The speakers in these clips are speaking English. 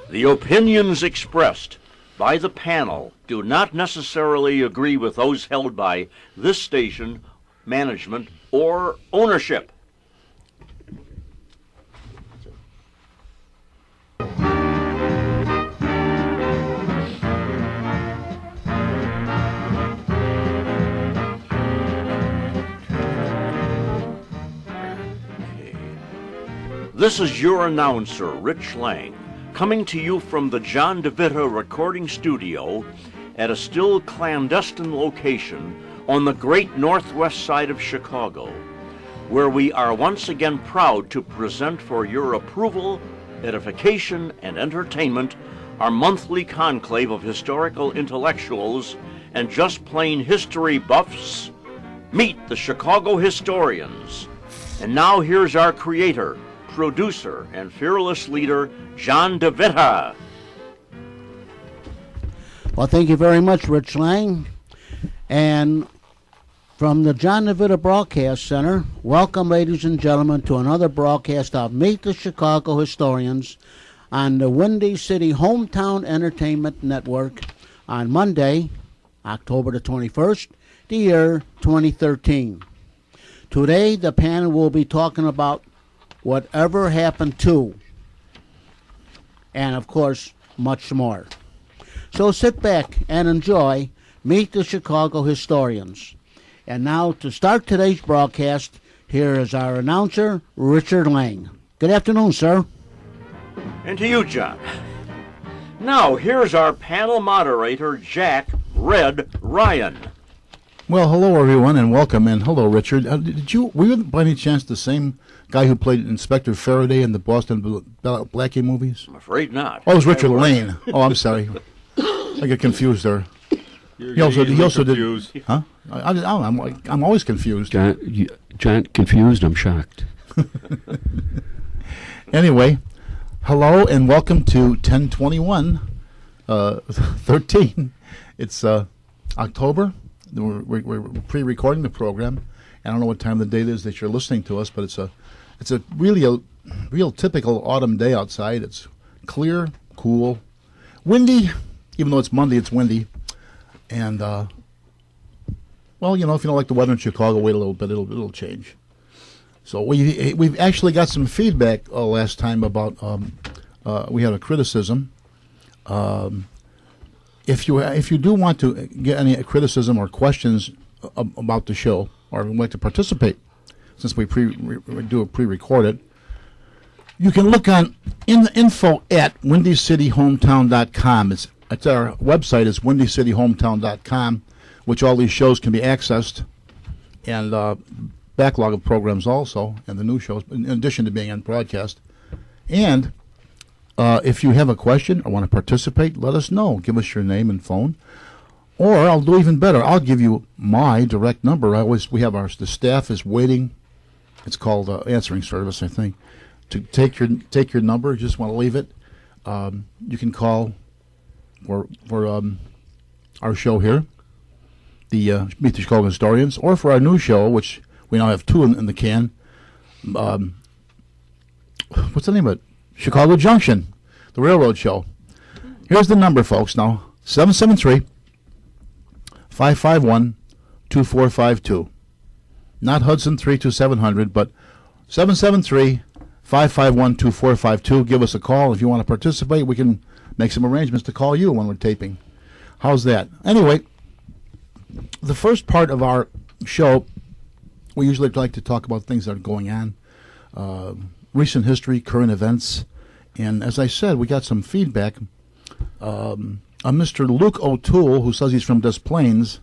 The opinions expressed by the panel do not necessarily agree with those held by this station, management, or ownership. This is your announcer, Rich Lang, coming to you from the John DeVita recording studio at a still clandestine location on the great northwest side of Chicago, where we are once again proud to present for your approval, edification, and entertainment our monthly conclave of historical intellectuals and just plain history buffs. Meet the Chicago Historians. And now here's our creator, producer, and fearless leader, John DeVita. Well, thank you very much, Rich Lang. And from the John DeVita Broadcast Center, welcome, ladies and gentlemen, to another broadcast of Meet the Chicago Historians on the Windy City Hometown Entertainment Network on Monday, October the 21st, the year 2013. Today, the panel will be talking about whatever happened to, and of course, much more. So sit back and enjoy Meet the Chicago Historians. And now, to start today's broadcast, here is our announcer, Richard Lang. Good afternoon, sir. And to you, John. Now, here's our panel moderator, Jack Red Ryan. Well, hello, everyone, and welcome. And hello, Richard. Were you by any chance the same guy who played Inspector Faraday in the Boston Blackie movies? I'm afraid not. Oh, it was Richard Lane. Oh, I'm sorry. I get confused there. He also confused. Did. Huh? I'm always confused. John, confused? I'm shocked. Anyway, hello and welcome to 10/21, 13. It's October. We're pre-recording the program. I don't know what time of the day it is that you're listening to us, but it's a real typical autumn day outside. It's clear, cool, windy. Even though it's Monday, it's windy. And well, you know, if you don't like the weather in Chicago, wait a little bit; it'll change. So we've actually got some feedback last time about we had a criticism. If you do want to get any criticism or questions about the show, or would like to participate, since we do a pre-recorded, you can look on info at windycityhometown.com. It's our website is windycityhometown.com, which all these shows can be accessed, and backlog of programs also, and the new shows, in addition to being on broadcast. And if you have a question or want to participate, let us know. Give us your name and phone. Or I'll do even better. I'll give you my direct number. The staff is waiting. It's called answering service, I think, to take your number. Just want to leave it. You can call for our show here, the Meet the Chicago Historians, or for our new show, which we now have two in the can. What's the name of it? Chicago Junction, the railroad show. Here's the number, folks, now. 773-551-2452. Not Hudson 32700, but 773-551-2452. Give us a call. If you want to participate, we can make some arrangements to call you when we're taping. How's that? Anyway, the first part of our show, we usually like to talk about things that are going on, recent history, current events, and as I said, we got some feedback. Mr. Luke O'Toole, who says he's from Des Plaines,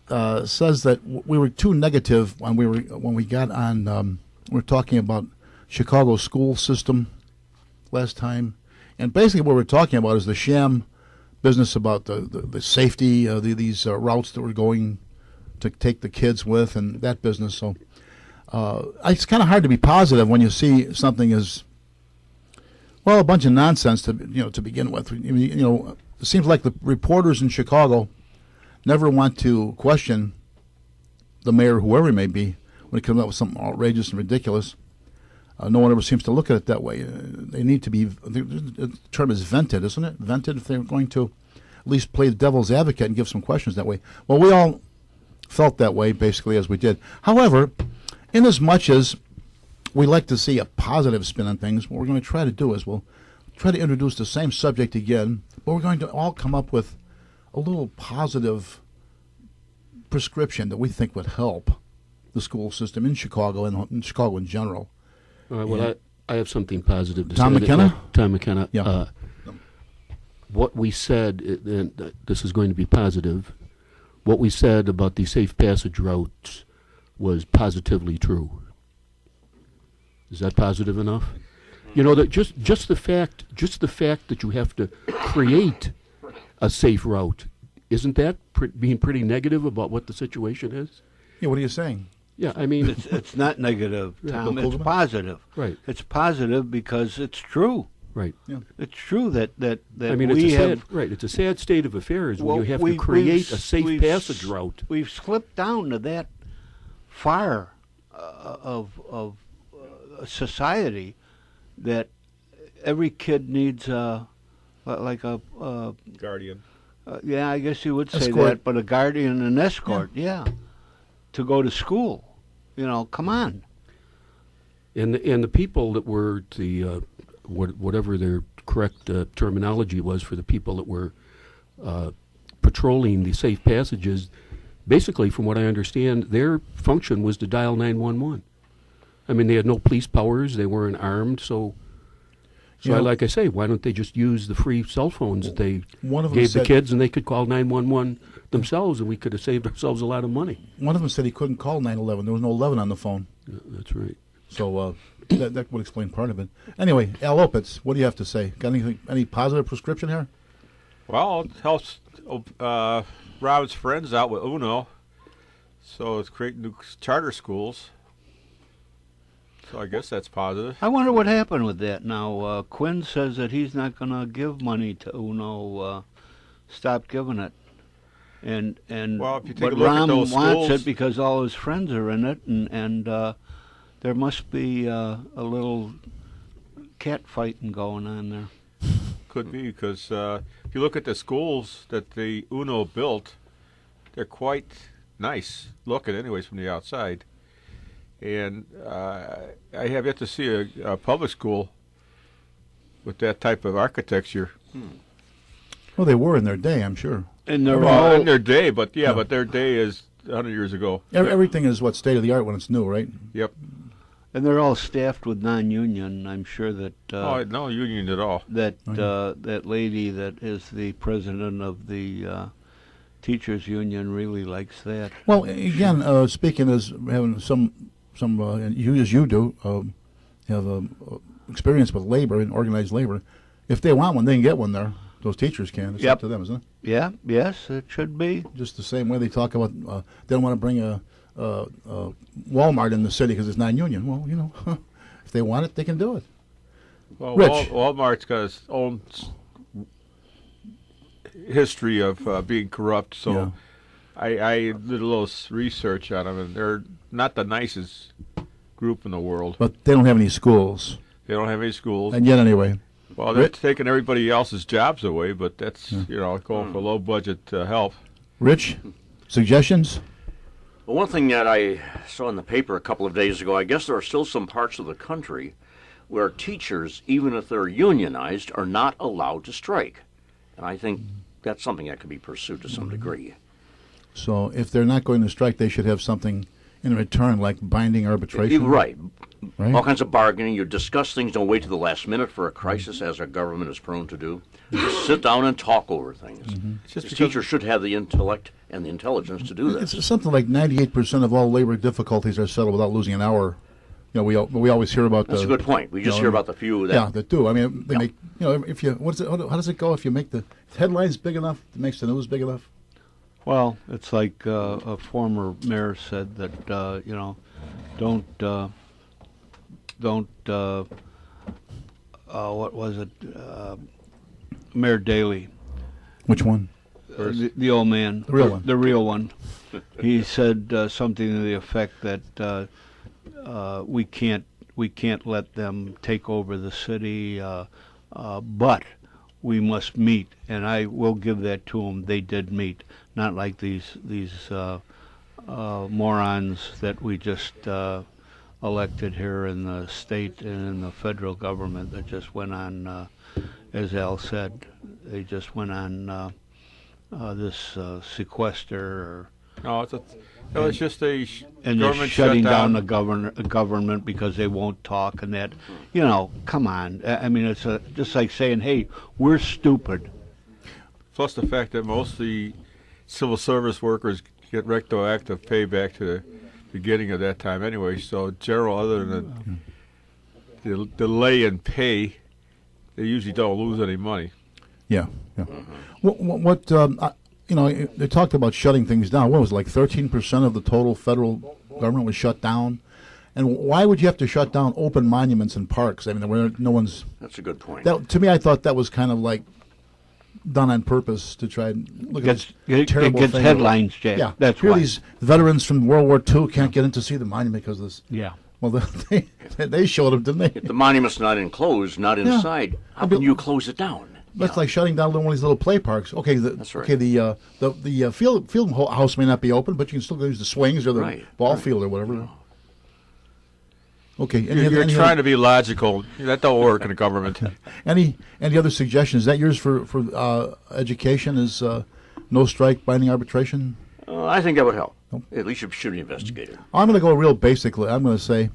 says that we were too negative when we got on. We were talking about Chicago's school system last time, and basically what we're talking about is the sham business about the safety, these routes that we're going to take the kids with, and that business. So it's kind of hard to be positive when you see something as well, a bunch of nonsense to begin with. It seems like the reporters in Chicago never want to question the mayor, whoever he may be, when it comes up with something outrageous and ridiculous. No one ever seems to look at it that way. They need to be, the term is vented, isn't it? Vented, if they're going to at least play the devil's advocate and give some questions that way. Well, we all felt that way, basically, as we did. However, in as much as we like to see a positive spin on things, what we're going to try to do is we'll try to introduce the same subject again, but we're going to all come up with a little positive prescription that we think would help the school system in Chicago and in Chicago in general. All right, well, I have something positive to Tom say. McKenna? Tom McKenna. Yeah. What we said, and this is going to be positive, what we said about the safe passage routes was positively true. Is that positive enough? You know, that just the fact that you have to create a safe route, isn't that being pretty negative about what the situation is? Yeah, what are you saying? Yeah, I mean, It's not negative, Tom. Bill It's Kogelman? positive. right, It's positive because it's true. right. It's true that I mean, we it's a have. sad, right. It's a sad state of affairs when Well, you have we- to create we've a safe we've passage s- route. We've slipped down to that far of society that every kid needs like a Guardian. yeah, I guess you would say Escort. that, but a guardian and an escort, yeah, to go to school. You know, come on. And the people that were the whatever their correct terminology was for the people that were patrolling the safe passages, basically, from what I understand, their function was to dial 911. I mean, they had no police powers; they weren't armed. So You know- like I say, why don't they just use the free cell phones that they One of them gave the said- kids, and they could call 911 themselves, and we could have saved ourselves a lot of money. One of them said he couldn't call 911. There was no 11 on the phone. Yeah, that's right. So that would explain part of it. Anyway, Al Opitz, what do you have to say? Got any positive prescription here? Well, it helps Rob's friends out with UNO. So it's creating new charter schools. So I guess that's positive. I wonder what happened with that. Now Quinn says that he's not going to give money to UNO. Stop giving it. And Well, if you take but a look at Ram those wants schools- it because all his friends are in it, and there must be a little cat fighting going on there. Could be because if you look at the schools that the UNO built, they're quite nice looking, anyways, from the outside. And I have yet to see a public school with that type of architecture. Well, they were in their day, I'm sure. And they're Well, all in their day, but Yeah. but their day is 100 years ago. Everything is state of the art when it's new, right? Yep. and they're all staffed with non-union. I'm sure that No union at all. that Oh, that lady that is the president of the teachers union really likes that. Well, again, speaking as having some you as you do have experience with labor and organized labor. If they want one, they can get one there. Those teachers can. It's Yep. up to them, isn't it? Yeah, yes, it should be. Just the same way they talk about they don't want to bring a Walmart in the city because it's non-union. Well, you know, if they want it, they can do it. Well, Rich. Walmart's got its own history of being corrupt, so Yeah. I did a little research on them, and they're not the nicest group in the world. But they don't have any schools, They don't have any schools. and yet anyway. Well, they're Rich? taking everybody else's jobs away, but that's, going for low budget help. Rich, suggestions? Well, one thing that I saw in the paper a couple of days ago, I guess there are still some parts of the country where teachers, even if they're unionized, are not allowed to strike. And I think that's something that could be pursued to some degree. So if they're not going to strike, they should have something in return, like binding arbitration. Right. Right? All kinds of bargaining. You discuss things, don't wait to the last minute for a crisis, as our government is prone to do. Just sit down and talk over things. It's just The because teachers should have the intellect and the intelligence to do this. It's something like 98% of all labor difficulties are settled without losing an hour. You know, we always hear about That's the a good point. We just you know, hear about the few that... yeah, that do. I mean, they make, you know, if you, what is it, how does it go? If you make the headlines big enough, it makes the news big enough. Well, it's like a former mayor said that don't what was it, Mayor Daley, Which one? the old man, The real one. the real one. He said something to the effect that we can't we can't let them take over the city, but we must meet, and I will give that to them. They did meet, not like these morons that we just elected here in the state and in the federal government that just went on, as Al said, they just went on this sequester. No, it's just a And they're government shutting shutdown. down the government because they won't talk and that. You know, come on. I mean, it's just like saying, hey, we're stupid. Plus the fact that most of the civil service workers get retroactive payback to the beginning of that time anyway. So general, other than the delay in pay, they usually don't lose any money. Yeah, yeah. They talked about shutting things down. What was it, like 13% of the total federal government was shut down? And why would you have to shut down open monuments and parks? I mean, no one's. That's a good point. To me, I thought that was kind of like done on purpose to try and look at this terrible It gets thing. headlines, Jack. Yeah, That's here why. these veterans from World War II can't get in to see the monument because of this. Yeah. Well, they showed them, didn't they? If the monument's not enclosed, not inside, how can you close it down? That's like shutting down one of these little play parks. Okay, That's right. Okay, the field house may not be open, but you can still go use the swings or the ball field or whatever. Okay, You're trying to be logical. That don't work in the government. Any other suggestions? Is that yours for education? Is no strike, binding arbitration? I think that would help. At least you should be investigated. I'm going to go real basically. I'm going to say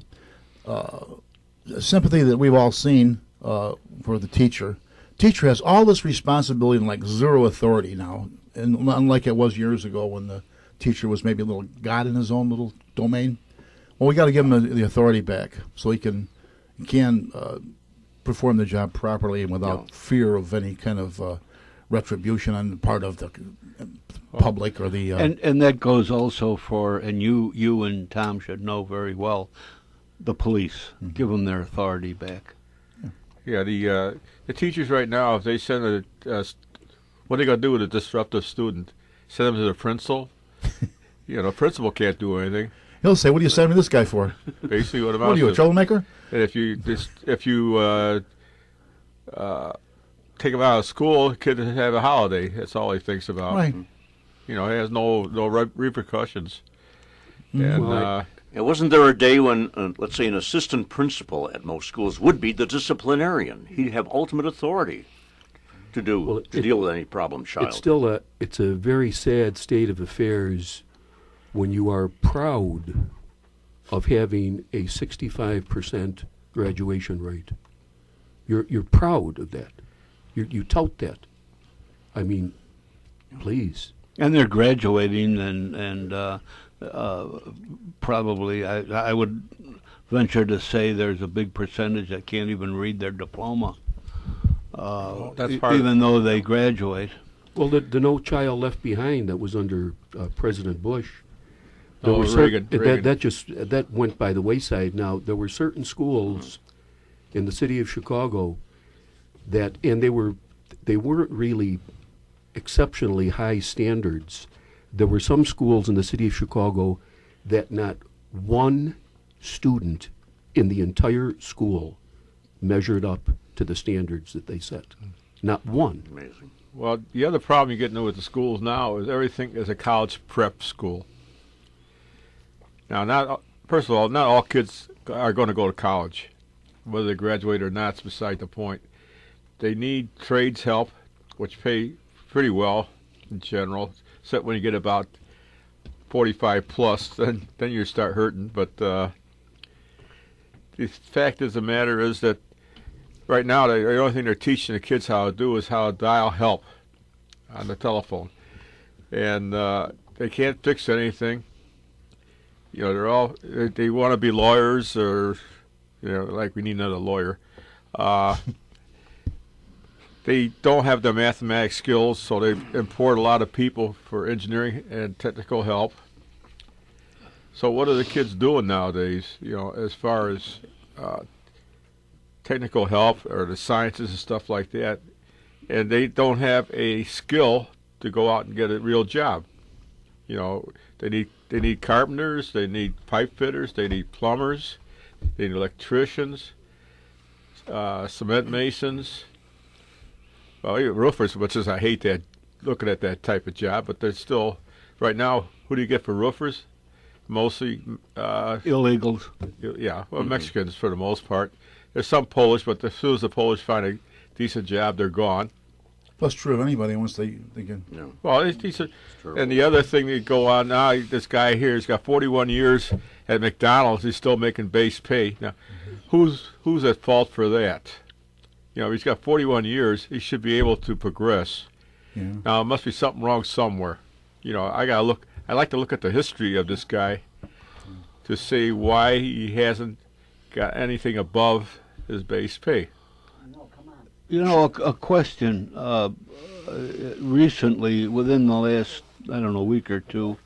sympathy that we've all seen for the teacher. Teacher has all this responsibility and like zero authority now, and unlike it was years ago when the teacher was maybe a little god in his own little domain. Well, we got to give him the authority back so he can perform the job properly and without fear of any kind of retribution on the part of the public or the. And that goes also for, and you and Tom should know very well, the police. Give them their authority back. Yeah, the teachers right now, if they send what are they going to do with a disruptive student? Send them to the principal? Principal can't do anything. He'll say, "What are you sending me this guy for?" Basically, what What are you, a troublemaker? And if you take him out of school, the kid have a holiday. That's all he thinks about. Right. He has no repercussions. And Wasn't there a day when, let's say, an assistant principal at most schools would be the disciplinarian? He'd have ultimate authority to deal with any problem child. It's a very sad state of affairs when you are proud of having a 65% graduation rate. You're proud of that. You tout that. I mean, please. And they're graduating, and probably I would venture to say there's a big percentage that can't even read their diploma, that's part even though they graduate. Well, the No Child Left Behind that was under President Bush. Reagan. That went by the wayside. Now there were certain schools in the city of Chicago and they weren't really exceptionally high standards. There were some schools in the city of Chicago that not one student in the entire school measured up to the standards that they set. Not one. Amazing. Well, the other problem you get into with the schools now is everything is a college prep school. Now, first of all, not all kids are going to go to college. Whether they graduate or not is beside the point. They need trades help, which pay pretty well in general, except when you get about 45 plus, then you start hurting. But the fact of the matter is that right now the only thing they're teaching the kids how to do is how to dial help on the telephone, and they can't fix anything. They want to be lawyers, or like we need another lawyer. They don't have the mathematics skills, so they import a lot of people for engineering and technical help. So what are the kids doing nowadays, as far as technical help or the sciences and stuff like that? And they don't have a skill to go out and get a real job. They need carpenters, they need pipe fitters, they need plumbers, They need electricians, cement masons, well, even roofers, much as I hate that, looking at that type of job, but there's still, right now, who do you get for roofers? Mostly, Illegals. yeah, well, Mexicans for the most part. There's some Polish, but as soon as the Polish find a decent job, they're gone. That's true of anybody once they can. Yeah. Well, it's decent. And the other thing that go on now, this guy here, he's got 41 years at McDonald's. He's still making base pay. Now, who's at fault for that? You know, he's got 41 years. He should be able to progress. Yeah. Now, it must be something wrong somewhere. You know, I like to look at the history of this guy to see why he hasn't got anything above his base pay. You know, a question. Recently, within the last, I don't know, week or two,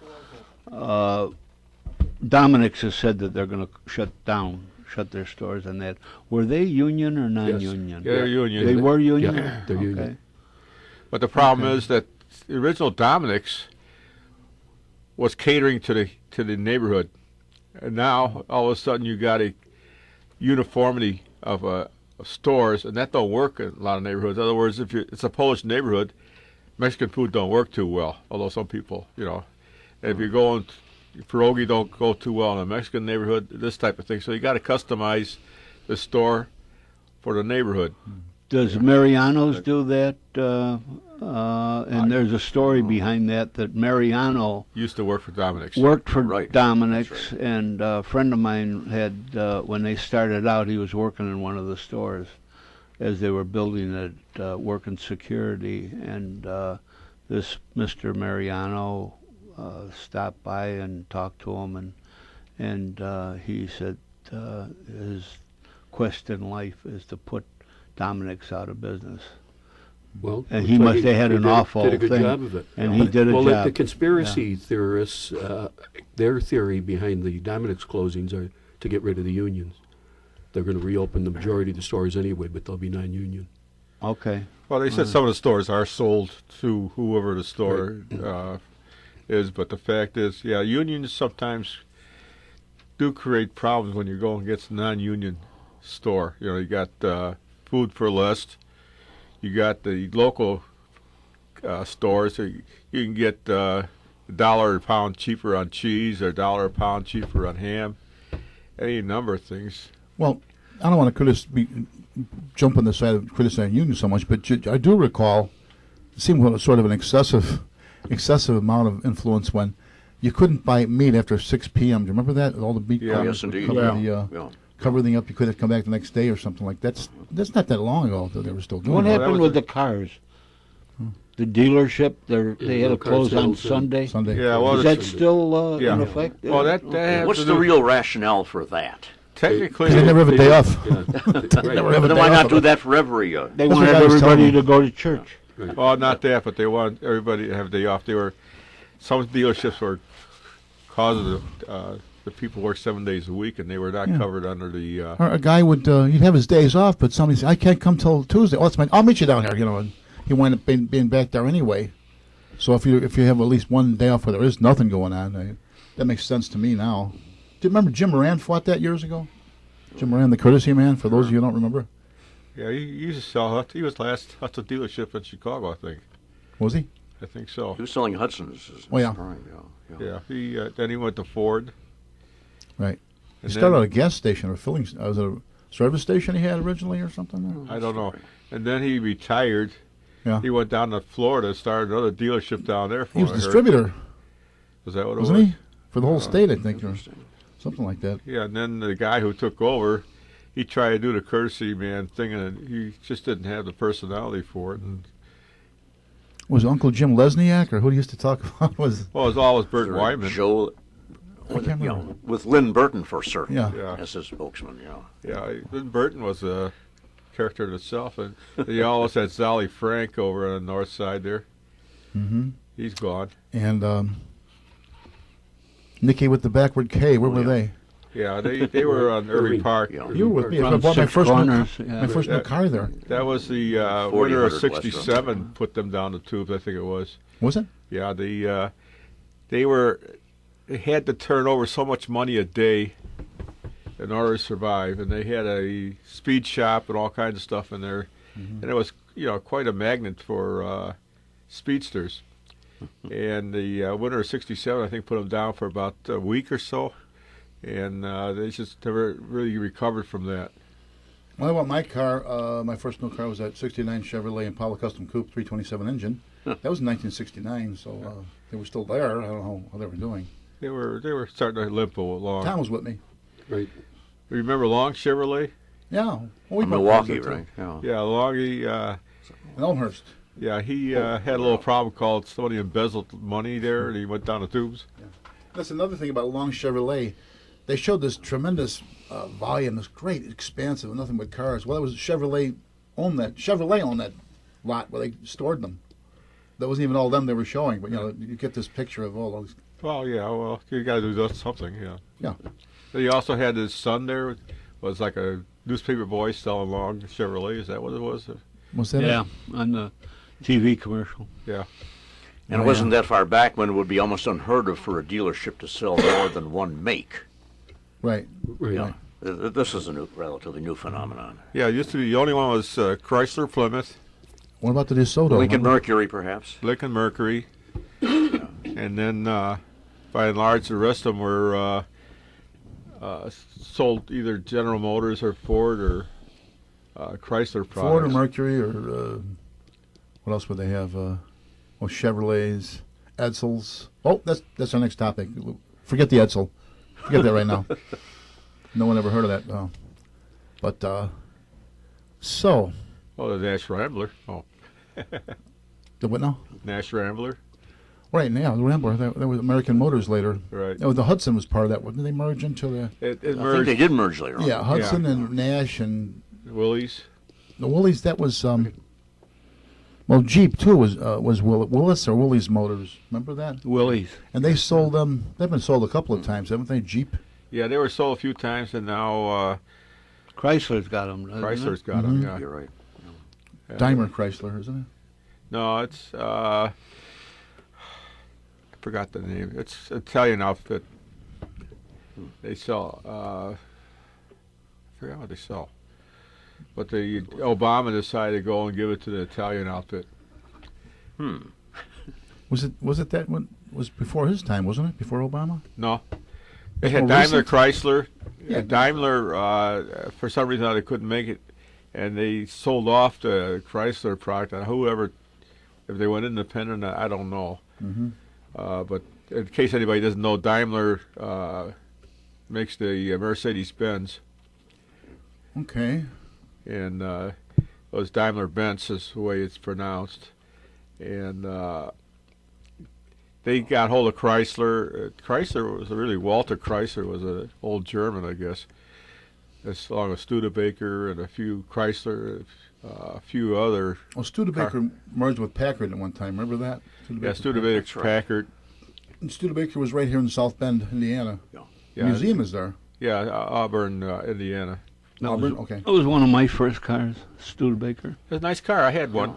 Dominic's has said that they're going to shut their stores and that. Were they union or non-union? Yeah, they're union. They were union? Yeah, they're union. Okay. But the problem is that the original Dominic's was catering to the neighborhood, and now all of a sudden you got a uniformity of stores, and that don't work in a lot of neighborhoods. In other words, if it's a Polish neighborhood, Mexican food don't work too well. Although some people, you know, if you're going, pierogi don't go too well in a Mexican neighborhood. This type of thing. So you got to customize the store for the neighborhood. Does Mariano's do that? And there's a story behind that Mariano Used to work for Dominic's. worked for Right. Dominic's, and a friend of mine had, when they started out, he was working in one of the stores as they were building it, working security, and this Mr. Mariano stopped by and talked to him, and he said his quest in life is to put Dominic's out of business. Well, And looks he like must have had an awful did a good thing. job of it. And he did a well, job. the conspiracy theorists, their theory behind the Dominic's closings are to get rid of the unions. They're going to reopen the majority of the stores anyway, but they'll be non-union. Okay. Well, they said some of the stores are sold to whoever the store is, but the fact is, yeah, unions sometimes do create problems when you're going against a non-union store. You know, you got food for less. You got the local stores. So you can get $1 a pound cheaper on cheese or $1 a pound cheaper on ham. Any number of things. Well, I don't want to jump on the side of criticizing unions so much, but I do recall it seemed sort of an excessive amount of influence when you couldn't buy meat after 6 p.m. Do you remember that? All the meat Yeah. covers Yes, indeed. cover Yeah. cover everything up. You couldn't come back the next day or something like that. That's not that long ago that they were still doing What that. happened was with a- the cars? The dealership, they had no to close car on sales, Sunday? Sunday. Yeah, well, Is it's- that still yeah. in effect? Well, that has What's to the do- real rationale for that? Technically, They never have a day off. Yeah, right. Never have a Then day why off. not do that for every? They That's what wanted I was telling everybody you. to go to church. well, not that, but they want everybody to have a day off. Some dealerships were causing the people work 7 days a week, and they were not Yeah. covered under the. Or a guy would he'd have his days off, but somebody said, "I can't come till Tuesday." Oh, I'll meet you down here. You know, and he wound up being back there anyway. So if you have at least one day off where there is nothing going on, that makes sense to me now. Do you remember Jim Moran fought that years ago? Jim Moran, the courtesy man. For those of you who don't remember, Yeah, he used to sell. He was last Hudson dealership in Chicago, I think. was he? I think so. He was selling Hudson's. Oh, yeah. Yeah. He then he went to Ford. Right. He And started then- at a gas station or filling. Was it a service station he had originally or something? I don't know. And then he retired. Yeah. He went down to Florida, started another dealership down there. He was I heard. distributor, Was that what it wasn't was? he? For the whole state, I think, or something like that. Yeah, and then the guy who took over, he tried to do the courtesy man thing, and he just didn't have the personality for it. And Was it Uncle Jim Lesniak, or who he used to talk about? Was well, it was always Bert Wyman. Joe, I can't remember. with Lynn Burton for certain. Yeah. Yeah. As his spokesman. Yeah. Yeah, Lynn Burton was a character in itself, and he always had Sally Frank over on the north side there. Mm-hmm. He's gone. And Nicky with the backward K. Where were yeah. they? Yeah, they were on Irving Irving. Park. Yeah. You were with me. I Around bought my Six first Corners, yeah. my first new That- car there. That was the 40 winter of West Road. '67. Put them down the tubes, I think it was. Was it? Yeah, they had to turn over so much money a day in order to survive. And they had a speed shop and all kinds of stuff in there. And it was, quite a magnet for speedsters. And the winter of '67, I think, put them down for about a week or so. And they just never really recovered from that. Well, about my car, my first new car was that '69 Chevrolet Impala Custom Coupe 327 engine. That was in 1969, so they were still there. I don't know how they were doing. They were starting to limpo along. Tom was with me. Right. Remember Long Chevrolet? Yeah. Well, we From bought Milwaukee, cars there, right? Yeah. Yeah, Longy. In Elmhurst. Yeah, he had a little problem called somebody embezzled money there, and he went down the tubes. That's another thing about Long Chevrolet. They showed this tremendous volume, this great expanse of nothing but cars. Well, it was Chevrolet owned that lot where they stored them. That wasn't even all of them they were showing, but you get this picture of all those. Well, yeah, you got to do something, yeah. Yeah. But he also had his son there, was like a newspaper boy selling Long Chevrolet. Is that what it was? Was that Yeah, on the TV commercial. Yeah. And it wasn't that far back when it would be almost unheard of for a dealership to sell more than one make. Right. Right. Yeah. This is a relatively new phenomenon. Yeah, it used to be the only one was Chrysler, Plymouth, What about the DeSoto? Lincoln Mercury, perhaps. Lincoln Mercury, and then by and large the rest of them were sold either General Motors or Ford or Chrysler products. Ford or Mercury or what else would they have? Chevrolets, Edsels. Oh, that's our next topic. Forget the Edsel. Forget that right now. No one ever heard of that. But so. Oh, the Nash Rambler. Oh, The what now? Nash Rambler. Right now, the Rambler. That was American Motors later. Right. Oh, the Hudson was part of that. Didn't they merge into the? It I think merged. they did merge later on. Yeah, Hudson and Nash and Willys. the Woolies. That was well, Jeep too was Willis or Woolies Motors. Remember that? Willie's. And they sold them. They've been sold a couple of times, haven't they? Jeep. Yeah, they were sold a few times, and now Chrysler's got them. Chrysler's got them. Yeah. You're right. Daimler Chrysler, isn't it? No, it's I forgot the name. It's Italian outfit. They sell. I forgot what they sell. But the Obama decided to go and give it to the Italian outfit. Was it that one? Was before his time, wasn't it? Before Obama? No, they had more Daimler recent? Chrysler. Yeah. Daimler for some reason they couldn't make it, and they sold off the Chrysler product. And whoever, if they went independent, I don't know. But in case anybody doesn't know, Daimler makes the Mercedes-Benz, Okay. and it was Daimler-Benz is the way it's pronounced. And they got hold of Chrysler. Chrysler was really, Walter Chrysler was an old German, I guess, as long as Studebaker and a few Chrysler, a few other. Well, Studebaker merged with Packard at one time. Remember that? Yeah, Studebaker, That's right. Packard. And Studebaker was right here in South Bend, Indiana. Yeah. The museum is there. Yeah, Auburn, Indiana. Auburn. Okay. That was one of my first cars, Studebaker. It was a nice car. I had one.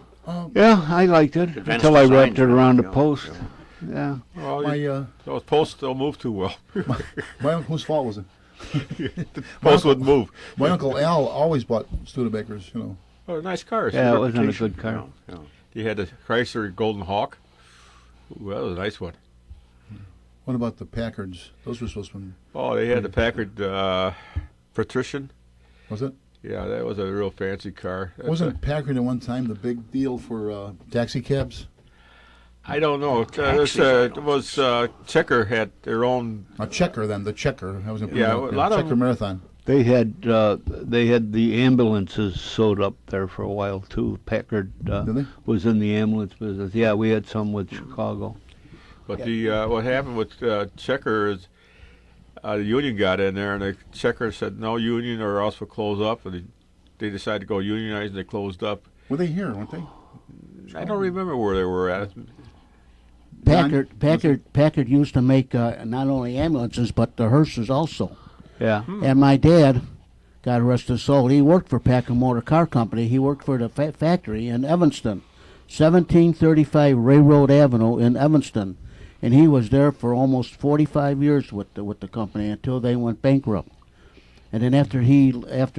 Yeah, I liked it Advanced until I designs, wrapped it around the yeah, post. yeah. Yeah. Well, My those posts don't move too well. my whose fault was it? Posts wouldn't move. My uncle Al always bought Studebakers. Oh, nice cars. Yeah, it Good wasn't a reputation. good car. Yeah. You had the Chrysler Golden Hawk. Ooh, that was a nice one. What about the Packards? Those were supposed to be. Oh, they had the Packard Patrician. Was it? Yeah, that was a real fancy car. That's Wasn't Packard at one time the big deal for taxi cabs? I don't know. Taxis, It I don't was Checker had their own. A Checker then, the Checker. I was gonna put Yeah, it up a there. lot of Checker them- Marathon. They had the ambulances sewed up there for a while too. Packard Did they? was in the ambulance business. Yeah, we had some with Chicago. But the what happened with Checker is the union got in there, and the Checker said no union or else we'll close up, and they decided to go unionize, and they closed up. Were they here, weren't they? I don't remember where they were at. Packard used to make not only ambulances but the hearses also. Yeah. And my dad, God rest his soul, he worked for Packard Motor Car Company. He worked for the factory in Evanston, 1735 Railroad Avenue in Evanston, and he was there for almost 45 years with the company until they went bankrupt. And then after he left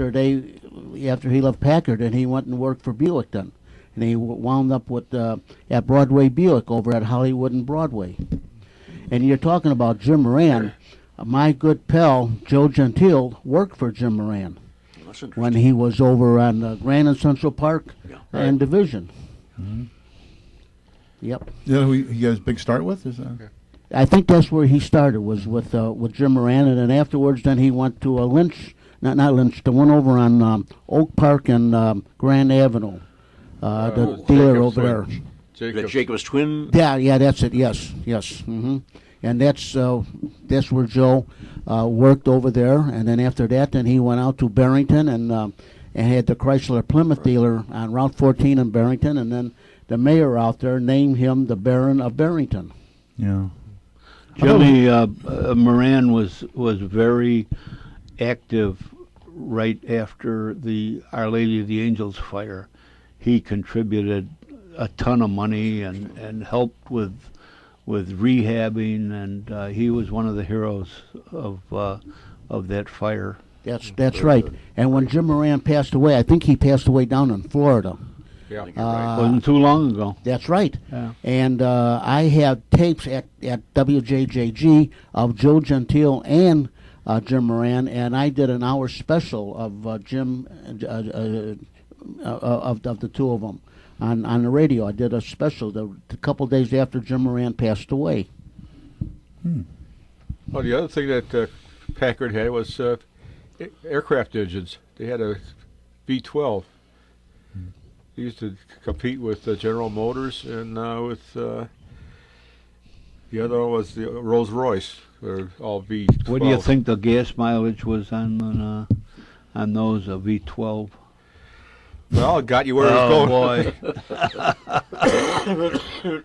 Packard, and he went and worked for Buick then, and he wound up with at Broadway Buick over at Hollywood and Broadway. And you're talking about Jim Moran. My good pal Joe Gentile worked for Jim Moran That's interesting. when he was over on Grand and Central Park and Division. Mm-hmm. Yep. You know who he got his big start with? Is that? I think that's where he started, was with Jim Moran, and then afterwards, then he went to Lynch, not Lynch, the one over on Oak Park and Grand Avenue, the dealer over there. The Jacob's twin. Yeah, that's it. Yes. Mm-hmm. And that's where Joe worked over there, and then after that, then he went out to Barrington and had the Chrysler Plymouth dealer on Route 14 in Barrington, and then the mayor out there named him the Baron of Barrington. Yeah. Jimmy Moran was very active right after the Our Lady of the Angels fire. He contributed a ton of money and helped with rehabbing, and he was one of the heroes of that fire. That's right. And when Jim Moran passed away, I think he passed away down in Florida. Yeah. Wasn't too long ago. That's right. Yeah. And I have tapes at WJJG of Joe Gentile and Jim Moran, and I did an hour special of Jim of the two of them on the radio. I did a special a couple days after Jim Moran passed away. Well, the other thing that Packard had was aircraft engines. They had a V12. They used to compete with General Motors and with the other one was the Rolls Royce. They're all V12. What do you think the gas mileage was on those V12? Well, it got you where it was going. Boy.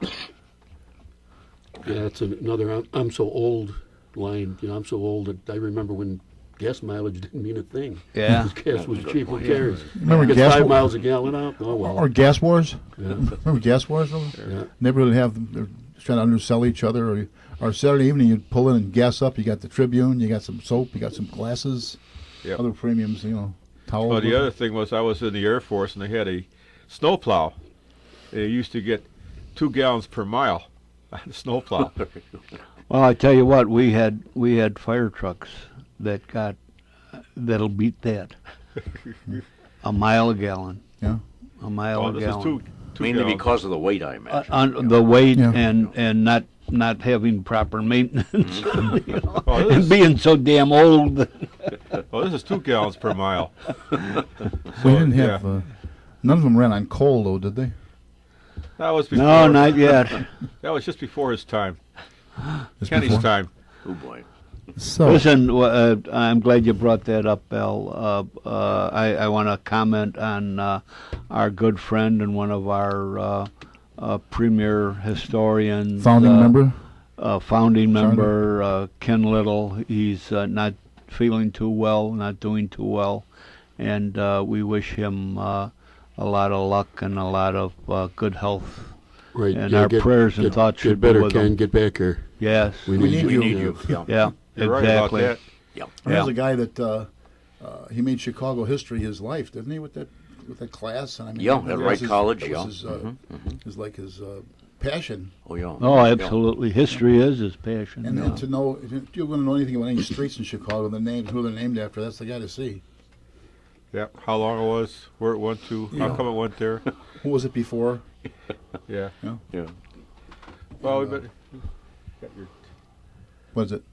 Yeah, that's another I'm so old line. I'm so old that I remember when gas mileage didn't mean a thing. Yeah. Because gas was cheap. Who cares? Remember Get gas 5 wa- miles a gallon out? Oh, well. Or gas wars? Yeah. Remember gas wars? Yeah. Neighborhood have they're trying to undersell each other, or Saturday evening you'd pull in and gas up. You got the Tribune, you got some soap, you got some glasses, Yep. other premiums, towels. Well, the other thing was I was in the Air Force and they had a snowplow. They used to get 2 gallons per mile on a snowplow. Well, I tell you what, we had fire trucks that'll beat that. A mile a gallon. Yeah. A mile Oh, a this gallon. is two Mainly gallons. because of the weight, I imagine. On the weight Yeah. and not having proper maintenance, Oh, this and is- being so damn old. Oh, this is 2 gallons per mile. We didn't have. None of them ran on coal, though, did they? That was before. No, not yet. That was just before his time. Just Kenny's before? time. Oh boy. So, Listen, I'm glad you brought that up, Al. I want to comment on our good friend and one of our premier historians, founding member. founding member Ken Little. He's not feeling too well, not doing too well, and we wish him a lot of luck and a lot of good health. Right. And our prayers and thoughts should Get better, be with Ken. him. Get back here. Yes. We need We you. need you. Yeah. Yeah. You're exactly. right about that. And there's a guy that he made Chicago history his life, didn't he? With that class. And I mean, Yeah, that at was Wright his- College, that yeah. was his passion. Oh yeah. Oh, absolutely. History is his passion. And yeah. then to know, if you want to know anything about any streets in Chicago, the names, who they're named after, that's the guy to see. Yeah. How long it was, where it went to, Yeah. how come it went there. Who was it before? Yeah. Yeah. Well, we got your What is it?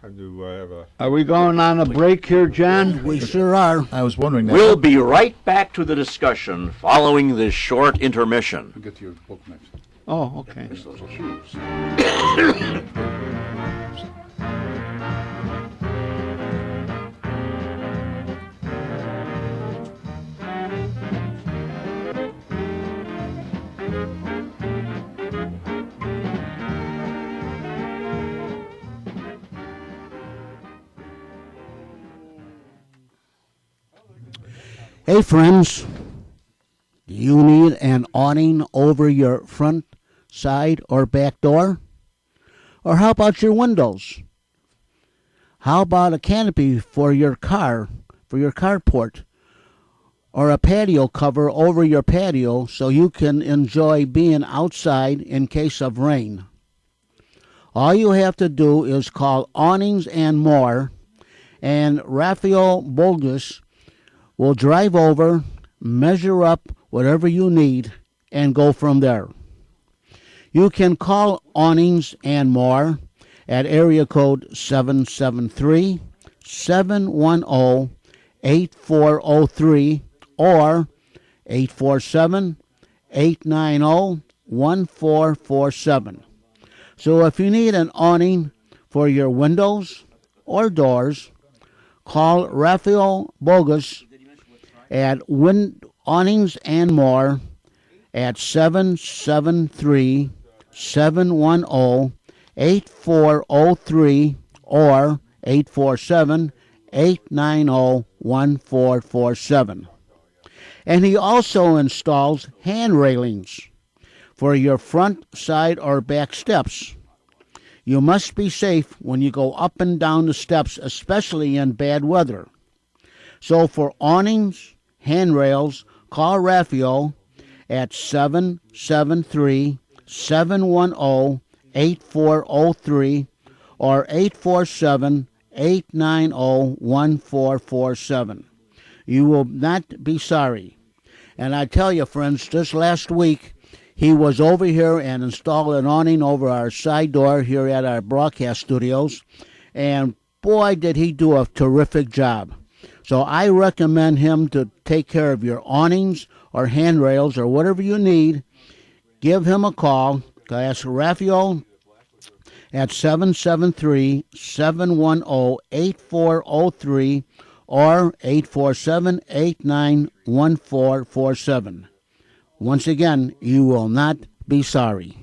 time to have a. Are we going on a break here, John? We sure are. I was wondering that. We'll be right back to the discussion following this short intermission. We'll get to your book next. Oh, okay. Those shoes. Hey, friends, do you need an awning over your front, side, or back door? Or how about your windows? How about a canopy for your carport, or a patio cover over your patio so you can enjoy being outside in case of rain? All you have to do is call Awnings and More, and Raphael Bogus will drive over, measure up whatever you need, and go from there. You can call Awnings and More at area code 773-710-8403 or 847-890-1447. So if you need an awning for your windows or doors, call Raphael Bogus at Awnings and More at 773-710-8403 or 847-890-1447. And he also installs hand railings for your front, side, or back steps. You must be safe when you go up and down the steps, especially in bad weather. So for awnings, handrails, call Raphael at 773-710-8403 or 847-890-1447. You will not be sorry. And I tell you, friends, just last week, he was over here and installed an awning over our side door here at our broadcast studios. And boy, did he do a terrific job. So I recommend him to take care of your awnings or handrails or whatever you need. Give him a call. Ask Raphael at 773-710-8403 or 847-891447. Once again, you will not be sorry.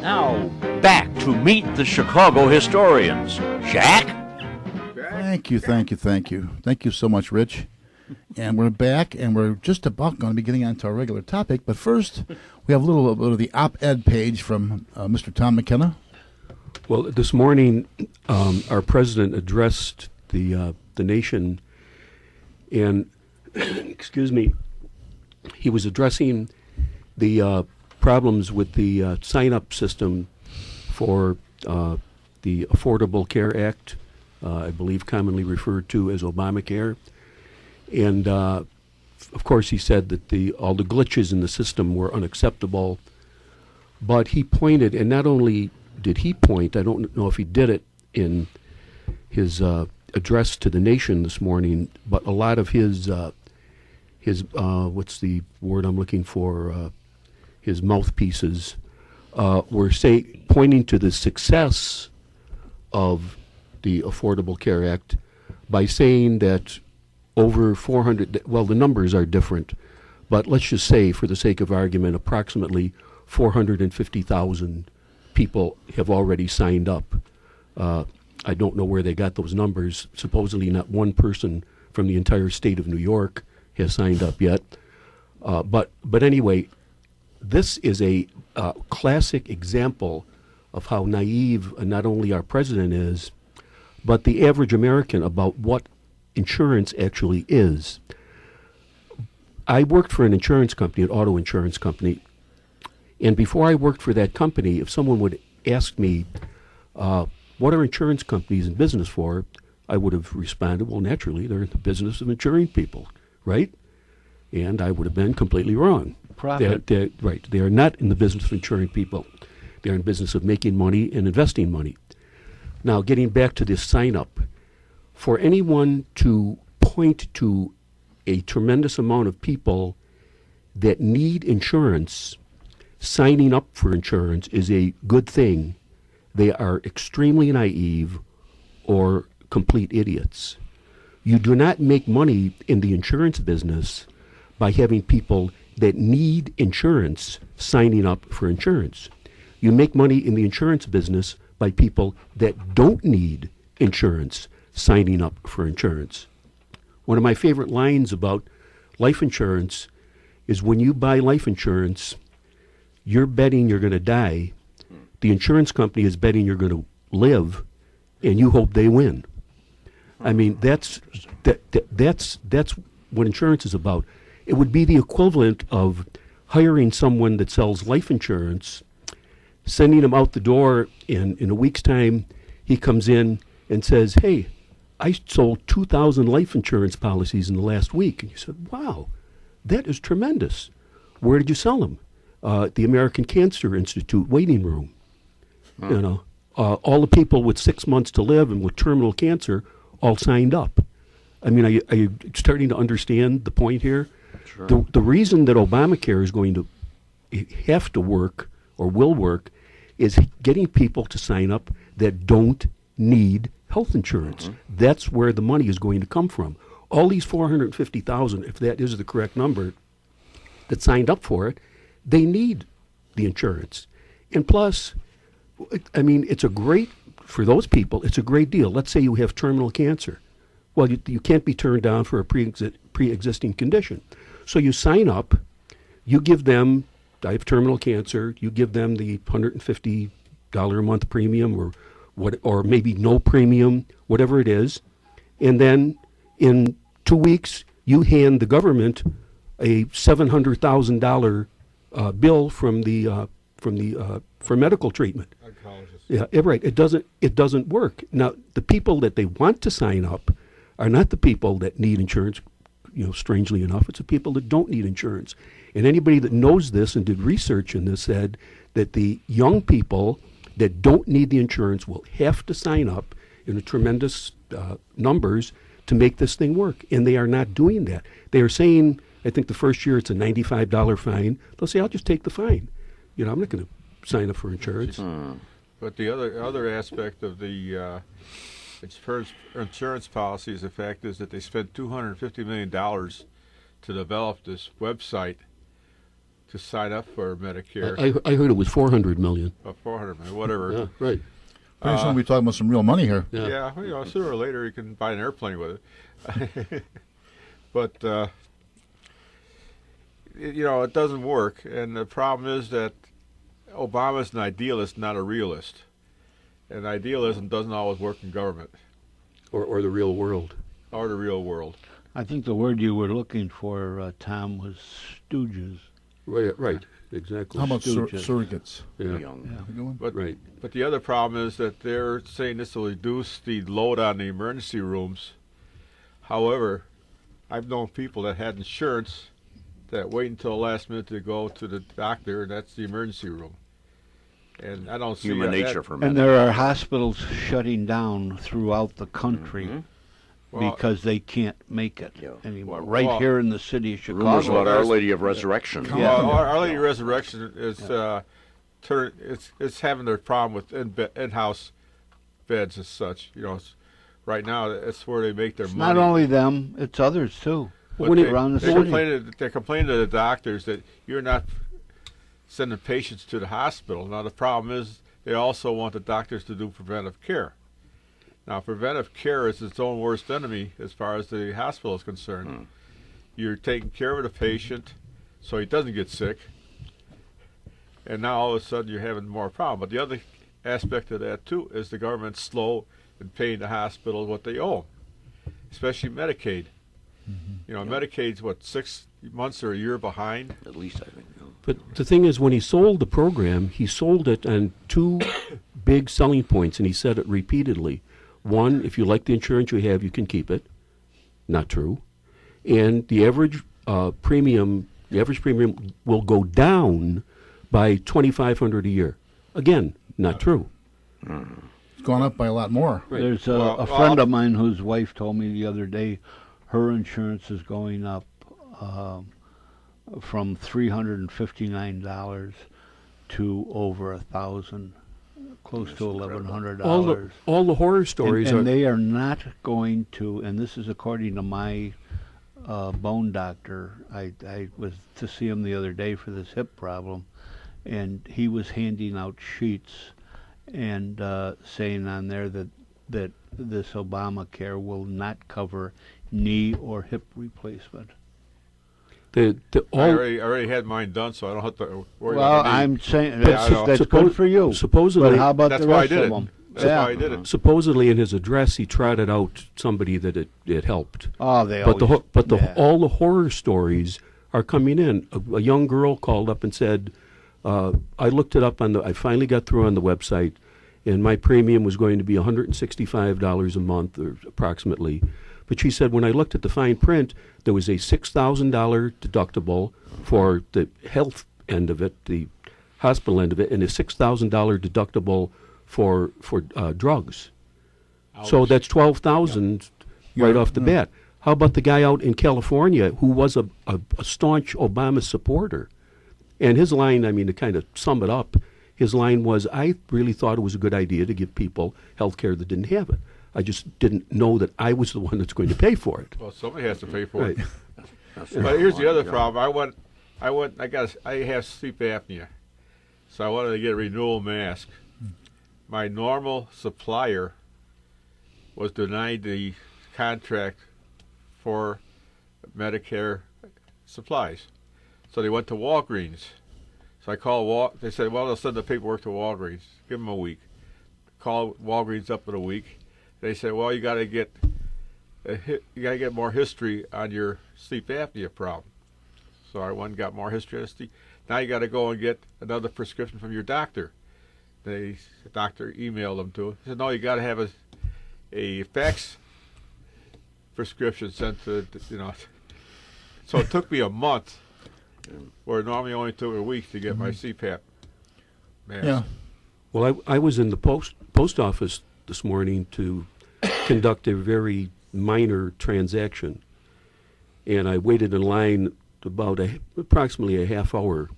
Now, back to Meet the Chicago Historians. Jack? Thank you. Thank you so much, Rich. And we're back, and we're just about going to be getting on to our regular topic. But first, we have a little bit of the op-ed page from Mr. Tom McKenna. Well, this morning, our president addressed the nation, and excuse me, he was addressing the problems with the sign-up system for the Affordable Care Act, I believe commonly referred to as Obamacare. And, of course, he said that all the glitches in the system were unacceptable. But he pointed, and not only did he point, I don't know if he did it in his address to the nation this morning, but a lot of his what's the word I'm looking for, his mouthpieces were pointing to the success of the Affordable Care Act by saying that over 400, well, the numbers are different, but let's just say, for the sake of argument, approximately 450,000 people have already signed up. I don't know where they got those numbers. Supposedly not one person from the entire state of New York has signed up yet. But anyway, this is a classic example of how naive not only our president is, but the average American about what insurance actually is. I worked for an insurance company, an auto insurance company, and before I worked for that company, if someone would ask me, what are insurance companies in business for, I would have responded, well, naturally, they're in the business of insuring people, right? And I would have been completely wrong. Profit. Right. They are not in the business of insuring people. They're in business of making money and investing money. Now, getting back to this sign-up, for anyone to point to a tremendous amount of people that need insurance, signing up for insurance is a good thing. They are extremely naive or complete idiots. You do not make money in the insurance business by having people that need insurance signing up for insurance. You make money in the insurance business by people that don't need insurance signing up for insurance. One of my favorite lines about life insurance is when you buy life insurance, you're betting you're going to die. The insurance company is betting you're going to live, and you hope they win. I mean, that's what insurance is about. It would be the equivalent of hiring someone that sells life insurance, sending him out the door, and in a week's time, he comes in and says, "Hey, I sold 2,000 life insurance policies in the last week." And you said, "Wow, that is tremendous. Where did you sell them?" The American Cancer Institute waiting room. You know, all the people with 6 months to live and with terminal cancer all signed up. I mean, are you starting to understand the point here? Sure. The reason that Obamacare is going to have to work or will work is getting people to sign up that don't need health insurance. That's where the money is going to come from. All these 450,000, if that is the correct number, that signed up for it, they need the insurance. And plus, I mean, for those people, it's a great deal. Let's say you have terminal cancer. Well, you can't be turned down for a pre-existing condition. So you sign up, you give them, I have terminal cancer, you give them the $150 a month premium or maybe no premium, whatever it is, and then in 2 weeks you hand the government a $700,000 bill for medical treatment. Yeah, right. It doesn't work. Now, the people that they want to sign up are not the people that need insurance. You know, strangely enough, it's the people that don't need insurance. And anybody that knows this and did research in this said that the young people that don't need the insurance will have to sign up in a tremendous numbers to make this thing work. And they are not doing that. They are saying, I think the first year it's a $95 fine. They'll say, "I'll just take the fine. You know, I'm not going to sign up for insurance." But the other aspect of the insurance policy is the fact is that they spent $250 million to develop this website to sign up for Medicare. I heard it was $400 million. 400 million, whatever. Yeah, right. Pretty soon we're talking about some real money here. Yeah, you know, sooner or later you can buy an airplane with it. But you know, it doesn't work, and the problem is that Obama's an idealist, not a realist. And idealism doesn't always work in government. Or the real world. Or the real world. I think the word you were looking for, Tom, was stooges. Right, exactly. How about Stooges. surrogates? Yeah. Young. But, Right. but the other problem is that they're saying this will reduce the load on the emergency rooms. However, I've known people that had insurance that wait until the last minute to go to the doctor, and that's the emergency room. And I don't see Human that. nature for a And minute. there are hospitals shutting down throughout the country Well, because they can't make it Yeah. anymore. Well, Right here in the city of Chicago. Rumors about Our there's- Lady of Resurrection. Yeah. Well, Our Lady of Resurrection is it's having their problem with in-house beds and such. You know, right now that's where they make their It's money. not only them, it's others too. But When it- around the they city. complain to the doctors that you're not sending patients to the hospital. Now the problem is they also want the doctors to do preventive care. Now preventive care is its own worst enemy as far as the hospital is concerned. You're taking care of the patient so he doesn't get sick, and now all of a sudden you're having more problem. But the other aspect of that too is the government's slow in paying the hospital what they owe, especially Medicaid. You know, Medicaid's what, 6 months or a year behind. At least I think. But the thing is, when he sold the program, he sold it on two big selling points, and he said it repeatedly. One, if you like the insurance you have, you can keep it. Not true. And the average premium will go down by $2,500 a year. Again, not true. It's gone up by a lot more. Right. There's Well, a friend of mine whose wife told me the other day her insurance is going up from $359 to over $1,000, close to $1,100. All the horror stories and are. they are not going to, and this is according to my bone doctor. I was to see him the other day for this hip problem, and he was handing out sheets and saying on there that this Obamacare will not cover knee or hip replacement. I already had mine done, so I don't have to worry Well, about the knee. I'm saying Yeah, I know. that's good for you. Supposedly, But how about That's the why I rest did of it. them? That's why I did it. supposedly in his address, he trotted out somebody that it helped. Oh, they But always, yeah. all the horror stories are coming in. A young girl called up and said, "I looked it up I finally got through on the website, and my premium was going to be $165 a month, or approximately." But she said, when I looked at the fine print, there was a $6,000 deductible for the health end of it, the hospital end of it, and a $6,000 deductible for drugs. So that's $12,000 right off the bat. How about the guy out in California who was a staunch Obama supporter? And his line, I mean, to kind of sum it up, his line was, I really thought it was a good idea to give people health care that didn't have it. I just didn't know that I was the one that's going to pay for it. Well, somebody has to pay for Right. it. But here's the other problem. I have sleep apnea, so I wanted to get a renewal mask. My normal supplier was denied the contract for Medicare supplies, so they went to Walgreens. So I called They said, well, they'll send the paperwork to Walgreens. Give them a week. Call Walgreens up in a week. They said, well, you got to get more history on your sleep apnea problem. So I went and got more history on sleep. Now you got to go and get another prescription from your doctor. The doctor emailed them to him. He said, no, you got to have a fax prescription sent to, So it took me a month, where it normally only took a week to get my CPAP mask. Yeah. Well, I was in the post office this morning to conduct a very minor transaction, and I waited in line about approximately a half hour.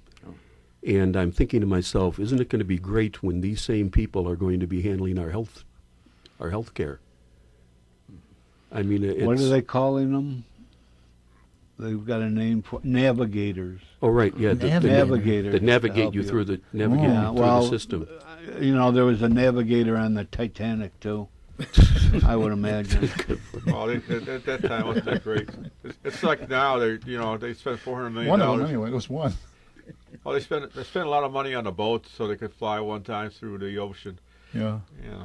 And I'm thinking to myself, isn't it going to be great when these same people are going to be handling our health care? I mean, What are they calling them? They've got a name for navigators. Oh, right, yeah, Navigators. that navigate to help you through the system. There was a navigator on the Titanic too. I would imagine. Well, at that time, wasn't that great? It's like now they spent $400 million. One of them, anyway. It was one. Well, they spent a lot of money on the boat so they could fly one time through the ocean. Yeah. Yeah.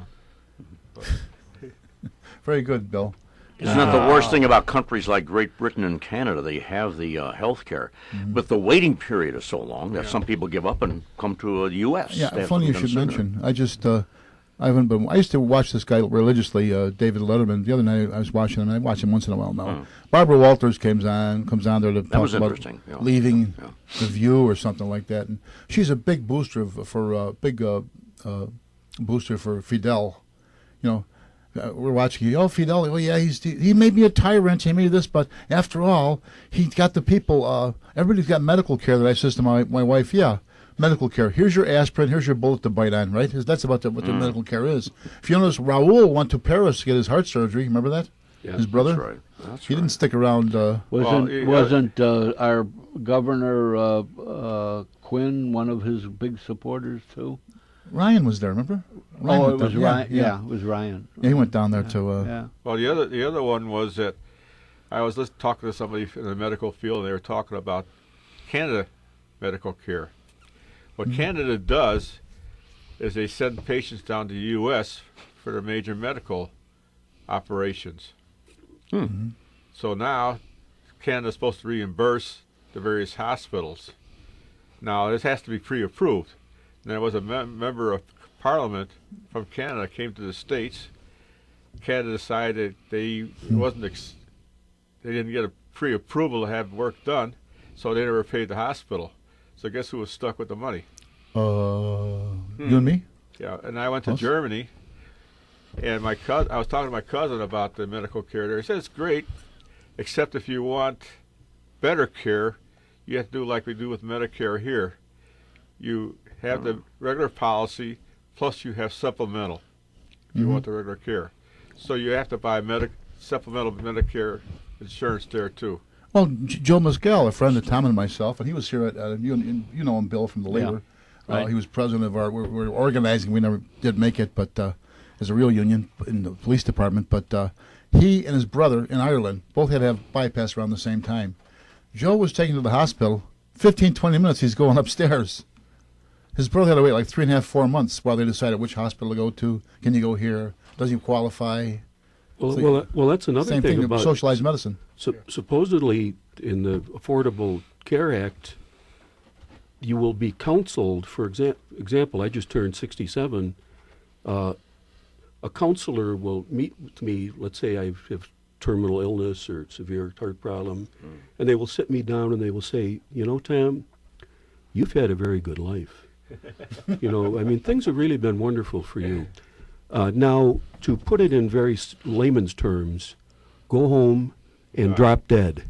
But, Very good, Bill. Isn't that the worst thing about countries like Great Britain and Canada? They have the health care, but the waiting period is so long that some people give up and come to the U.S. Yeah, They have funny to you be should done mention. I used to watch this guy religiously, David Letterman. The other night I was watching him. I watch him once in a while now. Barbara Walters comes on there to talk was about interesting, yeah. leaving Yeah. The View or something like that. And she's a big booster booster for Fidel. We're watching. Oh, Fidel. Oh, yeah. He may be a tyrant. He may be this, but after all, he's got the people. Everybody's got medical care. That I says to my wife, yeah. Medical care. Here's your aspirin. Here's your bullet to bite on. Right? That's about what the medical care is. If you notice, Raul went to Paris to get his heart surgery. Remember that? Yeah, his brother. That's right. That's He right. didn't stick around. Wasn't our governor Quinn one of his big supporters too? Ryan was there. Remember? Ryan It went was down- Ryan. Yeah, it was Ryan. Yeah, he went down there to. Yeah. well, the other one was that I was talking to somebody in the medical field, and they were talking about Canada medical care. What Canada does is they send patients down to the U.S. for their major medical operations. So now Canada's supposed to reimburse the various hospitals. Now this has to be pre-approved. And there was a member of Parliament from Canada came to the States. Canada decided they didn't get a pre-approval to have work done, so they never paid the hospital. So guess who was stuck with the money? You and me. Yeah, and I went to Us? Germany, and I was talking to my cousin about the medical care there. He said it's great, except if you want better care, you have to do like we do with Medicare here. You have the regular policy, plus you have supplemental. If you want the regular care, so you have to buy supplemental Medicare insurance there too. Well, Joe Mescal, a friend of Tom and myself, and he was here at you know him, Bill, from the labor. Right. He was president of our. We're organizing. We never did make it, but as a real union in the police department. But he and his brother in Ireland both had to have bypass around the same time. Joe was taken to the hospital. 15, 20 minutes, he's going upstairs. His brother had to wait like 3.5, 4 months while they decided which hospital to go to. Can you go here? Does he qualify? Well, that's another Same thing thing about socialized medicine. Supposedly, in the Affordable Care Act, you will be counseled. For example, I just turned 67. A counselor will meet with me. Let's say I have terminal illness or severe heart problem, and they will sit me down and they will say, Tom, you've had a very good life. I mean, things have really been wonderful for you. Now, to put it in very layman's terms, go home and drop dead.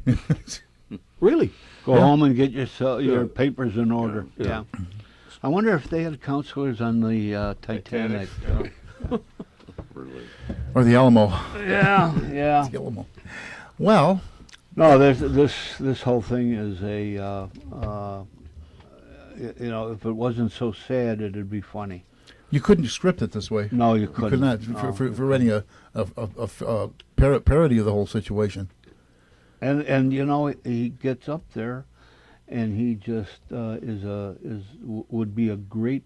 Really? Go home and get your papers in order. Yeah. I wonder if they had counselors on the Titanic. Or the Alamo. Yeah. The Alamo. Well, no, this whole thing is a if it wasn't so sad, it'd be funny. you couldn't script it this way. No, you You couldn't. could not for writing a parody of the whole situation. And he gets up there, and he just would be a great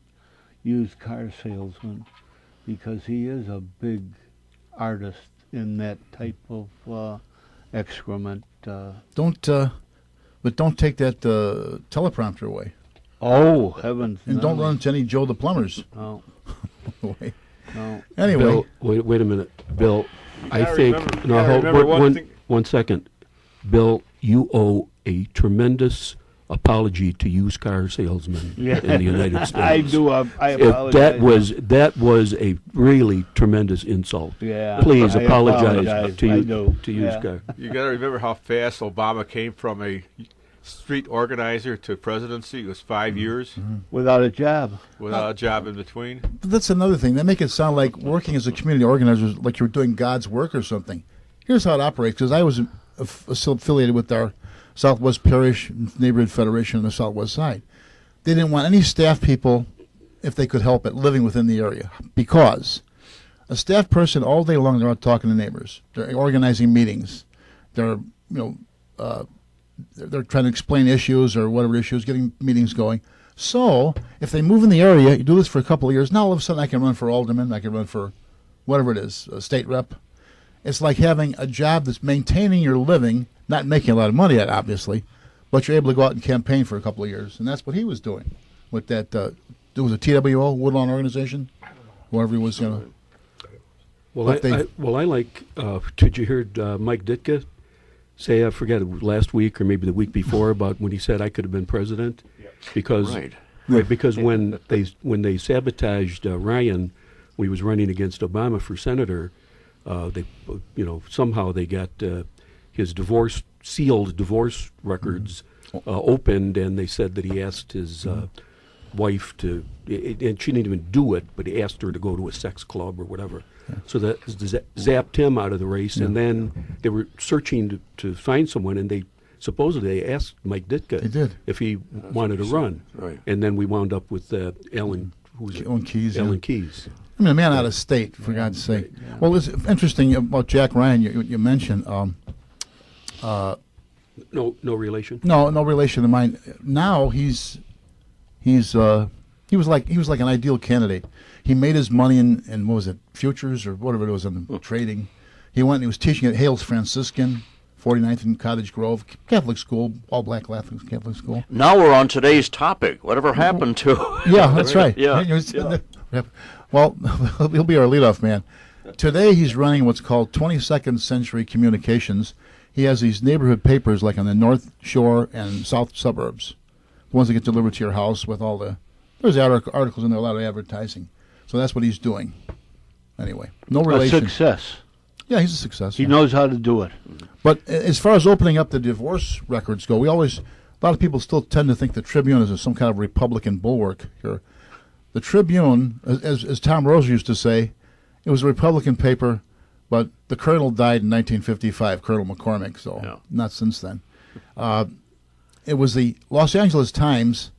used car salesman, because he is a big artist in that type of excrement. Don't take that teleprompter away, Oh heavens! and don't run into any Joe the plumbers No, away. no. Anyway, Bill, wait a minute, Bill. I gotta think remember- no. gotta Hold, remember one one, thing- one second, Bill. You owe a tremendous apology to used car salesmen in the United States. I do. I If apologize. that was a really tremendous insult. Yeah. Please I apologize to I you do. to used Yeah. car. You got to remember how fast Obama came from a street organizer to presidency. It was 5 years Without a job. without a job in between. but that's another thing. They make it sound like working as a community organizer is like you're doing God's work or something. Here's how it operates, because I was affiliated with our Southwest Parish Neighborhood Federation on the Southwest side. They didn't want any staff people, if they could help it, living within the area, because a staff person all day long, they're out talking to neighbors. They're organizing meetings. They're they're trying to explain issues or whatever issues, getting meetings going. So if they move in the area, you do this for a couple of years, now all of a sudden I can run for alderman, I can run for whatever it is, a state rep. It's like having a job that's maintaining your living, not making a lot of money at, obviously, but you're able to go out and campaign for a couple of years. And that's what he was doing with that, it was a TWO, Woodlawn Organization, whatever he was going to. Well, I like. Did you hear Mike Ditka say? I forget, it was last week or maybe the week before, about when he said I could have been president, because because when they sabotaged Ryan, when he was running against Obama for senator, they somehow they got his sealed divorce records opened, and they said that he asked his wife to, and she didn't even do it, but he asked her to go to a sex club or whatever. Yeah. So that zapped him out of the race, and then they were searching to find someone, and they supposedly asked Mike Ditka if he wanted to run. Right. And then we wound up with Alan Keys. Alan Keys. I mean, a man out of state, for God's sake. Yeah. Well, it's interesting about Jack Ryan. You mentioned No relation. no relation to mine. Now he was like an ideal candidate. He made his money in what was it, futures or whatever it was, in the trading. He went and he was teaching at Hales Franciscan, 49th and Cottage Grove, Catholic school, all black Catholic school. Now we're on today's topic. Whatever happened to? Yeah, that's right. Yeah. Well, he'll be our leadoff man. Today he's running what's called 22nd Century Communications. He has these neighborhood papers like on the North Shore and South suburbs, the ones that get delivered to your house with all the, there's articles in there, a lot of advertising. So that's what he's doing. Anyway, no relation. A success. Yeah, he's a success. He yeah. knows how to do it. But as far as opening up the divorce records go, a lot of people still tend to think the Tribune is some kind of Republican bulwark here. The Tribune, as Tom Rose used to say, it was a Republican paper, but the Colonel died in 1955, Colonel McCormick, so not since then. It was the Los Angeles Times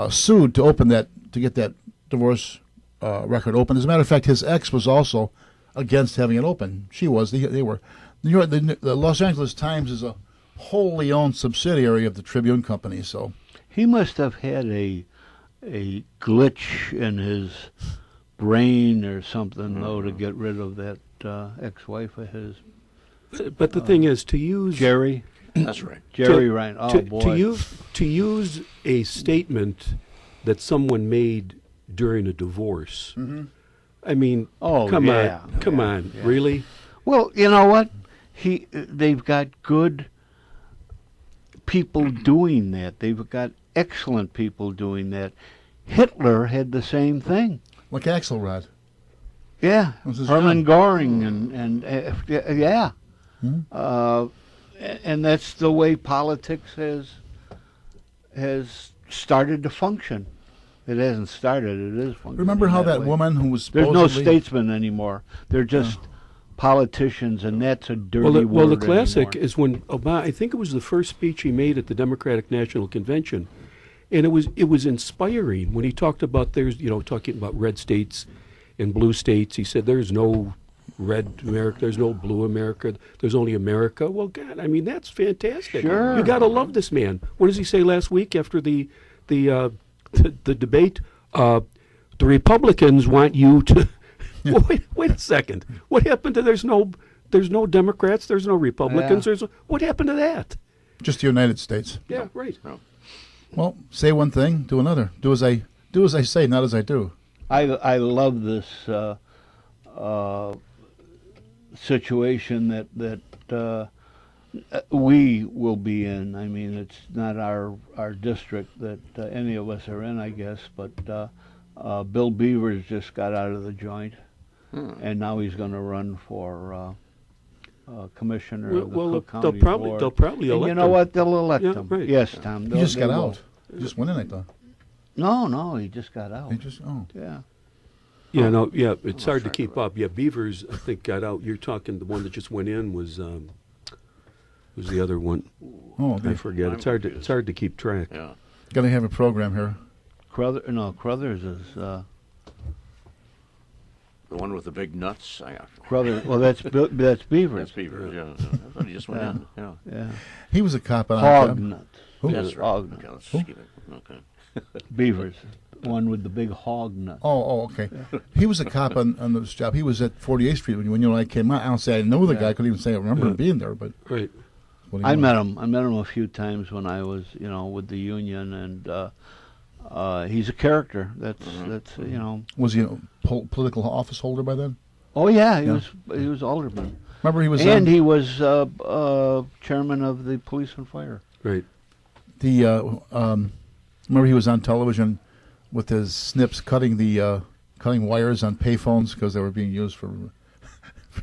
sued to get that divorce record open. As a matter of fact, his ex was also against having it open. She was. They were. The Los Angeles Times is a wholly owned subsidiary of the Tribune Company. So He must have had a glitch in his brain or something, though, to get rid of that ex-wife of his, But the thing is, to use Jerry. That's right. Jerry Ryan. Oh, boy. to use a statement that someone made during a divorce. I mean, Oh, come yeah, on, come yeah, on, yeah. really? Well, you know what? They've got good people doing that. They've got excellent people doing that. Hitler had the same thing. like Axelrod. Yeah, What's his Hermann name? Goring and yeah, Hmm? and that's the way politics has started to function. It hasn't started; it is functioning. Remember how that way. woman who was There's supposedly no statesmen anymore. They're just politicians, and that's a dirty Well, word the classic anymore. is when Obama. I think it was the first speech he made at the Democratic National Convention, and it was inspiring when he talked about talking about red states and blue states. He said there's no red America, there's no blue America, there's only America. Well, God, I mean that's fantastic. Sure. You got to love this man. What does he say last week after the debate? The Republicans want you to. Well, wait a second. What happened to there's no Democrats, there's no Republicans. Yeah. What happened to that? just the United States. Yeah, right. Well, say one thing, do another. Do as I say, not as I do. I love this situation that we will be in. I mean, it's not our district that any of us are in, I guess, but Bill Beavers just got out of the joint, and now he's going to run for commissioner of the Cook County Board. they'll probably And elect you know him. what? They'll elect Yeah, him. right. Yes, Tom. He just they got will. out. He just went in, I thought. No, he just got out. He just Yeah. Yeah, it's hard to keep up. Yeah, Beavers, I think, got out. You're talking the one that just went in was the other one. oh, I they forget. I'm It's hard to keep track. Yeah. got to have a program here. Crothers is The one with the big nuts. Crothers. Well, that's Beavers. That's Beavers. Yeah. I thought he just went in. Yeah. Yeah. He was a cop on Hog our job. nuts. Who? That's right. Hog Okay, nuts. let's just keep it. Okay. Beavers. One with the big hog nuts. Okay. He was a cop on this job. He was at 48th Street when I came out. I don't say I know the guy. I couldn't even say I remember him being there, but Right. what he I was. met him. I met him a few times when I was, with the union, and he's a character. That's Was he a political office holder by then? Oh yeah, Yeah. he was alderman, Remember he was and he was chairman of the police and fire. Right. remember he was on television with his snips cutting wires on payphones because they were being used for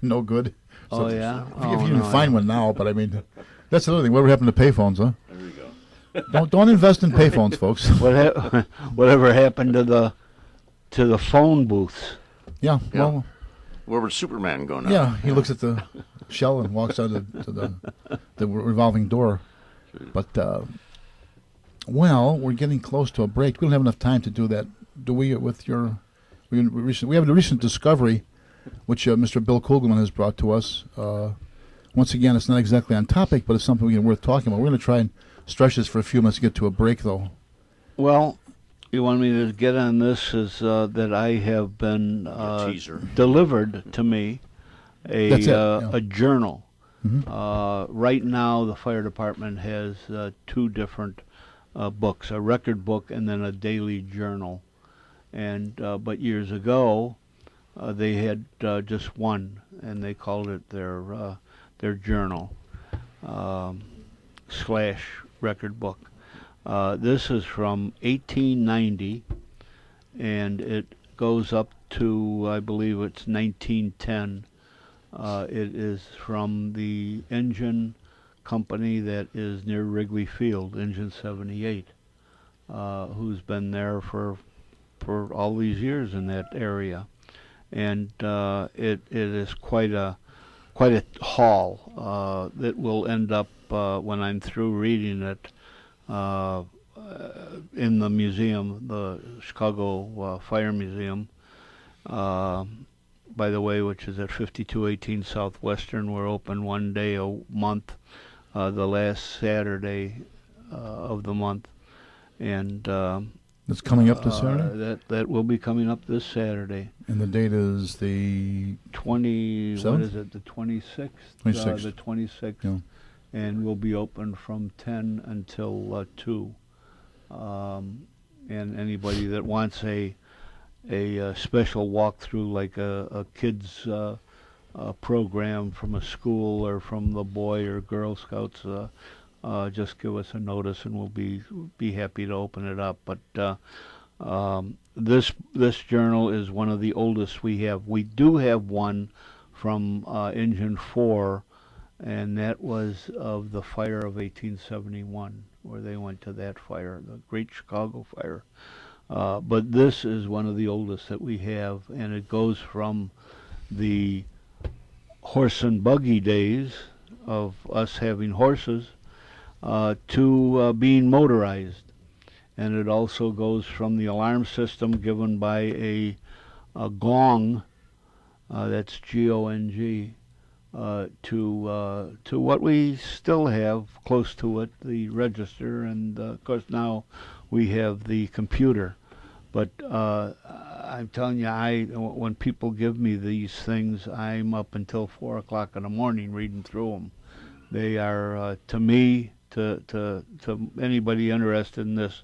no good. Oh yeah. If you can find one now, but I mean, that's another thing. Whatever happened to payphones, huh? There we go. Don't invest in payphones, folks. Whatever happened to the phone booths? Yeah, Yeah. well, Where would Superman go now? yeah. He looks at the shell and walks out to the revolving door. But we're getting close to a break. We don't have enough time to do that, do we? We have a recent discovery, which Mr. Bill Kugelman has brought to us. Once again, it's not exactly on topic, but it's something worth talking about. We're going to try and stretch this for a few minutes to get to a break, though. Well, you want me to get on this? Is that I have been teaser. delivered to me That's it, yeah. a journal. Mhm. Right now, the fire department has two different books: a record book and then a daily journal. And but years ago, they had just one, and they called it their journal / record book. This is from 1890, and it goes up to, I believe it's 1910. It is from the engine company that is near Wrigley Field, Engine 78, who's been there for all these years in that area, and it is quite a haul that will end up when I'm through reading it in the museum, the Chicago Fire Museum. By the way, which is at 5218 Southwestern. We're open one day a month the last Saturday of the month, and It's coming up this Saturday? that will be coming up this Saturday. And the date is the 20, what Seventh? is it, the 26th? 26th. The 26th. Yeah. And we'll be open from 10 until 2. And anybody that wants a special walkthrough, like a kid's program from a school or from the Boy or Girl Scouts, just give us a notice and we'll be happy to open it up. But this journal is one of the oldest we have. We do have one from Engine 4, and that was of the fire of 1871, where they went to that fire, the Great Chicago Fire. But this is one of the oldest that we have, and it goes from the horse and buggy days of us having horses to being motorized. And it also goes from the alarm system given by a gong, that's G-O-N-G, to what we still have close to it, the register, and of course now we have the computer. But I'm telling you, when people give me these things, I'm up until 4 o'clock in the morning reading through them. They are, to me, to anybody interested in this,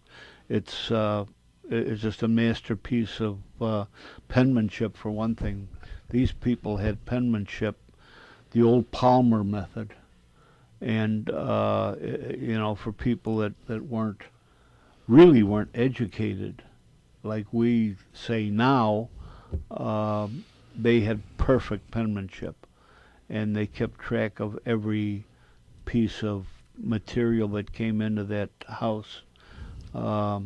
it's just a masterpiece of penmanship, for one thing. These people had penmanship, the old Palmer method, and for people that really weren't educated, like we say now, they had perfect penmanship, and they kept track of every piece of material that came into that house. Like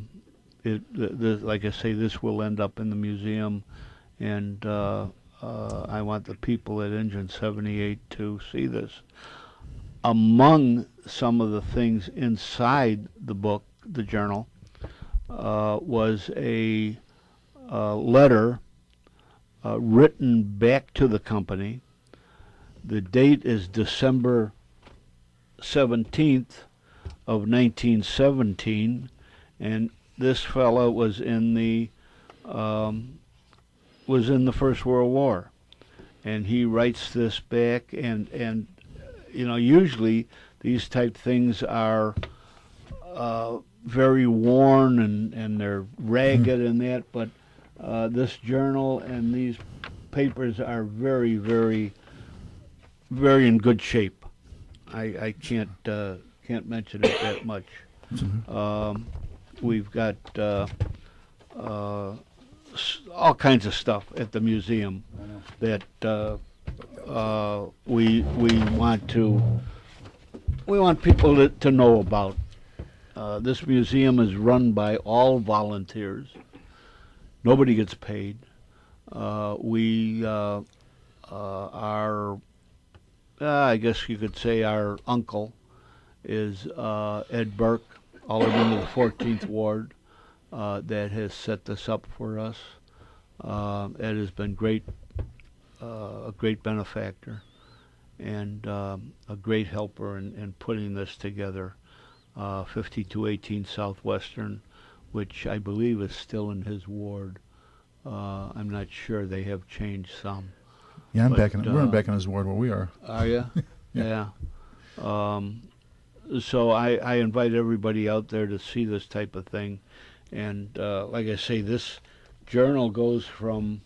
I say, this will end up in the museum, and I want the people at Engine 78 to see this. Among some of the things inside the book, the journal, was a letter written back to the company. The date is December 17th of 1917, and this fellow was in the First World War, and he writes this back, and usually these type things are very worn and they're ragged and that, but this journal and these papers are very, very, very in good shape. I can't mention it that much. We've got all kinds of stuff at the museum that we want people to know about. This museum is run by all volunteers. Nobody gets paid. I guess you could say our uncle is Ed Burke, Alderman of the 14th Ward, that has set this up for us. Ed has been a great benefactor, and a great helper in putting this together. 5218 Southwestern, which I believe is still in his ward. I'm not sure. They have changed some. Yeah, we're back in his ward where we are. Are you? Yeah. So I invite everybody out there to see this type of thing. And like I say, this journal goes from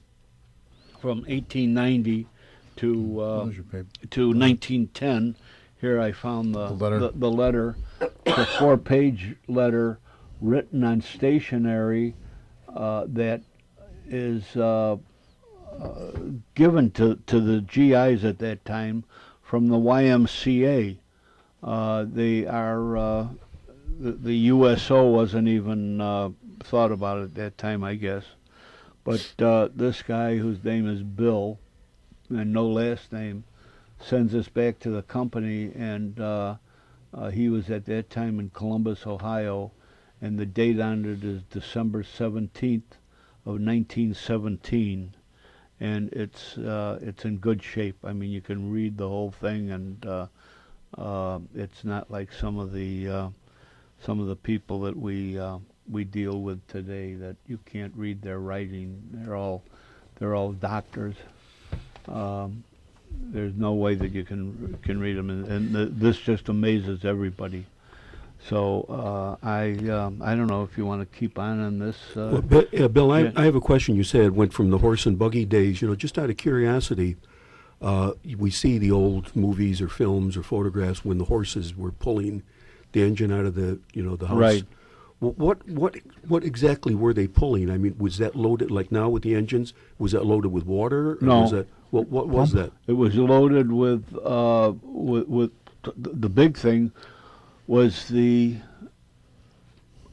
1890 to 1910. Here I found the letter, the 4-page letter written on stationery that is given to the GIs at that time from the YMCA. They are the USO wasn't even thought about at that time, I guess. But this guy, whose name is Bill, and no last name, sends us back to the company, and he was at that time in Columbus, Ohio, and the date on it is December 17th of 1917, and it's in good shape. I mean, you can read the whole thing, and It's not like some of the people that we deal with today that you can't read their writing. They're all doctors. There's no way that you can read them, and this just amazes everybody. So I don't know if you want to keep on this. Well, Bill, I have a question. You said it went from the horse and buggy days. Just out of curiosity, we see the old movies or films or photographs when the horses were pulling the engine out of the the house. Right. What exactly were they pulling? I mean, was that loaded like now with the engines? Was that loaded with water? Or No. Was that, what was that? It was loaded with the big thing was the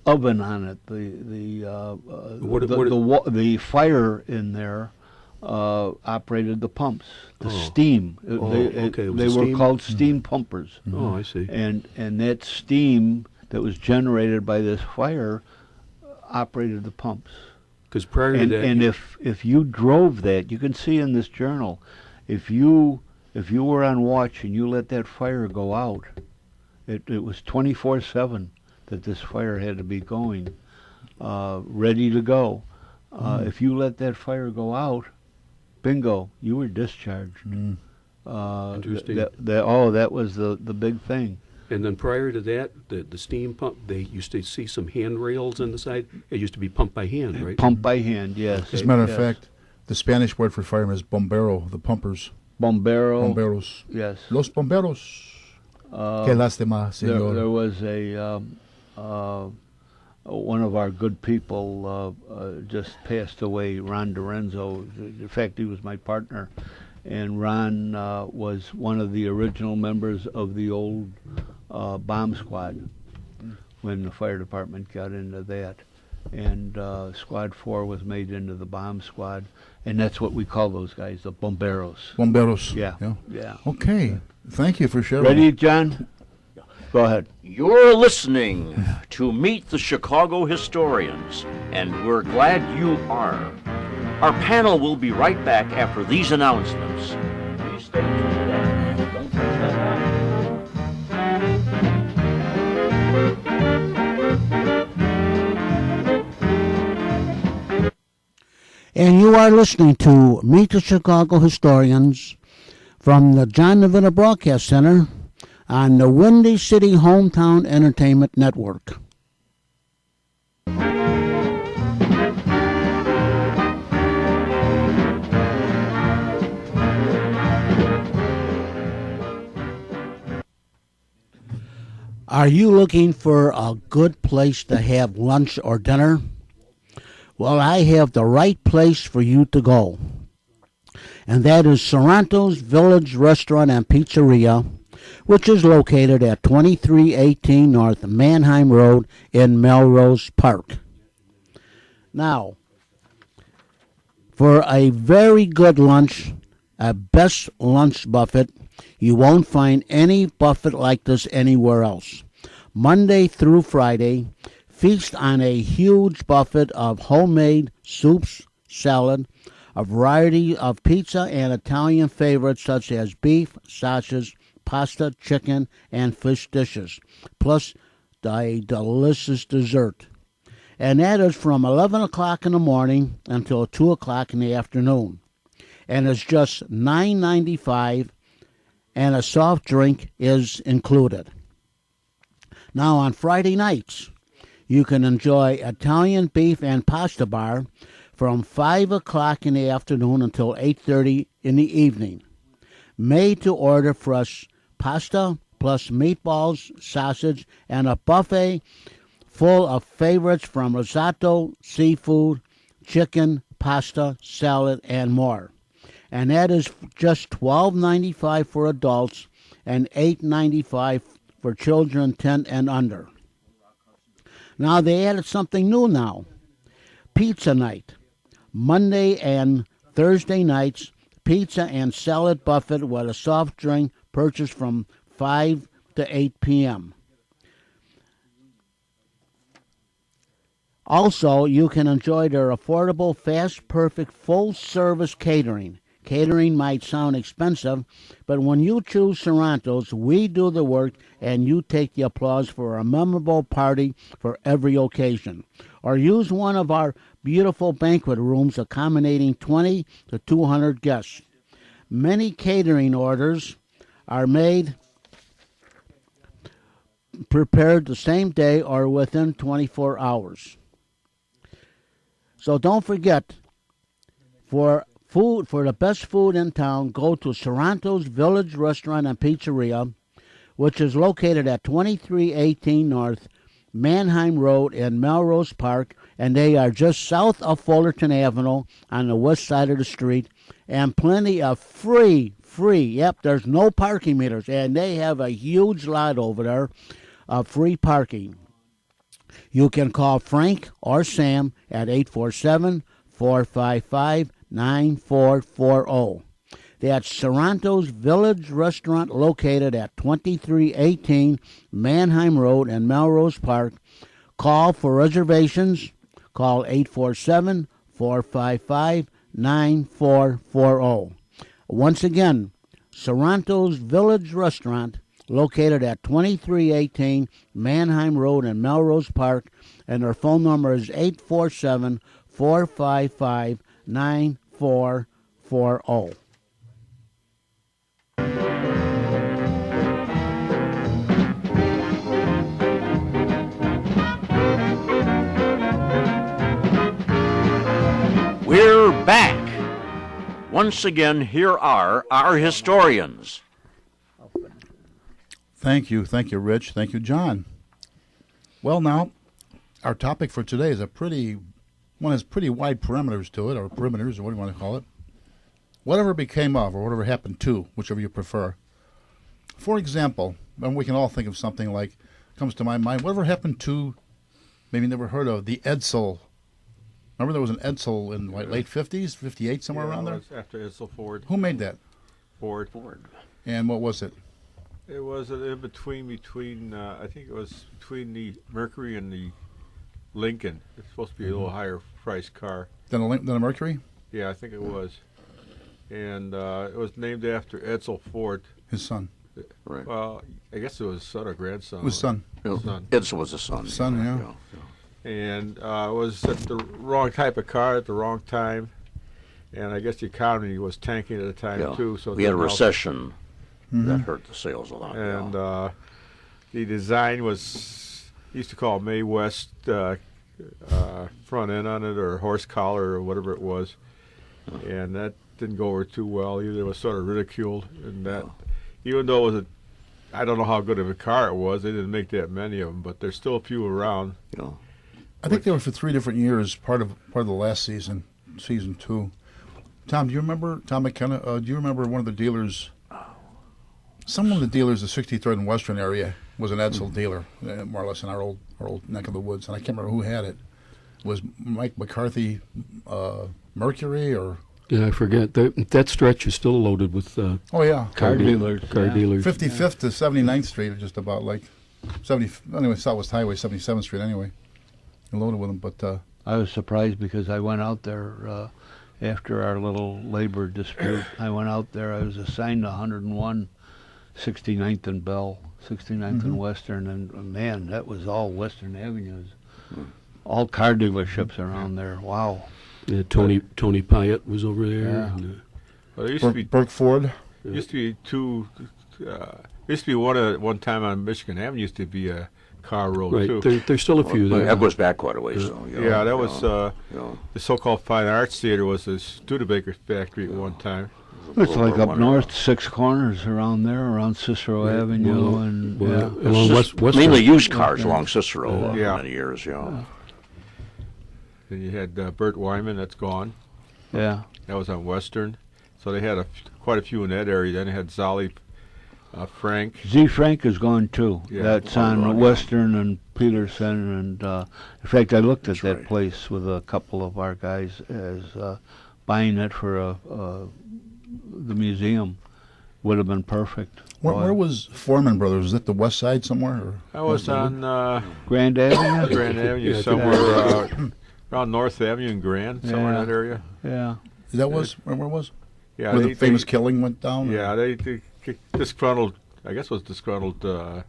oven on it. The fire in there operated the pumps, the steam. Okay. They were called steam pumpers. Oh, I see. And that steam that was generated by this fire operated the pumps. Because prior to that, And if you drove that, you can see in this journal, if you were on watch and you let that fire go out, it was 24/7 that this fire had to be going, ready to go. If you let that fire go out, bingo, you were discharged. Interesting. That was the big thing. and then prior to that, the steam pump, they used to see some handrails on the side. It used to be pumped by hand, right? Pumped by hand, yes. As a matter of yes. fact, the Spanish word for fireman is bombero, the pumpers. Bombero. Bomberos. Yes. Los bomberos. Qué lástima, señor. There was one of our good people just passed away, Ron Dorenzo. In fact, he was my partner. And Ron was one of the original members of the old bomb squad when the fire department got into that. And Squad 4 was made into the bomb squad. And that's what we call those guys, the bomberos. Bomberos. Yeah. Okay. Thank you for sharing. Ready, John? Go ahead. You're listening to Meet the Chicago Historians, and we're glad you are. Our panel will be right back after these announcements. Please stay tuned. Don't touch that dial. And you are listening to Meet the Chicago Historians from the John Nevada Broadcast Center on the Windy City Hometown Entertainment Network. Are you looking for a good place to have lunch or dinner? Well, I have the right place for you to go. And that is Sorrento's Village Restaurant and Pizzeria, which is located at 2318 North Manheim Road in Melrose Park. Now, for a very good lunch, a best lunch buffet, you won't find any buffet like this anywhere else. Monday through Friday, feast on a huge buffet of homemade soups, salad, a variety of pizza and Italian favorites such as beef, sausage, pasta, chicken, and fish dishes, plus a delicious dessert. And that is from 11 o'clock in the morning until 2 o'clock in the afternoon. And it's just $9.95, and a soft drink is included. Now on Friday nights, you can enjoy Italian beef and pasta bar from 5 o'clock in the afternoon until 8:30 in the evening. Made to order fresh pasta plus meatballs, sausage, and a buffet full of favorites from risotto, seafood, chicken, pasta, salad, and more. And that is just $12.95 for adults and $8.95 for children 10 and under. Now they added something new now. Pizza night. Monday and Thursday nights, pizza and salad buffet with a soft drink purchased from 5 to 8 p.m. Also, you can enjoy their affordable, fast, perfect, full-service catering Catering might sound expensive, but when you choose Sorrento's, we do the work and you take the applause for a memorable party for every occasion. Or use one of our beautiful banquet rooms accommodating 20 to 200 guests. Many catering orders are made, prepared the same day or within 24 hours. So don't forget, for the best food in town, go to Sorrento's Village Restaurant and Pizzeria, which is located at 2318 North Manheim Road in Melrose Park, and they are just south of Fullerton Avenue on the west side of the street, and plenty of free, there's no parking meters, and they have a huge lot over there of free parking. You can call Frank or Sam at 847-455-9440. That's Sorrento's Village Restaurant located at 2318 Manheim Road in Melrose Park. Call for reservations. Call 847-455-9440. Once again, Sorrento's Village Restaurant located at 2318 Manheim Road in Melrose Park, and their phone number is 847-455-9440. We're back. Once again, here are our historians. Thank you, Rich. Thank you, John. Well, now, our topic for today is one has pretty wide perimeters to it, or perimeters, or what do you want to call it. Whatever became of, or whatever happened to, whichever you prefer. For example, and we can all think of something like, comes to my mind, whatever happened to, maybe never heard of, the Edsel. Remember there was an Edsel in late 50s, 58, somewhere around there? It was after Edsel Ford. Who made that? Ford. And what was it? It was an in-between, I think it was between the Mercury and the Lincoln. It's supposed to be a little higher priced car. Than a Mercury? Yeah, I think it was. And it was named after Edsel Ford. His son. Right. Well, I guess it was son or grandson. It was son. Son. Edsel was a son. Son, yeah. And it was at the wrong type of car at the wrong time. And I guess the economy was tanking at the time, too. So we had a recession that hurt the sales a lot. And the design was, used to call May West front end on it, or horse collar, or whatever it was. And that didn't go over too well either. It was sort of ridiculed. And that, even though it was I don't know how good of a car it was, they didn't make that many of them, but there's still a few around. I think they were for 3 different years, part of the last season 2. Tom, do you remember, Tom McKenna, do you remember one of the dealers, some of the dealers, the 63rd and Western area, was an Edsel dealer, more or less in our old neck of the woods, and I can't remember who had it. Was Mike McCarthy Mercury, or? Yeah, I forget. That stretch is still loaded with car dealers. 55th to 79th Street, just about like 70, anyway, Southwest Highway, 77th Street anyway. Loaded with them, but I was surprised because I went out there after our little labor dispute. I went out there. I was assigned to 101 69th and Bell, 69th and Western, and man, that was all Western Avenues. All car dealerships around there. Wow. Yeah, Tony Pyatt was over there. Yeah. And, Well, there used to be Burke Ford. used to be two. Used to be one time on Michigan Avenue. Used to be a car road right. too. There's still a few there. That goes back quite a ways. So, Yeah, that was the so-called Fine Arts Theater was a Studebaker factory at one time. It's like up north, 6 corners around there, around Cicero Avenue, and along West mainly used cars along Cicero for Yeah. many years. Then you had Bert Wyman, that's gone. yeah. That was on Western. So they had quite a few in that area. Then they had Zolly Frank. Z. Frank is gone too. Yeah. That's on Western and Peterson, and in fact, I looked at that right. place with a couple of our guys as buying it for the museum. Would have been perfect. Where was Foreman Brothers? Was it the west side somewhere? Or That was on Grand Avenue. Grand Avenue, Yeah, somewhere around North Avenue and Grand, somewhere in that area. Yeah. Is that where it was? Yeah, Where the famous killing went down? Yeah, they disgruntled, I guess it was disgruntled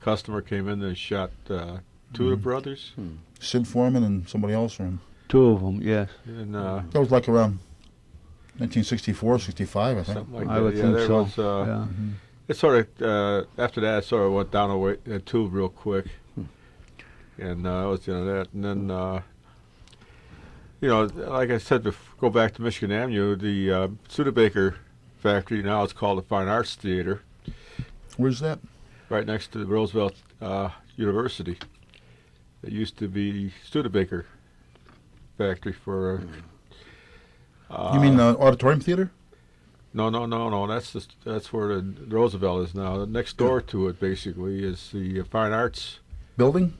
customer came in and shot two of the brothers. Sid Foreman and somebody else. Or, Two of them, yes. And that was like around 1964, 65, I think. something like I that. would Yeah, think there so. was, Yeah. it sort of, after that, it sort of went down a tube real quick. And that was the end of that. And then, you know, like I said, go back to Michigan Avenue, the Studebaker factory, now it's called the Fine Arts Theater, Where's that? right next to the Roosevelt University. It used to be Studebaker factory for... You mean the Auditorium Theater? No. That's where the Roosevelt is now. Next door to it, basically, is the Fine Arts. Building?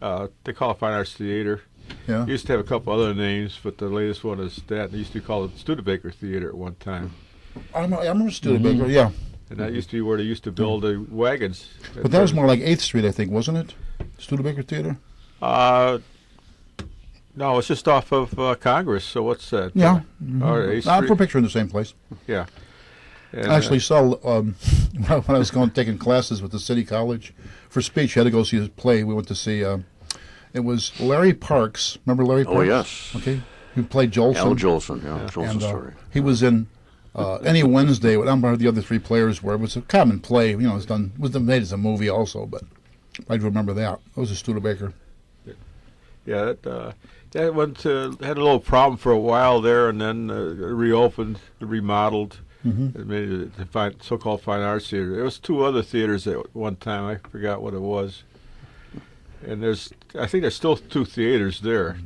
They call it Fine Arts Theater. Yeah. It used to have a couple other names, but the latest one is that. They used to call it Studebaker Theater at one time, I remember Studebaker, yeah. and that used to be where they used to build the wagons. But that was more like 8th Street, I think, wasn't it? Studebaker Theater? No, it's just off of Congress. So what's that? Yeah. Or 8th I Street? put a picture in the same place. Yeah. And, I actually saw, when I was taking classes with the City College for speech, I had to go see a play. We went to see, it was Larry Parks. Remember Larry Parks? Oh, yes. Okay. Who played Jolson. Al Jolson, yeah. Jolson And, story. he was in Any Wednesday. I don't remember who the other three players were. It was a common play. You know, it was made as a movie also, but I remember that. It was a Studebaker. Yeah, that went had a little problem for a while there, and then reopened, remodeled, and made it the so-called Fine Arts Theater. There was two other theaters at one time. I forgot what it was. And I think there's still two theaters there.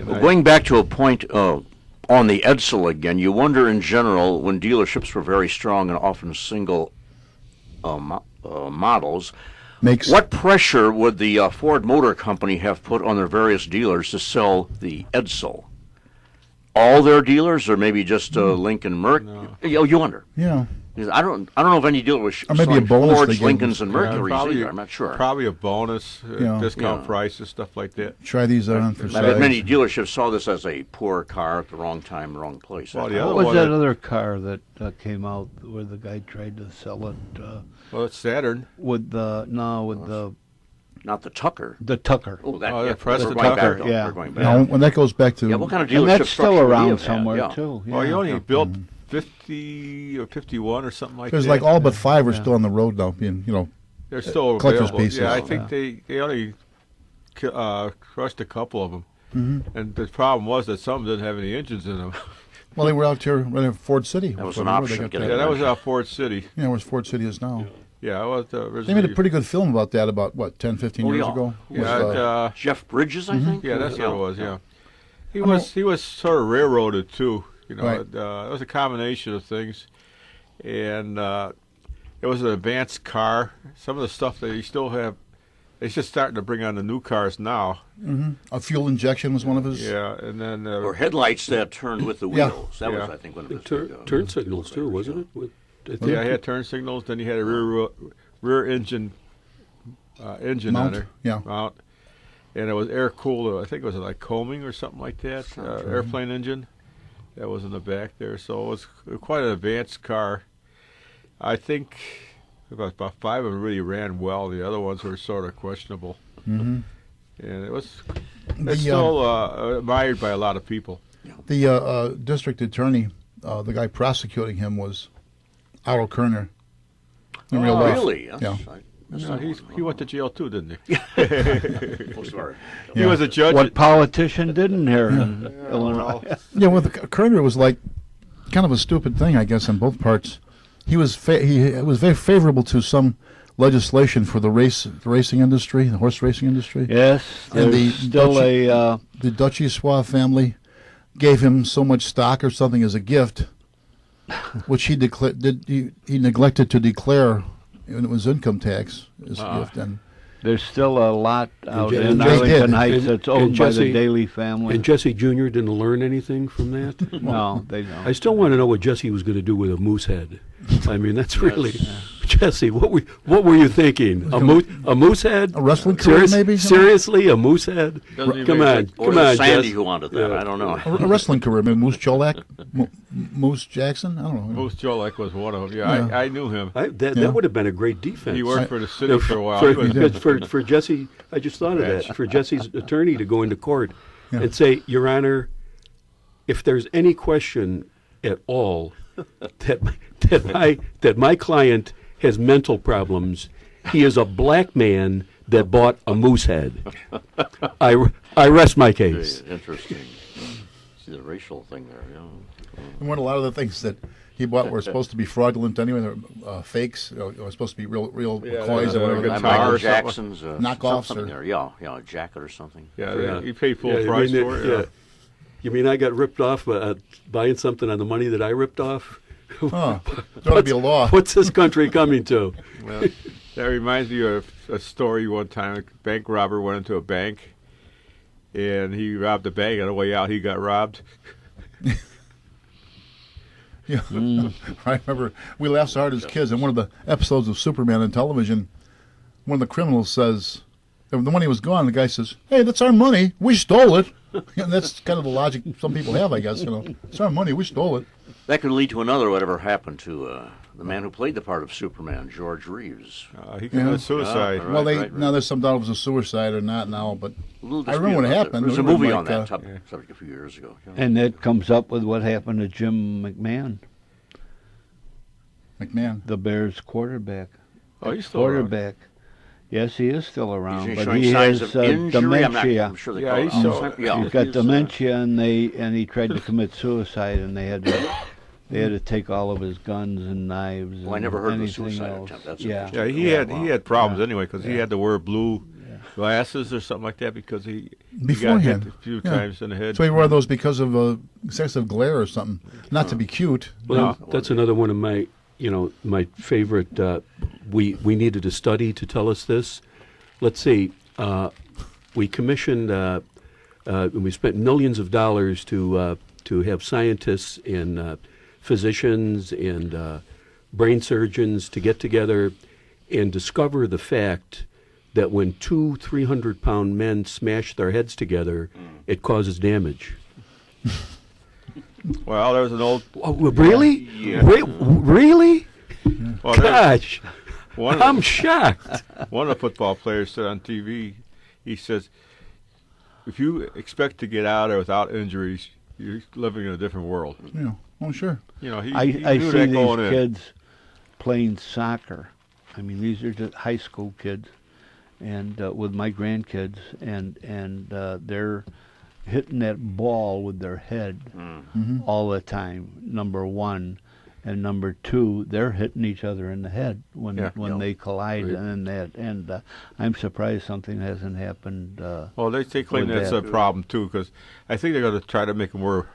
Well, going back to a point on the Edsel again, you wonder in general, when dealerships were very strong and often single models, what pressure would the Ford Motor Company have put on their various dealers to sell the Edsel? All their dealers, or maybe just Lincoln, Merc? No. You wonder. Yeah. I don't know if any dealer was Or maybe a selling bonus they Fords, gave Lincolns, them. and Mercuries either. I'm not sure. Probably a bonus, discount Yeah. prices, stuff like that. Try these on for I size. bet many dealerships saw this as a poor car at the wrong time, wrong place. Well, That the kind other of- What was one that other car that came out where the guy tried to sell it Well, it's Saturn. with the Not the Tucker. Tucker? Oh, that, Oh, yeah, the Preston we're going Tucker, back, though. yeah. We're going You back. know, when that goes back to Yeah, what kind of And dealership that's still structure would he around have had? somewhere Yeah. too. Well, he yeah. only built 50 or 51 or something like there's that. like all but 5 are still on the road now, being They're still collector's available. pieces. Yeah, I think they only crushed a couple of them. Mm-hmm. And the problem was that some didn't have any engines in them. Well, they were out here running Ford City. That was Whatever, an they option, got getting that. Yeah, that was out Ford City. Yeah, where Ford City is now. Yeah, it was They originally. made a pretty good film about that about, 10, 15 Oh, years yeah. ago? Yeah, With, Jeff Bridges, I think? yeah, that's what it was. Yeah, he I know- was sort of railroaded too. You know, Right. it was a combination of things, and it was an advanced car. Some of the stuff that you still have, it's just starting to bring on the new cars now. a fuel injection was one of his. Yeah, and then Or headlights that turned with the Yeah. wheels. That was, Yeah. I think, one of his Turn signals too, wasn't it? yeah, he had turn signals. Then he had a rear engine Mount. on there. Yeah. Mount. And it was air cooled. I think it was like combing or something like that. Airplane engine that was in the back there. So it was quite an advanced car. I think about 5 of them really ran well. The other ones were sort of questionable. Mm-hmm. And it's The, still admired by a lot of people. The district attorney, the guy prosecuting him was Otto Kerner. In real life. Really? Yeah. He went to jail too, didn't he? Oh, sorry. He was a judge. What politician didn't here in Illinois? Yeah, well, Kerner was like kind of a stupid thing, I guess, on both parts. He was he was very favorable to some legislation for the racing industry, the horse racing industry. Yes, And there's the still Dutch- a The Duchy-Swa family gave him so much stock or something as a gift, which he neglected to declare when it was income tax as a gift. And there's still a lot out Je- in and Arlington did. Heights And- that's and owned by the Jesse- Daly family. And Jesse Jr. didn't learn anything from that? No, they don't. I still want to know what Jesse was going to do with a moose head. I mean, that's really Jesse, what were you thinking? A moose head? A wrestling career, maybe? Seriously, a moose head? Come on, Or come was on, it Sandy Jess. who wanted that? I don't know. A wrestling career, maybe Moose Cholak, Moose Jackson. I don't know. Moose Jolek was one of them. Yeah, Yeah. I knew him. That would have been a great defense. He worked for the city for a while. He was- For Jesse, I just thought of that. For Jesse's attorney to go into court and say, Your Honor, if there's any question at all that my client has mental problems, he is a black man that bought a moose head. I rest my case. Interesting. See the racial thing there. And a lot of the things that he bought were supposed to be fraudulent anyway. They're fakes. Or supposed to be real coins or whatever. guitar Michael or something. Jackson's Knockoffs something or- there. Yeah, a jacket or something. Yeah, he paid full you price mean for it. yeah. Yeah. You mean I got ripped off buying something on the money that I ripped off? Oh, there ought to be a law. What's this country coming to? Well, that reminds me of a story one time. A bank robber went into a bank, and he robbed the bank. On the way out, he got robbed. Yeah. I remember we laughed so hard as kids. In one of the episodes of Superman on television, one of the criminals says, the money was gone. The guy says, "Hey, that's our money. We stole it." And that's kind of the logic some people have, I guess. It's our money. We stole it. That could lead to another whatever happened to the man who played the part of Superman, George Reeves. He committed suicide. Yeah, Well, right. now there's some doubt if it was a suicide or not now, but A little I remember dispute when it about that. happened. There was a It was movie like, on that uh, subject a few years ago. Yeah. And that comes up with what happened to Jim McMahon, McMahon. the Bears quarterback. Oh, he's still around. Quarterback. Yes, he is still around, He's but showing he signs has of injury. dementia. I'm sure they Yeah, call it he's Alzheimer's. Yeah, He's got he's, dementia, and he tried to commit suicide, and they had to take all of his guns and knives. Well, I and never heard of the anything suicide else. attempt. That's yeah. interesting. Yeah, Wow. he had problems anyway because he had to wear blue glasses or something like that because he got hit Beforehand. a few Yeah. times in the head. So he wore those because of excessive glare or something. Not to be cute. Well, that's another one of my, my favorite. We needed a study to tell us this. Let's see. We commissioned. We spent millions of dollars to have scientists and physicians and brain surgeons to get together and discover the fact that when 300-pound men smash their heads together, it causes damage. Well, there was an old. Oh, really? Yeah. Really? Well, there- Gosh, one I'm of, shocked. one of the football players said on TV, he says, if you expect to get out of there without injuries, you're living in a different world. Yeah. Oh, sure. He I knew see that going these in. kids playing soccer. I mean, these are just high school kids, and with my grandkids, and they're hitting that ball with their head all the time. Number one, and number two, they're hitting each other in the head when Yeah. they collide, Right. and I'm surprised something hasn't happened. Well, they claim with that's that. a problem too, because I think they're going to try to make them wear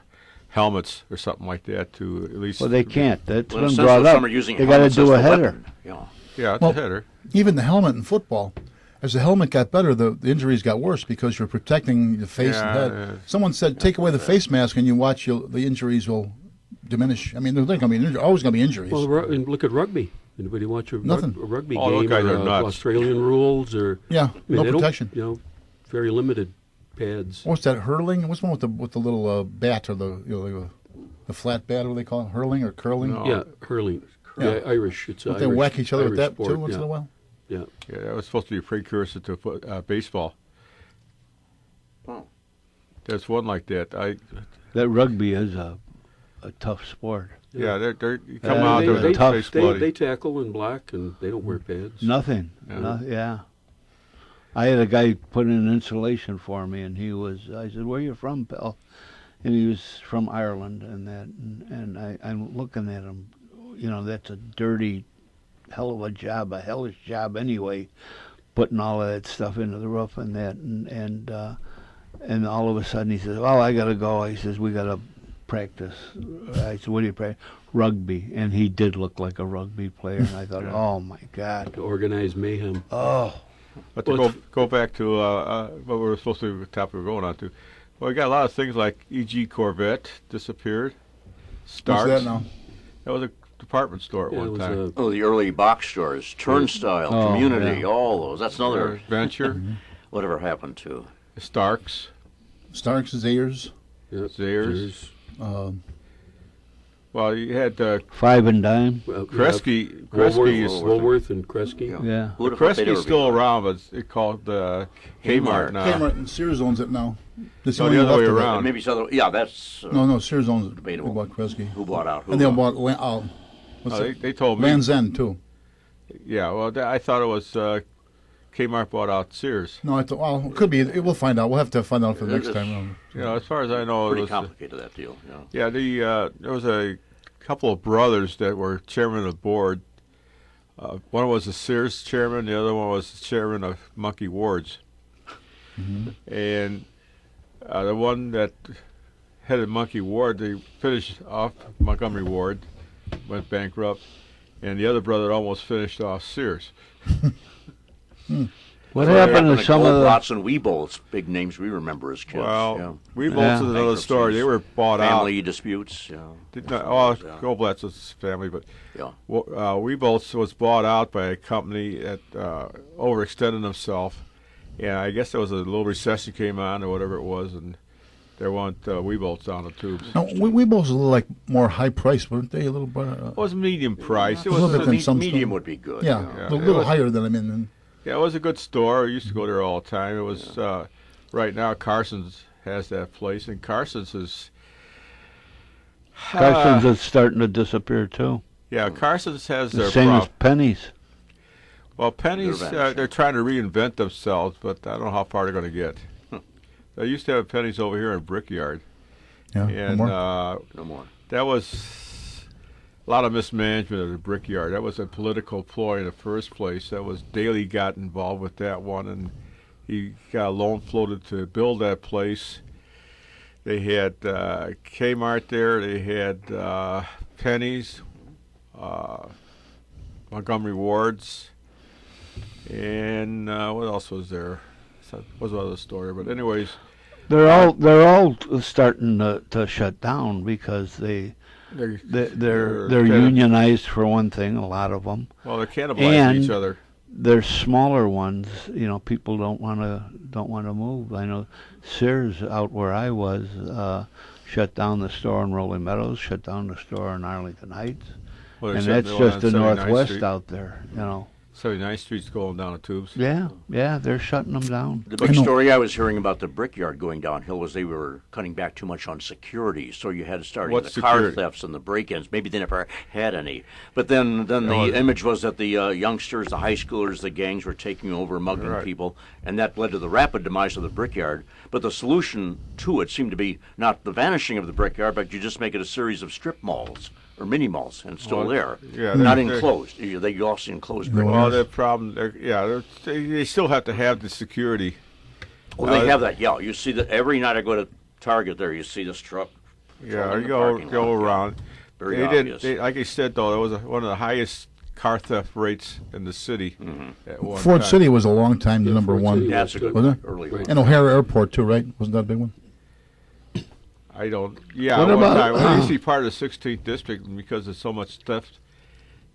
helmets or something like that to at least. Well, they can't. That's Well, in a been sense, brought some up. are using They got to helmets do as a the header. weapon. Yeah. Yeah, it's Well- a header. Even the helmet in football, as the helmet got better, the injuries got worse because you're protecting the face and Yeah, head. yeah. Someone said, take away the face mask and you watch the injuries will diminish. I mean, there's going to be always going to be injuries. Well, and look at rugby. Anybody watch a Nothing. rugby All those game guys or are nuts. Australian rules or yeah, no they don't- protection. Very limited pads. What's that, hurling? What's one with the little bat or the flat bat, what do they call it? Hurling or curling? No. Yeah, hurling. Yeah. Yeah, Irish. It's Don't they Irish, whack each other with Irish that sport, too once yeah. in a while? Yeah. Yeah, that was supposed to be a precursor to baseball. Oh. There's one like that. That rugby is a tough sport. Yeah, you come Yeah, out they- there they with tough. face They bloody. tackle and block, and they don't wear pads. Nothing. Yeah. Yeah. I had a guy put in insulation for me, and I said, "Where you from, pal?" And he was from Ireland, and I'm looking at him. That's a dirty, hell of a job, a hellish job anyway, putting all of that stuff into the roof and that, and all of a sudden he says, "Well, I gotta go." He says, "We gotta practice." I said, "What do you practice?" "Rugby," and he did look like a rugby player. And I thought, "Oh my God!" To organize mayhem. Oh. But to Well, go back to what we were supposed to, the topic we're going on to, well, we got a lot of things like E.G. Corvette disappeared. What's Starks. that now? That was a department store at Yeah, it one was time. Oh, the early box stores, Turnstile, Oh, Community, yeah. all those. That's another. Venture, Whatever happened to? Starks, Starks, Zayers. Zayres. Um, Well, you had Five and dime. Well, Kresge. Woolworth, Kresge is Woolworth and Kresge. Yeah. Yeah. Who'd have thought they'd Kresge's ever still be- around, but it's called Kmart now. Kmart and Sears owns it now. That's No, only the other left way of it. around. Maybe it's other. Yeah, that's No, Sears owns it. They Debatable. bought Kresge. who bought out who. And they bought what's Oh, it? they told me. Land's End too. Yeah, well, I thought it was Kmart bought out Sears. No, I thought, well, it could be. We'll find out. We'll have to find out for the next It's time around. You know, as far as I know, it Pretty was. complicated, that deal. Yeah. Yeah, there was a couple of brothers that were chairman of the board. One was the Sears chairman, the other one was the chairman of Monkey Wards. And the one that headed Monkey Ward, they finished off Montgomery Ward, went bankrupt, and the other brother almost finished off Sears. What So happened to some of the? Goldblatts and Weebolts, big names we remember as kids. Well, yeah. Weebolts Yeah. is another story. They were bought Family disputes. Yeah. out. Yeah. Goldblatt's was family, but Yeah. Weebolts was bought out by a company that overextended themselves, and I guess there was a little recession came on or whatever it was, and there weren't Weebolts on the tubes. No, we both a little like more high price, weren't they? A little bit. It was medium price. It A little was bit than some Medium store. would be good. Yeah, Yeah. a It little was- higher than I'm in. yeah, it was a good store. I used to go there all the time. It was right now Carson's has that place, and Carson's is Carson's is starting to disappear too. yeah. Carson's has The their same as Penny's. well, Penny's They're vanishing. they're trying to reinvent themselves, but I don't know how far they're going to get. They used to have Penny's over here in Brickyard, Yeah, and more. No more. that was a lot of mismanagement of the Brickyard. That was a political ploy in the first place. That was Daley got involved with that one, and he got a loan floated to build that place. They had Kmart there. They had Penny's, Montgomery Wards, and what else was there? That was another story. But anyways, They're all starting to shut down because they're they're unionized for one thing. A lot of them. well, they're cannibalizing And- each other. They're smaller ones. You know, people don't want to move. I know Sears out where I was shut down the store in Rolling Meadows, shut down the store in Arlington Heights, Well, they're and shutting that's the one just on the 79th Northwest Street. out there. You know. 79th Street's going down the tubes. Yeah, they're shutting them down. The big I know. story I was hearing about the Brickyard going downhill was they were cutting back too much on security, so you had starting What the security? car thefts and the break-ins. Maybe they never had any, but then the No, image was that the youngsters, the high schoolers, the gangs were taking over, mugging Right. people, and that led to the rapid demise of the Brickyard. But the solution to it seemed to be not the vanishing of the Brickyard, but you just make it a series of strip malls or mini malls, and it's still Well, there. yeah, not they're- enclosed. They lost enclosed. No, Well, Brickyards. the problem, they still have to have the security. Well, they have that. Yeah, you see that every night I go to Target. There, you see this truck. Yeah, patrolling you the parking go lot, yeah. around. Very They obvious. didn't. Like I said, though, that was one of the highest car theft rates in the city. At one Ford time. City was a long time the number Ford one. City Yeah, that's a good Wasn't one. it? Early Right. one. And O'Hare Airport too, right? Wasn't that a big one? I don't. Yeah, What one about- time. Well, it used to be part of the 16th district, and because of so much theft,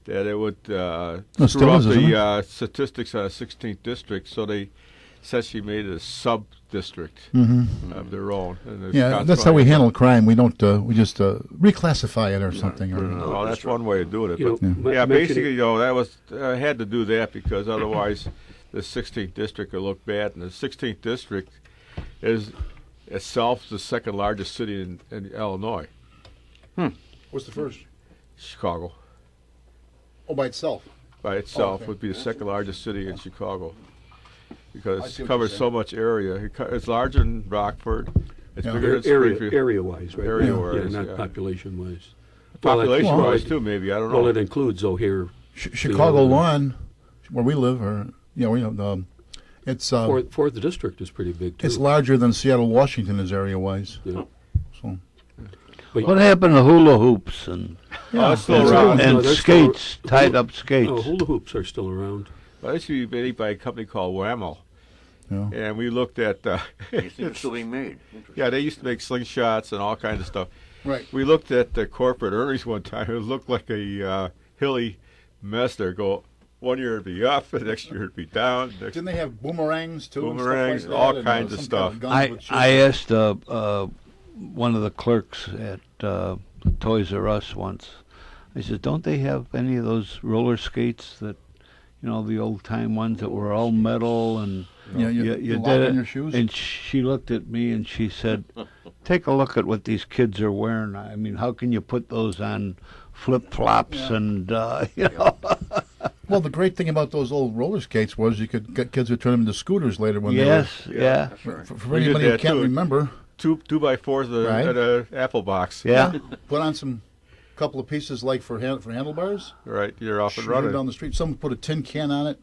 that it would still screw up is, isn't the statistics on the 16th district. So they essentially made it a sub district of their own. And there's Yeah, that's how we consequently- handle crime. We don't. We just reclassify it or something. Or, Well, that's one way of doing it. You But know, ma- yeah, mentioning- basically, that was had to do that because otherwise, the 16th district would look bad. And the 16th district is itself the second largest city in Illinois, What's the first? Chicago. Oh, by itself. By itself okay. would be the second largest city in Chicago because I see it what covers you're so much area. It's larger than Rockford. It's Yeah. bigger than Area, Springfield. area-wise, right? Area-wise, yeah, not yeah. population-wise. Well, Population-wise, it- too, maybe. I don't know. Well, it includes O'Hare. Chicago Lawn, where we live, or it's Fourth district is pretty big too. it's larger than Seattle, Washington is area wise. Yeah. So What happened to hula hoops and Oh, it's still That's around. No, and they're still- skates, tied up skates? Oh, hula hoops are still around. Well, it used to be made by a company called Whammo. Yeah. And we looked at, You think it's still being made? yeah, they used to make slingshots and all kinds of stuff. Right. We looked at the corporate earnings one time. It looked like a hilly mess there. Go 1 year it'd be up, the next year it'd be down. Didn't they have boomerangs too? Boomerangs, and stuff like that, all kinds of some stuff. Kind of guns with I shoots? asked one of the clerks at Toys R Us once. I said, "Don't they have any of those roller skates that, the old time ones that were all metal and Yeah, you you lock did on it?" your shoes? And she looked at me and she said, "Take a look at what these kids are wearing. I mean, how can you put those on flip flops and Well, the great thing about those old roller skates was you could get kids to turn them into scooters later when Yes, they were. yeah. For We did anybody who that, can't too. remember, Two by fours Right. at a Apple box. Yeah. put on some couple of pieces like for handlebars. Right, you're off and Shoot 'em running. down the street. Someone put a tin can on it.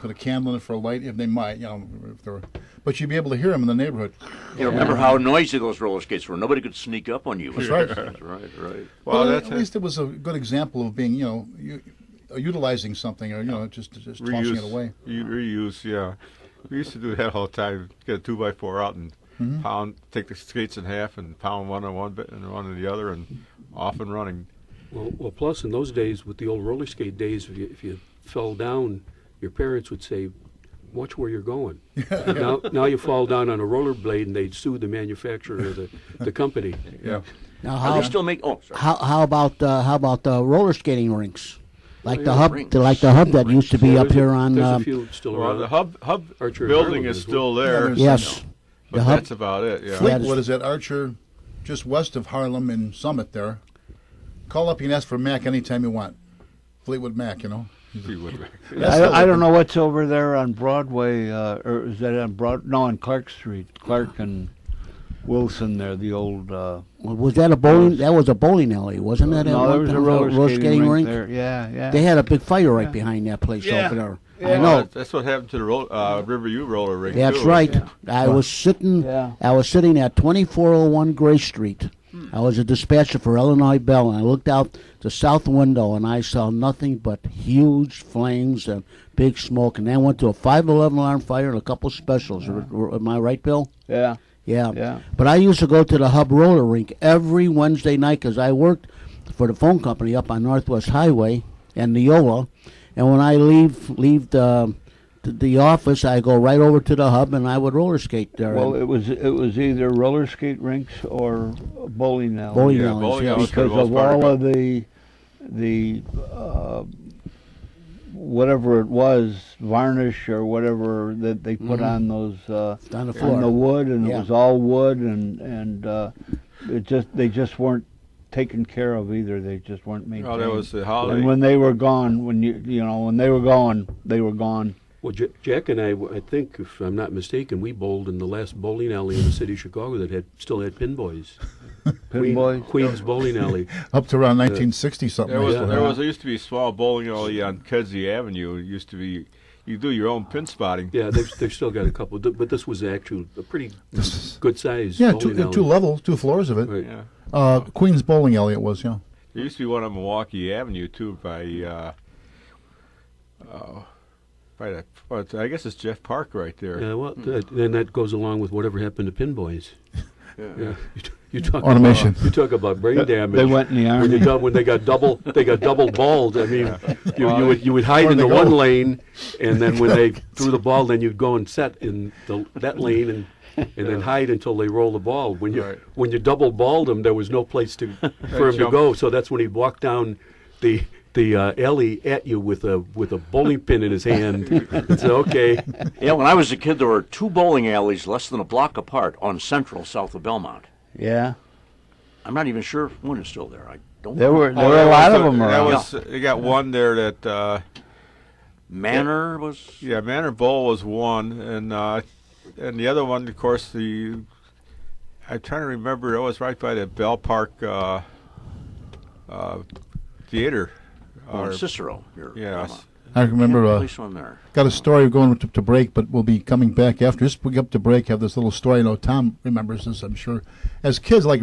Put a candle in it for a light. If they might, if they were, but you'd be able to hear them in the neighborhood. You remember how noisy those roller skates were? Nobody could sneak up on you. That's right. That's right. Well, But that's at least it was a good example of being, utilizing something or just tossing it away. Reuse, yeah. We used to do that all the time. Get a 2x4 out and take the skates in half and pound one on one bit and one on the other and off and running. Well, plus in those days, with the old roller skate days, if you fell down, your parents would say, "Watch where you're going." Now you fall down on a rollerblade and they'd sue the manufacturer or the company. Yeah. Now, How they still make? Oh, sorry. how about the roller skating rinks, like Oh, the yeah, hub, rinks. like the hub that used to be Yeah, up here on. There's a few still Well, around. the hub Archer building Harlem is as still well. Yeah, there, there's- Yes, but the hub. that's about it. Yeah. Fleetwood is at Archer, just west of Harlem in Summit there. Call up, you can ask for Mac anytime you want. Fleetwood Mac, I don't know what's over there on Broadway, or is that on on Clark Street, Clark and Wilson there, the old. Was that a bowling? That was a bowling alley, wasn't that? No, at there one was a time? roller skating rink rink. there. Yeah. They had a big fire right behind that place over there. I Well, know. that's what happened to the Riverview roller rink. That's too. right. I was sitting. Yeah. I was sitting at 2401 Gray Street. I was a dispatcher for Illinois Bell, and I looked out the south window, and I saw nothing but huge flames and big smoke. And then went to a 511 alarm fire and a couple specials. Am I right, Bill? Yeah. Yeah. But I used to go to the Hub roller rink every Wednesday night because I worked for the phone company up on Northwest Highway and Neola. And when I leave the office, I go right over to the Hub and I would roller skate there. Well, it was either roller skate rinks or bowling alleys. Bowling Yeah, alleys, bowling yeah. alleys for the Because most of part, all but- of the whatever it was, varnish or whatever that they put on those on the floor. on the wood, and Yeah. it was all wood, and they just weren't taken care of either. They just weren't maintained. Oh, that was the holiday. And when they were gone, when they were gone, they were gone. Well, Jack and I think, if I'm not mistaken, we bowled in the last bowling alley in the city of Chicago that still had pinboys. Pinboys? Queens Bowling Alley. up to around 1960 something. There used to be a small bowling alley on Kedzie Avenue. It used to be you do your own pin spotting. Yeah, they've still got a couple, but this was actually a pretty good size Yeah, bowling alley. two levels, 2 floors of it. Right. Yeah. Queens Bowling Alley it was, yeah. There used to be one on Milwaukee Avenue too, by that. But I guess it's Jeff Park right there. Yeah, well, and that goes along with whatever happened to pinboys. Yeah. You talk Automation. About, you talk about brain damage. They went in the army. When they got double balled. I mean, you would hide Where'd in the they go? one lane, and then when they threw the ball, then you'd go and set in that lane and then hide until they roll the ball. When you double balled him, there was no place for him to go. So that's when he'd walk down the alley at you with a bowling pin in his hand and say, "Okay." Yeah, when I was a kid, there were 2 bowling alleys less than a block apart on Central, south of Belmont. Yeah. I'm not even sure if one is still there. I don't. There know. were a lot of them around. They got one there that. Manor was. Yeah, Manor Bowl was one, and the other one, of course, I'm trying to remember. It was right by the Bell Park Theater. Or Cicero. Yes. I remember Place one there. got a story going to break, but we'll be coming back after. Just we up to break, have this little story. I know Tom remembers this, I'm sure. As kids, like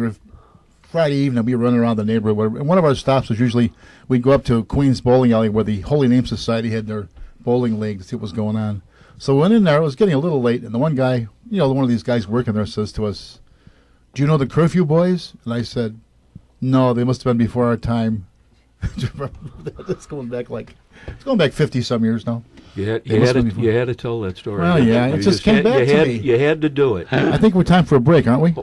Friday evening, we were running around the neighborhood. Whatever, and one of our stops was usually we'd go up to Queens Bowling Alley where the Holy Name Society had their bowling league to see what was going on. So we went in there. It was getting a little late, and the one guy, one of these guys working there says to us, do you know the curfew boys? And I said, no, they must have been before our time. It's going back 50 some years now. You had to tell that story. Well, yeah, it just came back to me. You had to do it. I think we're time for a break, aren't we?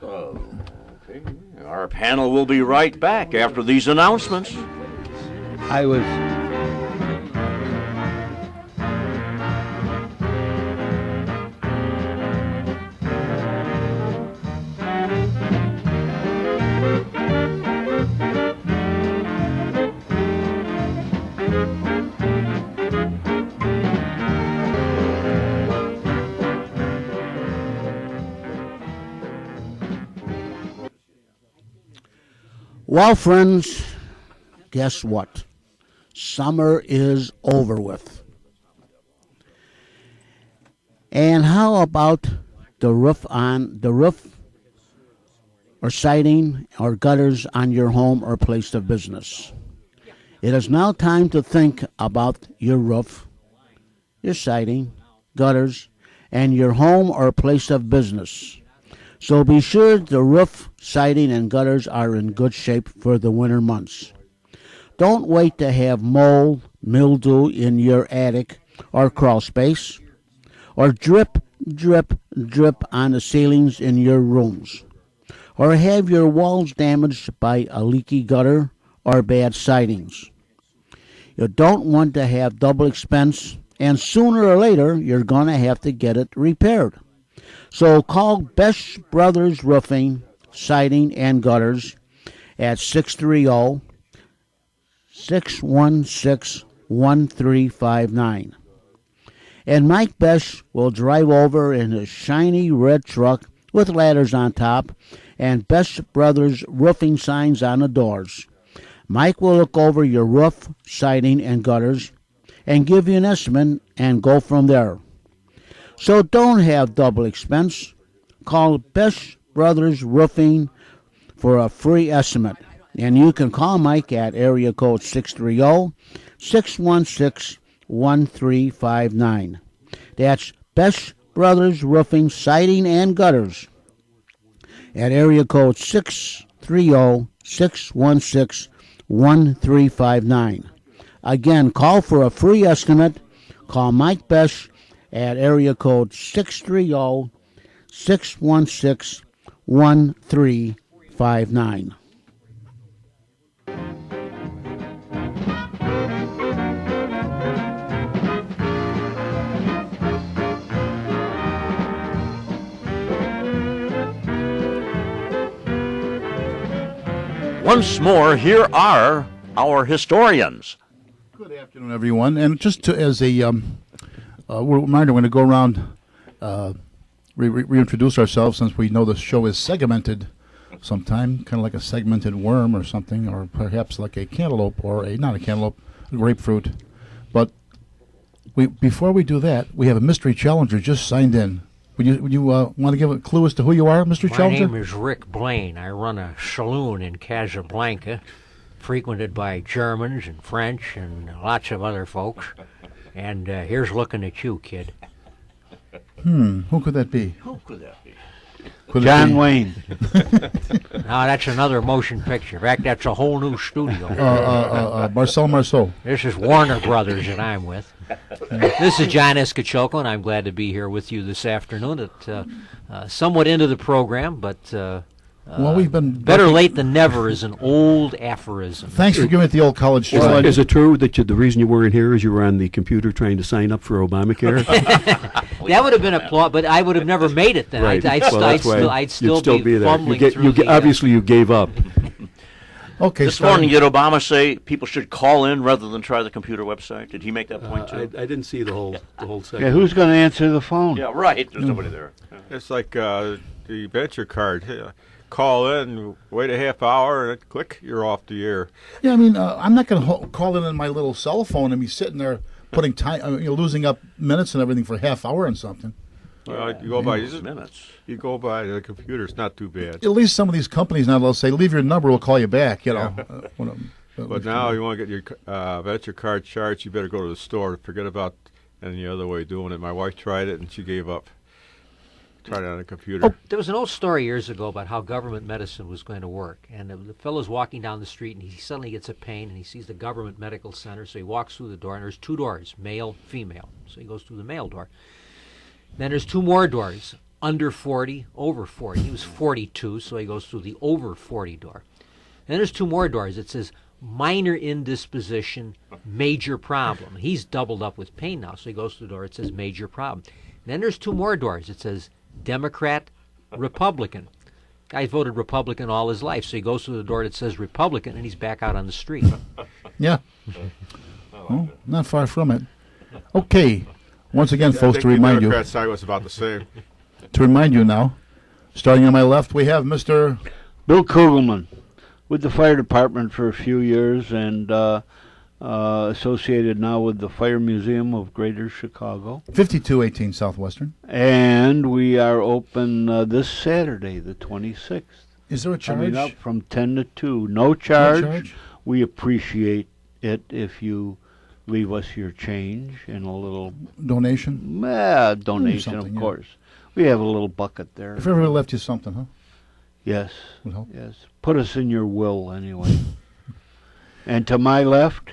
Okay. Our panel will be right back after these announcements. I was. Well, friends, guess what? Summer is over with. And how about the roof or siding or gutters on your home or place of business? It is now time to think about your roof, your siding, gutters, and your home or place of business. So be sure the roof, siding, and gutters are in good shape for the winter months. Don't wait to have mold, mildew in your attic or crawl space, or drip, drip, drip on the ceilings in your rooms, or have your walls damaged by a leaky gutter or bad sidings. You don't want to have double expense, and sooner or later you're going to have to get it repaired. So call Best Brothers Roofing, Siding, and Gutters at 630-616-1359. And Mike Best will drive over in his shiny red truck with ladders on top and Best Brothers Roofing signs on the doors. Mike will look over your roof, siding, and gutters and give you an estimate and go from there. So don't have double expense. Call Best Brothers Roofing for a free estimate. And you can call Mike at area code 630-616-1359. That's Best Brothers Roofing, Siding, and Gutters at area code 630-616-1359. Again, call for a free estimate. Call Mike Best at area code 630-616-1359. Once more, here are our historians. Good afternoon, everyone. And just as a reminder, we're going to go around, reintroduce ourselves since we know the show is segmented sometime, kind of like a segmented worm or something, or perhaps like a cantaloupe or not a cantaloupe, a grapefruit. But before we do that, we have a mystery challenger just signed in. Would you want to give a clue as to who you are, Mr. Challenger? My name is Rick Blaine. I run a saloon in Casablanca, frequented by Germans and French and lots of other folks. And here's looking at you, kid. Who could that be? Who could that be? John Wayne. Now, that's another motion picture. In fact, that's a whole new studio. Marcel Marceau. This is Warner Brothers that I'm with. This is John Escachoco, and I'm glad to be here with you this afternoon at somewhat into the program, but Well, we've been better late than never is an old aphorism. Thanks for giving it the old college try. Is it true that the reason you weren't here is you were on the computer trying to sign up for Obamacare? That would have been a plot, but I would have never made it then. Right. I'd still be fumbling there. through the, obviously, you gave up. Okay. This morning, did Obama say people should call in rather than try the computer website? Did he make that point too? I didn't see the whole segment. Yeah, who's going to answer the phone? Yeah, right. There's nobody there. It's like the venture card. Call in, wait a half hour, and click, you're off the air. Yeah, I mean, I'm not going to call in on my little cell phone and be sitting there putting time, losing up minutes and everything for a half hour and something. You go by minutes. You go by the computer. It's not too bad. At least some of these companies now they'll say, "Leave your number, we'll call you back." But now you want to get your venture card charged, you better go to the store. Forget about any other way of doing it. My wife tried it and she gave up. Tried it on a computer. There was an old story years ago about how government medicine was going to work. And the fellow's walking down the street, and he suddenly gets a pain, and he sees the government medical center. So he walks through the door, and there's 2 doors, male, female. So he goes through the male door. Then there's 2 more doors, under 40, over 40. He was 42, so he goes through the over 40 door. Then there's 2 more doors. It says minor indisposition, major problem. He's doubled up with pain now, so he goes through the door. It says major problem. Then there's 2 more doors. It says Democrat, Republican. Guy voted Republican all his life, so he goes through the door that says Republican, and he's back out on the street. Yeah. Well, not far from it. Okay. Once again, I folks, think to the remind you, Democrat side was about the same. now, starting on my left, we have Mr. Bill Kugelman with the fire department for a few years and associated now with the Fire Museum of Greater Chicago. 5218 Southwestern. And we are open this Saturday, the 26th. Is there a charge? Coming up from 10 to 2. No charge. No charge? We appreciate it if you leave us your change and a little Donation? donation, of something, yeah. course. We have a little bucket there. If everybody left you something, huh? Yes. Would help. Yes. Put us in your will anyway. And to my left,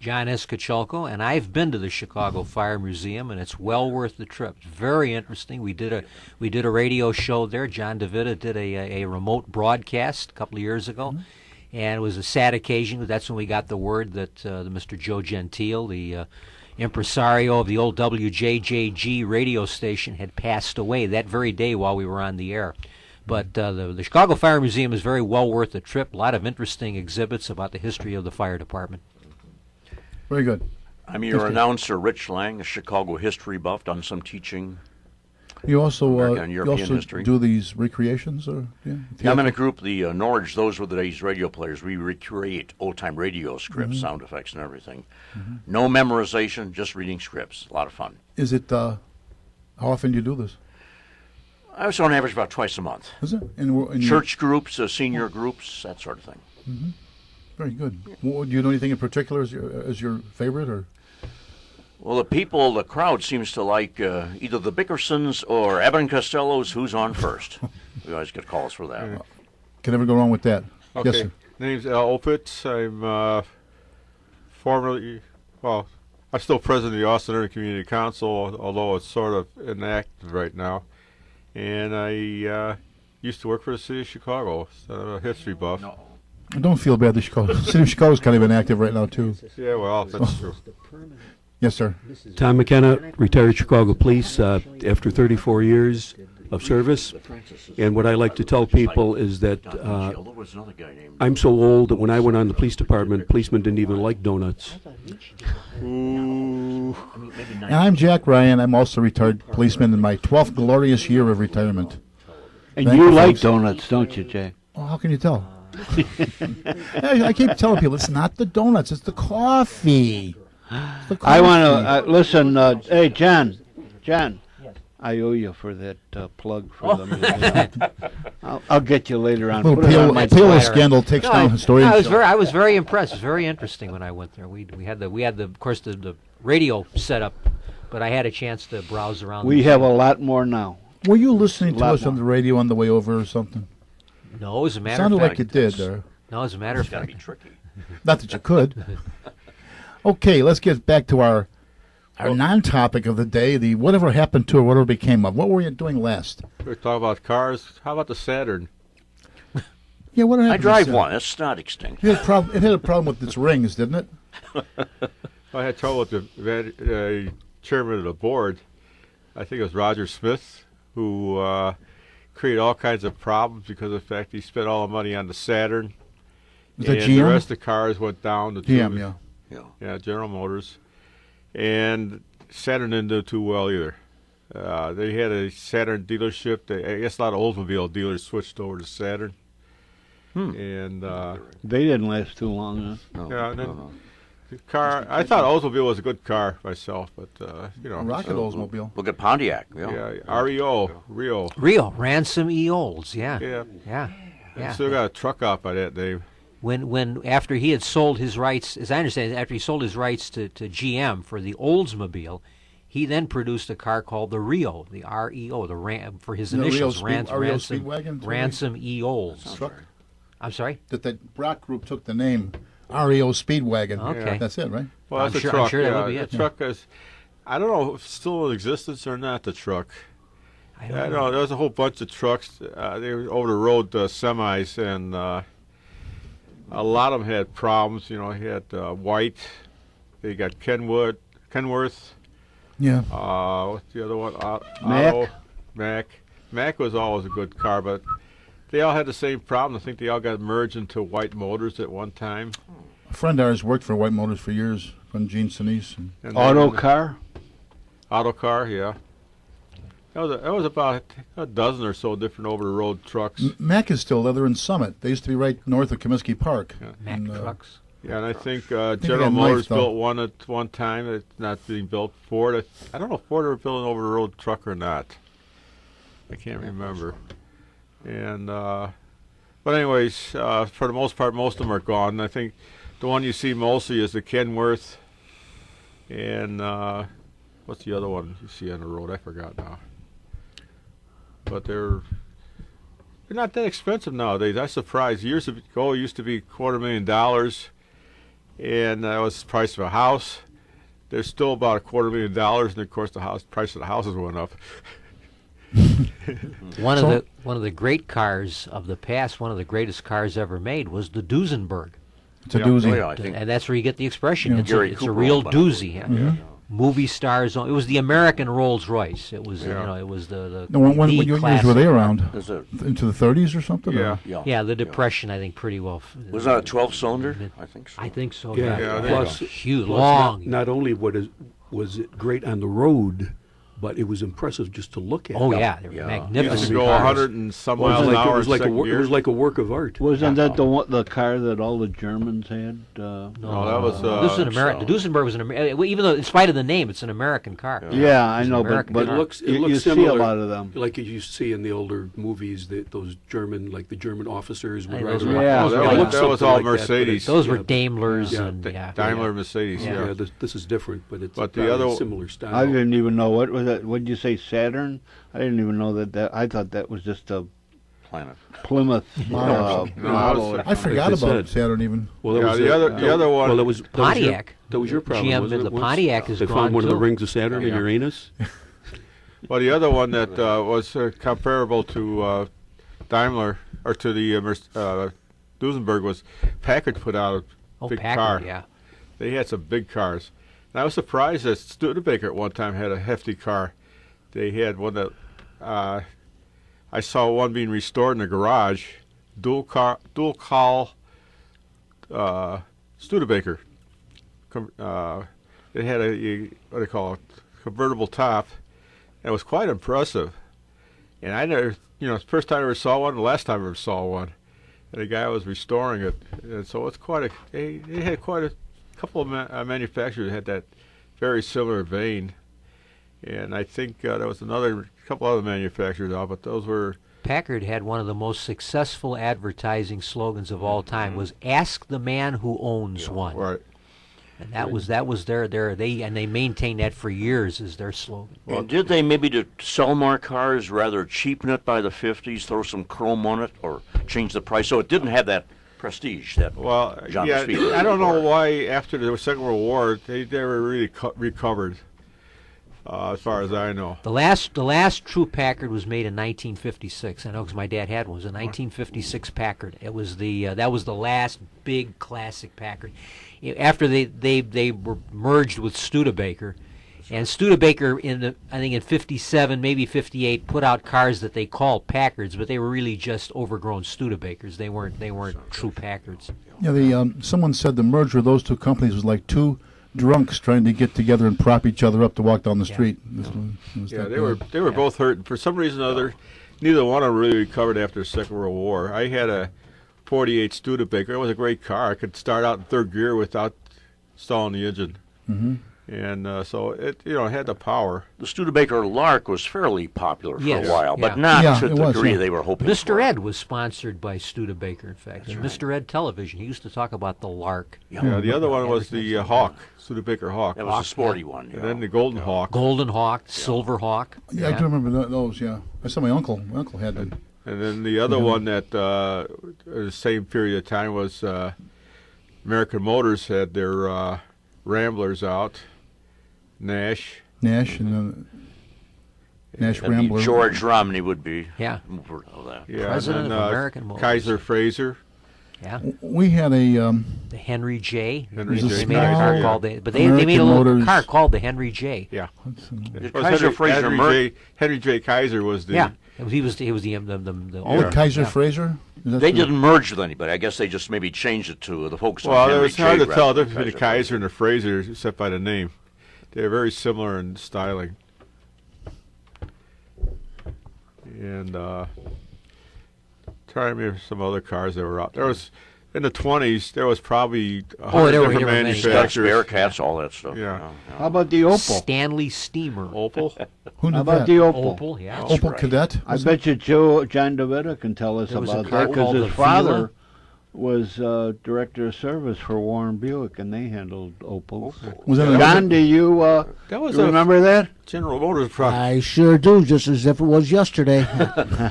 John Escacholco, and I've been to the Chicago Fire Museum, and it's well worth the trip. It's very interesting. We did a radio show there. John DeVita did a remote broadcast a couple of years ago, and it was a sad occasion. That's when we got the word that the Mr. Joe Gentile, the impresario of the old WJJG radio station, had passed away that very day while we were on the air. But the Chicago Fire Museum is very well worth the trip. A lot of interesting exhibits about the history of the fire department. Very good. I'm your announcer, Rich Lang, a Chicago history buff, done some teaching. You also, American and European history. do these recreations? Or, Yeah, I'm in a group, the Norwich, those were the days radio players. We recreate old-time radio scripts, sound effects and everything. No memorization, just reading scripts. A lot of fun. Is it, how often do you do this? I was on average about twice a month. Is it? In Church groups, senior groups, that sort of thing. Very good. Well, do you know anything in particular as your favorite, or? Well, the crowd seems to like either the Bickersons or Abbott and Costello's Who's On First. We always get calls for that. Can never go wrong with that. Okay. Yes, sir. Name's Al Opitz. I'm formerly, well, I'm still president of the Austin Area Community Council, although it's sort of inactive right now. And I used to work for the city of Chicago. So I'm a history buff. I don't feel bad. The city of Chicago is kind of inactive right now, too. Yeah, well, that's true. Yes, sir. Tom McKenna, retired Chicago Police after 34 years of service. And what I like to tell people is that I'm so old that when I went on the police department, policemen didn't even like donuts. And I'm Jack Ryan. I'm also a retired policeman in my 12th glorious year of retirement. and Thank you you, like folks. donuts, don't you, Jay? Oh, how can you tell? I keep telling people it's not the donuts, it's the coffee. It's the I want coffee. to listen. Hey, John, I owe you for that plug for the museum. I'll get you later on. Little Put it on my Peel platter. scandal takes down historians. I was very impressed. It was very interesting when I went there. We had of course the radio set up, but I had a chance to browse around. We have a lot more now. Were you listening to Lot us on more. the radio on the way over or something? No, as a matter Sounded of fact, like you did there. No, as a matter of It's got to fact, be tricky. Not that you could. Okay, let's get back to our non-topic of the day, the whatever happened to or whatever became of. What were you doing last? We're talking about cars. How about the Saturn? Yeah, what happened? I drive to one. It's not extinct. It had a problem with its rings, didn't it? I had trouble with the chairman of the board. I think it was Roger Smith, who created all kinds of problems because of the fact he spent all the money on the Saturn. Was that And the GM? rest of the cars went down to GM, yeah. Yeah, General Motors. And Saturn didn't do too well either. They had a Saturn dealership. I guess a lot of Oldsmobile dealers switched over to Saturn. And They didn't last too long. Huh? yeah, and then the car. I thought Oldsmobile was a good car myself, but you know, Rocket Oldsmobile. Look at Pontiac. Yeah. yeah, REO, Rio. Rio Ransom E. Olds, yeah. I still got a truck out by that name. When after he had sold his rights, as I understand it, after he sold his rights to GM for the Oldsmobile, He then produced a car called the Rio, the REO, for his The Rio initials, REO Speedwagon, too? Ransom EOs. Truck. I'm sorry? That the Brock Group took the name REO Speedwagon. Okay. That's it, right? Well, I'm that's sure- a truck. I'm sure that yeah. would be The it. truck is, I don't know if it's still in existence or not, the truck. I I know there was a whole bunch of trucks. They were over the road semis, and a lot of them had problems. You had White. They got Kenworth. Yeah. What's the other one? Mack? Otto, Mack. Mack was always a good car, but they all had the same problem. I think they all got merged into White Motors at one time. A friend of ours worked for White Motors for years, friend Gene Sinise. And Auto then- car? Auto car, yeah. That was about a dozen or so different over-the-road trucks. Mack is still there. They're in Summit. They used to be right north of Comiskey Park. Mack And, trucks. Yeah, and I think they General got Motors knifed, though. built one at one time. It's not being built. Ford, I don't know if Ford ever built an over-the-road truck or not. I can't remember. And but anyways, for the most part, most of them are gone. And I think the one you see mostly is the Kenworth. And what's the other one you see on the road? I forgot now. But they're not that expensive nowadays. I'm surprised. Years ago, it used to be $250,000, and that was the price of a house. There's still about $250,000, and of course, price of the houses went up. One of the great cars of the past, one of the greatest cars ever made, was the Duesenberg. It's a Yeah. doozy. Oh, yeah, I think And that's where you get the expression. Yeah. It's, Gary it's a Cooper real owned one. doozy. Yeah. Movie stars. It was the American Rolls Royce. It was Yeah. it was the No, when the what years classic. were they around? Is it? Into the 30s or something? Yeah. Or? Yeah. Yeah, the Depression. I think pretty well. Was that a 12-cylinder? I think so. I think so. Yeah, Yeah, plus, huge, plus long. Not only was it great on the road, but it was impressive just to look at. Oh yeah, they were Yeah. Used magnificent to go cars. 100 and some Well, miles it an was like, hour it was in like a second it gear. was like a work of art. Wasn't that the car that all the Germans had? No, that was This is an American. The Duesenberg was an American. Even though, in spite of the name, it's an American car. Yeah, I It's an know, but American But car. it looks you see similar, a lot of them. like you see in the older movies. That those German, like the German officers would Hey, ride those around. were- Yeah, Oh, those that were was, like- that was all something like that, but Mercedes. Those were yeah. Daimlers Yeah. and yeah. Daimler Mercedes, Yeah. yeah. This is different, but it's But the probably other- a similar style. I didn't even know what was that. What did you say, Saturn? I didn't even know that. I thought that was just a Planet. Plymouth Model. model. or I forgot Like they about said. Saturn even. Well, that Yeah, was the other one- Well, that was Pontiac. That was your problem. GM, wasn't it, the once? Pontiac is They gone found one of the too. rings of Saturn in Yeah. Uranus. Well, the other one that was comparable to Daimler or to the Duesenberg was Packard put out a big Packard, car. yeah. They had some big cars. And I was surprised that Studebaker at one time had a hefty car. They had one that I saw one being restored in the garage, dual call Studebaker. It had what do they call it, convertible top. And it was quite impressive. And I never, it's the first time I ever saw one, the last time I ever saw one. And the guy was restoring it. And so it's they had quite a couple of manufacturers that had that very similar vein. And I think there was another couple other manufacturers out, but those were. Packard had one of the most successful advertising slogans of all time. Was "Ask the man who owns one," Right. and that was they maintained that for years as their slogan. And did they maybe to sell more cars rather cheapen it by the 50s, throw some chrome on it, or change the price so it didn't have that prestige that Well, John yeah, Speed I don't know required? why after the Second World War they never really recovered, as far as I know. The last true Packard was made in 1956. I know because my dad had one. It was a 1956 Packard. It was that was the last big classic Packard. After they were merged with Studebaker, and Studebaker I think in 57 maybe 58 put out cars that they called Packards, but they were really just overgrown Studebakers. They weren't true Packards. Yeah, someone said the merger of those two companies was like two drunks trying to get together and prop each other up to walk down the street. It was Yeah, that they were bad. both hurt. For some reason or other, neither one of them really recovered after the Second World War. I had a 48 Studebaker. It was a great car. I could start out in third gear without stalling the engine. And so it had the power. The Studebaker Lark was fairly popular for Yes, a while, yeah. but not Yeah, to it the was, degree yeah. they were hoping Mr. for. Ed was sponsored by Studebaker, in fact. Mr. Ed Television. He used to talk about the Lark. Yeah, the other one was the Hawk, Studebaker Hawk. That was a sporty one. And then the Golden Hawk. Golden Hawk, Silver Hawk. Yeah, I do remember those. Yeah, I saw my uncle. My uncle had them. And then the other one that the same period of time was American Motors had their Ramblers out, Nash. Nash and Nash That'd be Rambler. George Romney would be. Yeah. That. Yeah, President and of then, American Motors. Kaiser Fraser. Yeah. We had a The Henry J. Henry they J. made a car Kaiser, called yeah. but they American made a little Motors. car called the Henry J. Yeah. Did Well, Kaiser Fraser Henry J. Kaiser was the. Yeah. He was the owner. Kaiser Yeah. Fraser. Is that They the- didn't merge with anybody. I guess they just maybe changed it to the folks on Well, it Henry was hard J. to tell the rather difference than between a Kaiser and a Fraser, except by the name. They're very similar in styling. And trying to remember some other cars that were out. There was in the 20s. There was probably 100 there were different many. Dutch manufacturers. Bearcats, all that stuff. Yeah. How about the Opel? Stanley Steamer. Opel. Who How knew about that? the Opel? Opel, yeah. Opel right. Cadet. I bet you John DeVita can tell us There was a about car that because called his the father Vila. was director of service for Warren Buick, and they handled Opels. Was that John, do you That was you a remember that? General Motors product. I sure do, just as if it was yesterday,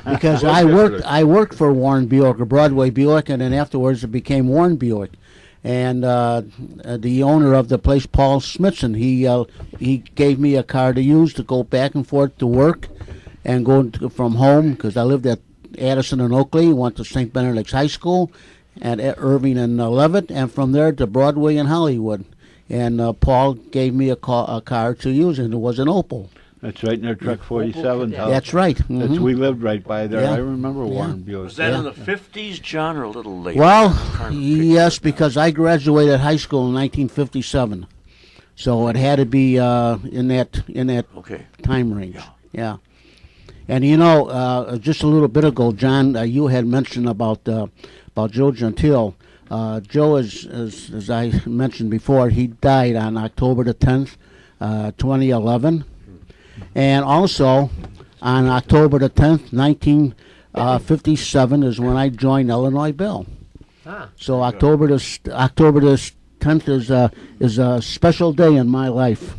because Was I yesterday. worked for Warren Buick, or Broadway Buick, and then afterwards it became Warren Buick. And the owner of the place, Paul Smithson, he gave me a car to use to go back and forth to work, and from home because I lived at Addison and Oakley. Went to St. Benedict's High School, at Irving and Leavitt, and from there to Broadway and Hollywood. And Paul gave me a car to use, and it was an Opel. That's right, near Truck 47. Cadet. That's right. That's Mhm. we lived right by there. Yeah. I remember Warren Buick. Was that Yeah. in the 50s, John, or a little later? Well, I'm trying to yes, picture it because I graduated high school in 1957, so it had to be in that now. Okay. time range. Yeah. And just a little bit ago, John, you had mentioned about Joe Gentile. Joe, as I mentioned before, he died on October the 10th, 2011, and also on October the 10th, 1957 is when I joined Illinois Bill. Ah. So October the 10th is a special day in my life.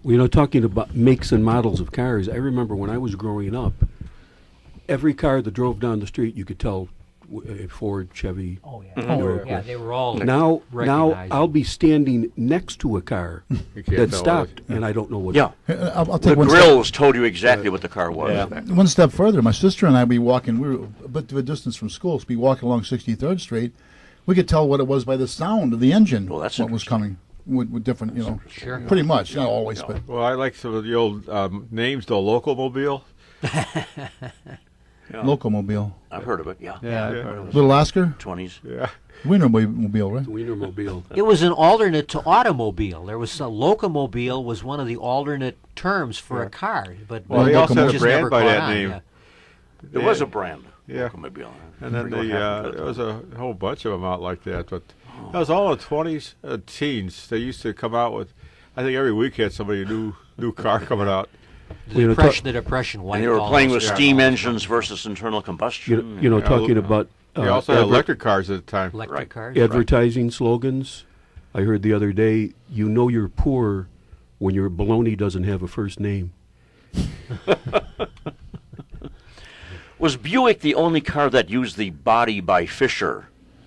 Well, talking about makes and models of cars, I remember when I was growing up, every car that drove down the street, you could tell Ford, Chevy. Oh, yeah. Or- Yeah, they were all Now recognized. I'll be standing next to a car You can't that tell what stopped, and I don't know what. Yeah. I'll The take one grills told you exactly what the car was. one step further. My sister and I be walking. We were a bit of a distance from school. So be walking along 63rd Street. We could tell what it was by the sound of the engine. Well, that's what was interesting. coming with different, Sure. pretty much, not always, but Well, I like some of the old names, the Locomobile. Locomobile, I've heard of it, yeah. Yeah, I've heard of it. Little Oscar, 20s. Yeah. Wienermobile, right? Wienermobile. It was an alternate to automobile. There was a locomobile was one of the alternate terms for a car, but Well, they it also had a just brand never by caught that on, name. yeah. There was a brand. Yeah. Locomobile. And then Forget what happened to there it. was a whole bunch of them out like that. But that was all in the 20s, teens. They used to come out with, I think every week had somebody new car coming out. The depression And wiped they were all playing those with cars. steam engines versus internal combustion. Talking about They also had adver- electric cars at the time. Electric Right. cars. advertising slogans. I heard the other day, you know you're poor when your baloney doesn't have a first name. Was Buick the only car that used the body by Fisher,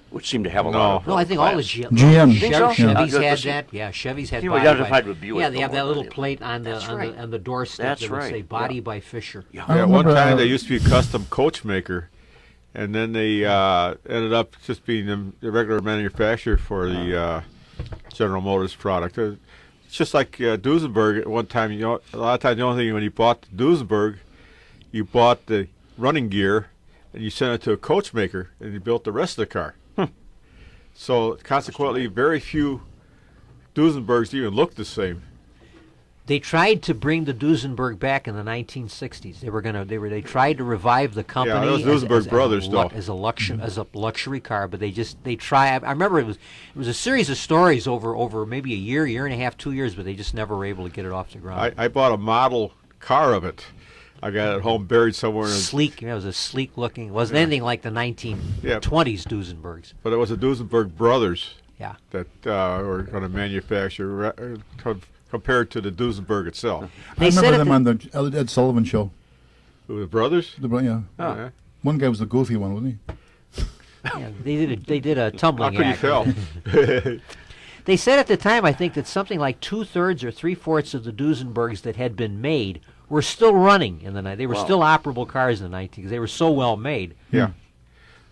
which seemed to have a lot of No, I think all the class? GM. Think so? Chevys Yeah. had that. Yeah, Chevys had You body identified by, with Buick Yeah, they have the that more little than- plate on the That's on right. the on the doorstep That's that would say right, "Body yeah. by Fisher." Yeah. I Yeah, at one remember, time they used to be a custom coach maker, and then they ended up just being the regular manufacturer for the General Motors product. It's just like Duesenberg at one time. A lot of times the only thing when you bought the Duesenberg, you bought the running gear, and you sent it to a coach maker, and he built the rest of the car. So consequently, very few Duesenbergs even look the same. They tried to bring the Duesenberg back in the 1960s. They tried to revive the company. Yeah, those Duesenberg brothers, though. As a luxury car, but they try. I remember it was a series of stories over maybe a year and a half, 2 years, but they just never were able to get it off the ground. I bought a model car of it. I got it at home buried somewhere. Sleek. It was a sleek looking. It wasn't anything like the 1920s Duesenbergs. But it was the Duesenberg brothers. Yeah. That were going to manufacture compared to the Duesenberg itself. I remember them on the Ed Sullivan show. Who, the brothers? Yeah. Oh. Yeah. One guy was the goofy one, wasn't he? Yeah, they did a tumbling How could act. you tell? They said at the time, I think, that something like 2/3 or 3/4 of the Duesenbergs that had been made were still running in the night. They were still operable cars in the 19th because they were so well made. Yeah.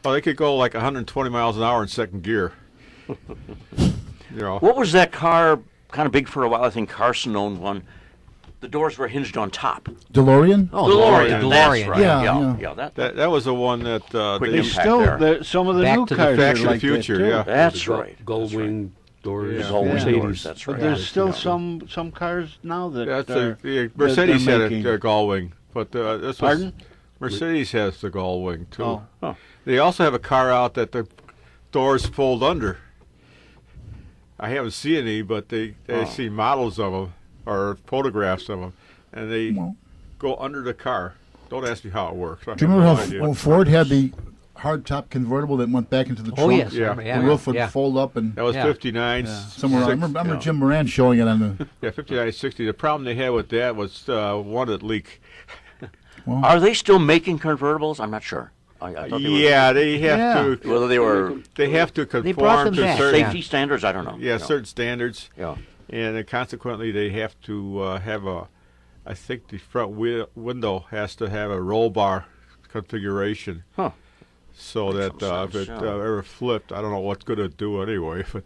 Well, they could go like 120 miles an hour in second gear. What was that car? Kind of big for a while. I think Carson owned one. The doors were hinged on top. DeLorean? Oh, DeLorean. That's DeLorean. right. Yeah. That was the one that Quick they impact there. Some of the Back new to the cars Back are to the like Future, that, too. yeah. That's right. Gold wing doors. Yeah. Gold wing Mercedes. doors, that's right. But there's still Yeah. some cars now that That's are, the Mercedes they're had making. a gull wing, but this was Pardon? Mercedes has the gull wing too. Oh. Oh. They also have a car out that the doors fold under. I haven't seen any, but they see models of them or photographs of them, and they go under the car. Don't ask me how it works. Do you remember how Ford had the hard-top convertible that went back into the trunk? Oh, yes. Yeah. The roof would fold up and That was Yeah. 59. somewhere. I remember Jim Moran showing it on the... Yeah, 59, 60. The problem they had with that was one that leaked. Are they still making convertibles? I'm not sure. I thought they were. Yeah, they have to. Whether they were They have to They brought conform them to back. certain safety standards, I don't know. certain standards. Yeah. And consequently, they have to have I think the front window has to have a roll bar configuration. Huh. So Makes that some if sense, it yeah. ever flipped, I don't know what's going to do anyway. But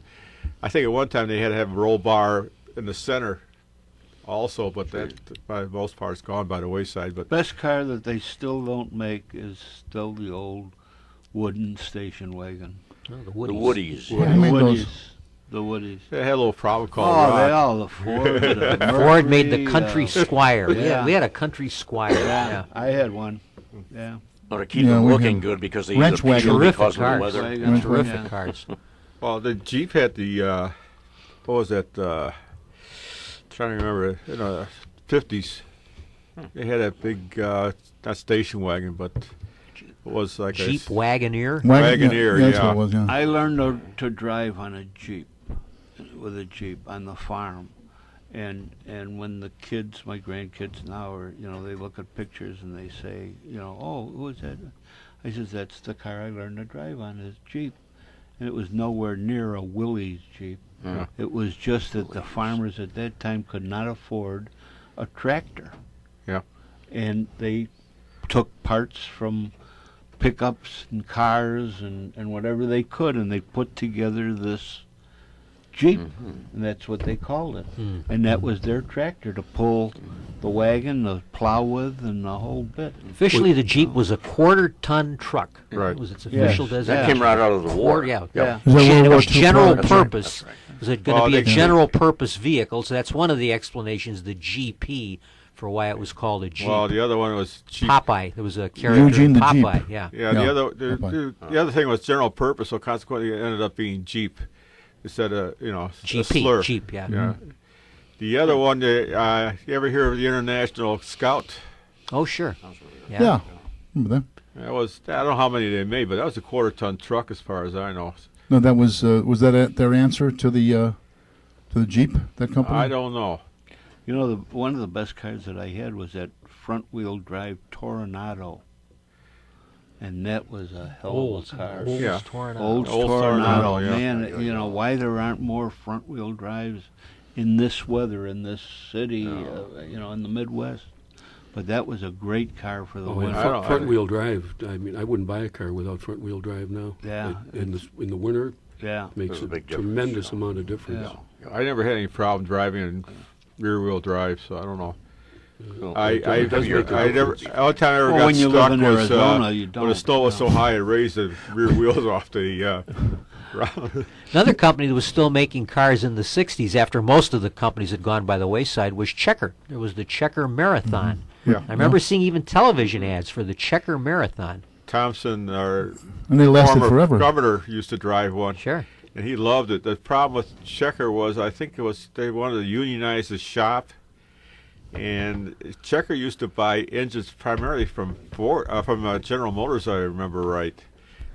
I think at one time they had to have a roll bar in the center also, but that, by the most part, is gone by the wayside. But best car that they still don't make is still the old wooden station wagon. Oh, the The Woodies. Woodies. Yeah, I made those. The Woodies. they had a little problem called Oh, they Rock. all the Ford. The Ford made the Mercury, Country Squire. yeah. We had a Country Squire. Yeah, I had one. Yeah. Well, to keep Yeah, them we looking had good because they wrench either wagon. peel Terrific because of the cars. weather. Wagon. Terrific Yeah. cars. Well, the Jeep had the what was that? Trying to remember. In the 50s, they had a big not station wagon, but it was like Jeep a Wagoneer. Wagoneer, That's yeah. what it was, yeah. I learned to drive on a Jeep, with a Jeep on the farm, and when the kids, my grandkids now, are they look at pictures and they say, oh, who is that? I says, that's the car I learned to drive on, is Jeep, and it was nowhere near a Willys Jeep. Yeah. It was just that the farmers at that time could not afford a tractor. Yeah. And they took parts from pickups and cars and whatever they could, and they put together this Jeep, and that's what they called it. And that was their tractor to pull the wagon, the plow with, and the whole bit. Officially, the Jeep was a quarter-ton truck. Right. That was its official Yes. That designation. came right out of the war. Yeah. Yeah. Is that And World it War was II general product? purpose. That's right. Was it going to Well, be a they- general purpose vehicle? So that's one of the explanations, the GP, for why it was called a Jeep. Well, the other one was Jeep. Popeye. There was a character. Eugene the Jeep. Popeye. Yeah. Yeah, Yeah. the other thing was general purpose, so consequently it ended up being Jeep instead of a GP. slur. Jeep. Yeah. Yeah. The other one, you ever hear of the International Scout? Oh, sure. Yeah. Remember that? That was, I don't know how many they made, but that was a quarter-ton truck as far as I know. No, that was that their answer to the Jeep, that company? I don't know. One of the best cars that I had was that front-wheel drive Toronado, and that was a hell of a car. Old Yeah. Toronado. Old Old Toronado, Toronado, yeah. man. Why there aren't more front-wheel drives in this weather, in this city, in the Midwest. But that was a great car for the Oh, and winter. I don't- front wheel drive. I mean, I wouldn't buy a car without front wheel drive now. Yeah. In the winter, Yeah. makes There's a a big difference, tremendous yeah. amount of difference. Yeah. I never had any problem driving in rear-wheel drive, so I don't know. Well, I does make a never. difference. The only time I ever Well, got when you stuck live in was Arizona, you when the don't, snow was so high it raised the rear wheels off the around. Another company that was still making cars in the 60s after most of the companies had gone by the wayside was Checker. There was the Checker Marathon. Yeah. I remember seeing even television ads for the Checker Marathon. Thompson, our And they lasted former forever. governor, used to drive one. Sure. And he loved it. The problem with Checker was, I think it was they wanted to unionize the shop, and Checker used to buy engines primarily from General Motors, I remember right.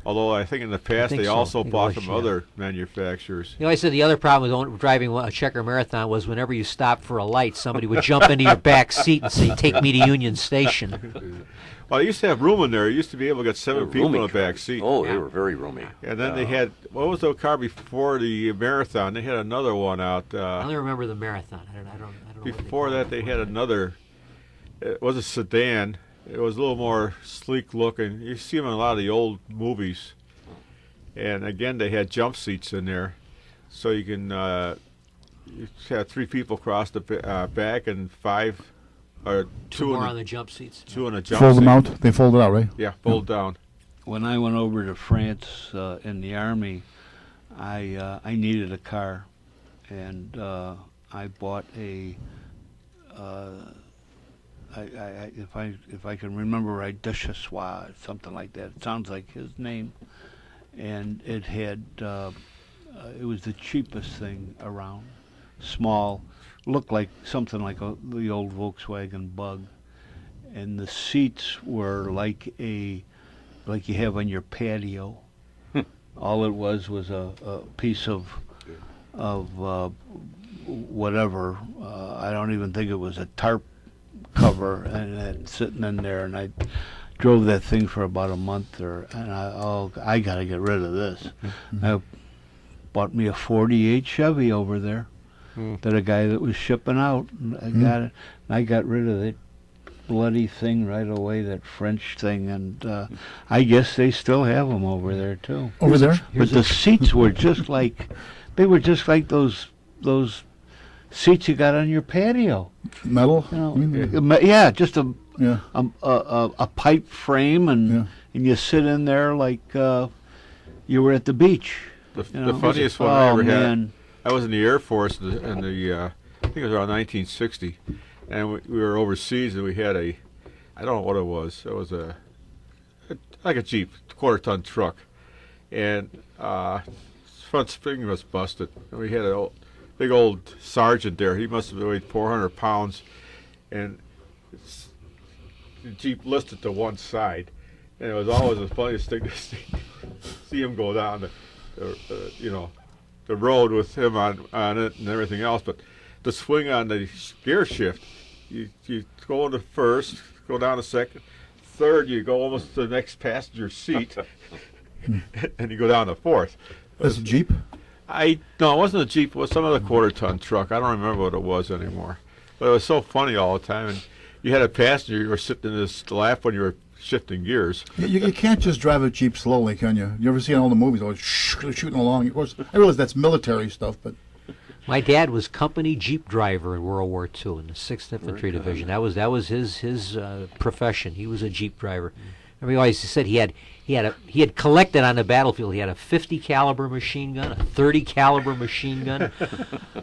Although I think in the past think they so. also I think it bought was, from yeah. other manufacturers. You know, I said the other problem with driving a Checker Marathon was whenever you stopped for a light, somebody would jump into your back seat and say, "Take me to Union Station." Well, they used to have room in there. You used to be able to get 7 people in Roomy the back cars. seat. Oh, they were very roomy. And then they had, what was the car before the marathon? They had another one out. I only remember the marathon. I don't know. What Before call that, it. they had another. It was a sedan. It was a little more sleek looking. You see them in a lot of the old movies. And again, they had jump seats in there, so you can you have 3 people across the back and 5 or Two 2 more in on the, the jump seats. 2 in a jump Fold seat. them out. They fold it out, right? Yeah, fold down. When I went over to France in the Army, I needed a car, and I bought a. If I can remember right, discus, something like that. It sounds like his name, and it had. It was the cheapest thing around. Small, looked like something like the old Volkswagen Bug, and the seats were like you have on your patio. All it was a piece of whatever. I don't even think it was a tarp cover, and that sitting in there. And I drove that thing for about a month, and I got to get rid of this. I bought me a '48 Chevy over there. That a guy that was shipping out. And I got it. And I got rid of it. Bloody thing right away, that French thing, and I guess they still have them over there too. Over there? But the seats were just like, they were just like those seats you got on your patio. Metal? You know, You mean? yeah, just a Yeah. pipe frame, and Yeah. and you sit in there like you were at the beach. The You know? funniest one I ever had. man. I was in the Air Force in the I think it was around 1960, and we were overseas, and we had I don't know what it was. It was like a Jeep, quarter-ton truck, and front spring was busted. And we had a big old sergeant there. He must have weighed 400 pounds, and the Jeep listed to one side, and it was always the funniest thing to see him go down the road with him on it and everything else. But the swing on the gear shift, you go into first, go down to second, third, you go almost to the next passenger seat, and you go down to fourth. That's a Jeep? No, it wasn't a Jeep. It was some other quarter-ton truck. I don't remember what it was anymore. But it was so funny all the time. And you had a passenger, you were sitting in his lap when you were shifting gears. You can't just drive a Jeep slowly, can you? You ever see in all the movies, always shooting along? Of course, I realize that's military stuff, but My dad was company Jeep driver in World War II in the 6th Infantry Division. That was his profession. He was a Jeep driver. I mean, he always said he had collected on the battlefield. He had a 50 caliber machine gun, a 30 caliber machine gun.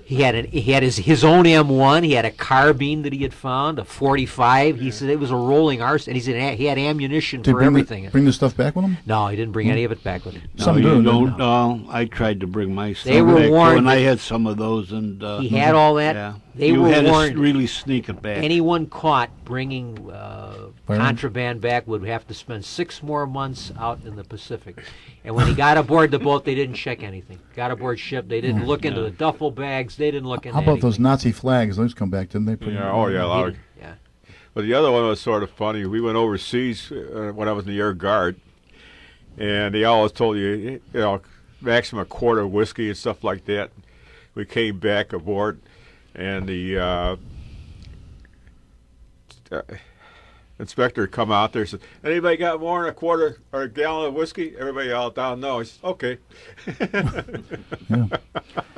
He had his own M1. He had a carbine that he had found, a 45. He said it was a rolling arsenal. And he said he had ammunition did for he everything. bring the stuff back with him? No, he didn't bring any of it back with him. Some you do. don't. I tried to bring my stuff They were back too, warned and I that had some of those, and He had all that. yeah. They you were had warned. to really sneak it back. Anyone caught bringing contraband back would have to spend 6 more months out in the Pacific. And when he got aboard the boat, they didn't check anything. Got aboard ship, they didn't look into the duffel bags. They didn't look into How about those anything. Nazi flags? Those come back, didn't they? Yeah, oh yeah, a lot of- Yeah. But the other one was sort of funny. We went overseas when I was in the Air Guard, and they always told you, maximum a quart of whiskey and stuff like that. We came back aboard, and the inspector come out there and said, "Anybody got more than a quarter or a gallon of whiskey?" Everybody all down, no. He said, "Okay." Yeah.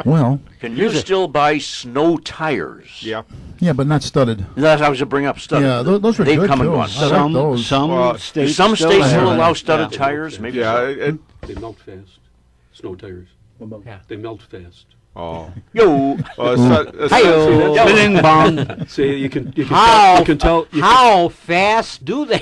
Well, Can you still buy snow tires? Yeah. yeah, but not studded. That's I was to bring up studded. Yeah, those were They've good come and too. gone. I like some those. some Well, Do states some still states have will it. allow studded Yeah. tires? Maybe Yeah, so. it, They melt fast. Snow tires. Yeah. They melt fast. Oh. Yo. Hi-yo. Bing bong. See, you can How, tell. how fast do they?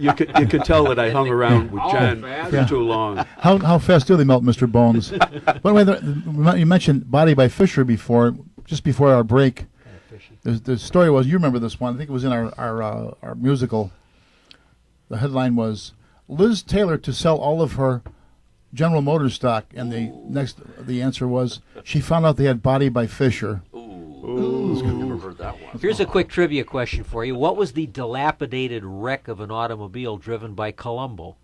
You can tell that I hung around with John for too long. How fast do they melt, Mr. Bones? By the way, you mentioned Body by Fisher before, just before our break. The story was, you remember this one, I think it was in our musical. The headline was, Liz Taylor to sell all of her General Motors stock, and the answer was, she found out they had Body by Fisher. Ooh. Never heard that one. Here's a quick trivia question for you. What was the dilapidated wreck of an automobile driven by Columbo?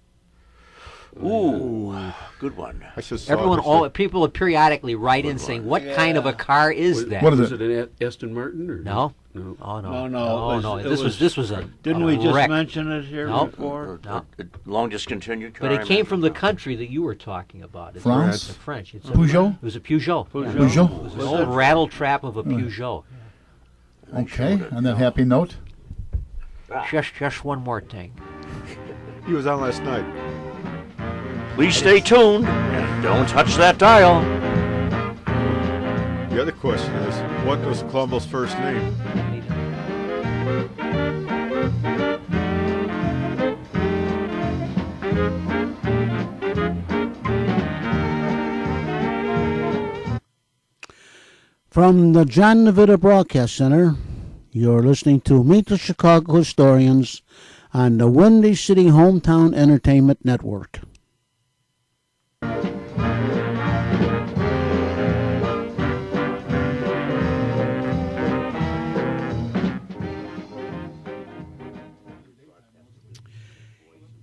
Ooh, good one. I just saw Everyone, this all thing. people periodically write in saying, "What kind of a car is that?" What is Was it? it an Aston Martin or No. No. Oh no, No. This was a Didn't we just wreck. mention it here No. before? No. Long discontinued car. But it I came from the imagine. country that you were talking about. It's France? The French. It's Peugeot? It was a Peugeot. Yeah. Peugeot? It was an old rattle trap of a Peugeot. Okay, on that happy note. Just one more thing. He was on last night. Please stay tuned and don't touch that dial. The other question is, what was Columbo's first name? From the John Nevada Broadcast Center, you're listening to Meet the Chicago Historians on the Windy City Hometown Entertainment Network.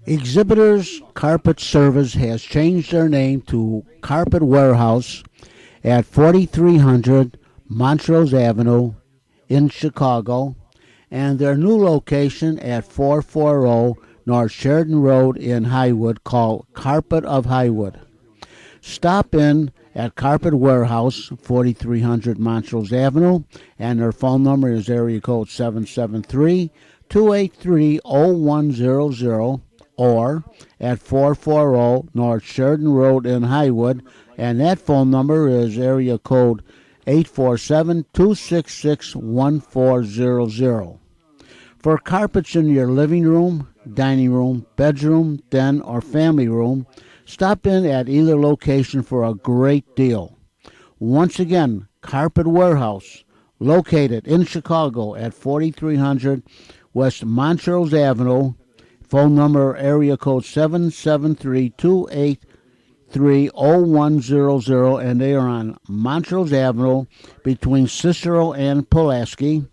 Exhibitors Carpet Service has changed their name to Carpet Warehouse at 4300 Montrose Avenue in Chicago, and their new location at 440 North Sheridan Road in Highwood, called Carpet of Highwood. Stop in at Carpet Warehouse, 4300 Montrose Avenue, and their phone number is area code 773-283-0100, or at 440 North Sheridan Road in Highwood, and that phone number is area code 847-266-1400. For carpets in your living room, dining room, bedroom, den, or family room, stop in at either location for a great deal. Once again, Carpet Warehouse, located in Chicago at 4300 West Montrose Avenue. Phone number area code 773-283-0100, and they are on Montrose Avenue between Cicero and Pulaski,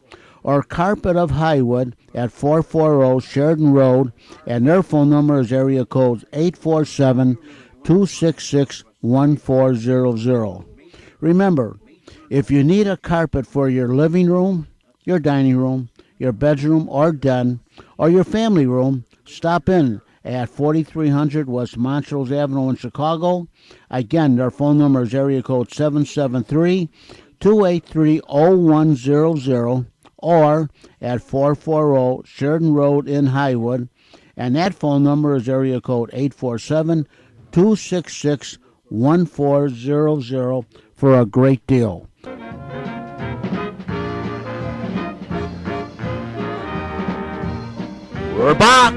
or Carpet of Highwood at 440 Sheridan Road, and their phone number is area code 847-266-1400. Remember, if you need a carpet for your living room, your dining room, your bedroom or den, or your family room, stop in at 4300 West Montrose Avenue in Chicago. Again, their phone number is area code 773-283-0100, or at 440 Sheridan Road in Highwood, and that phone number is area code 847-266-1400 for a great deal. We're back.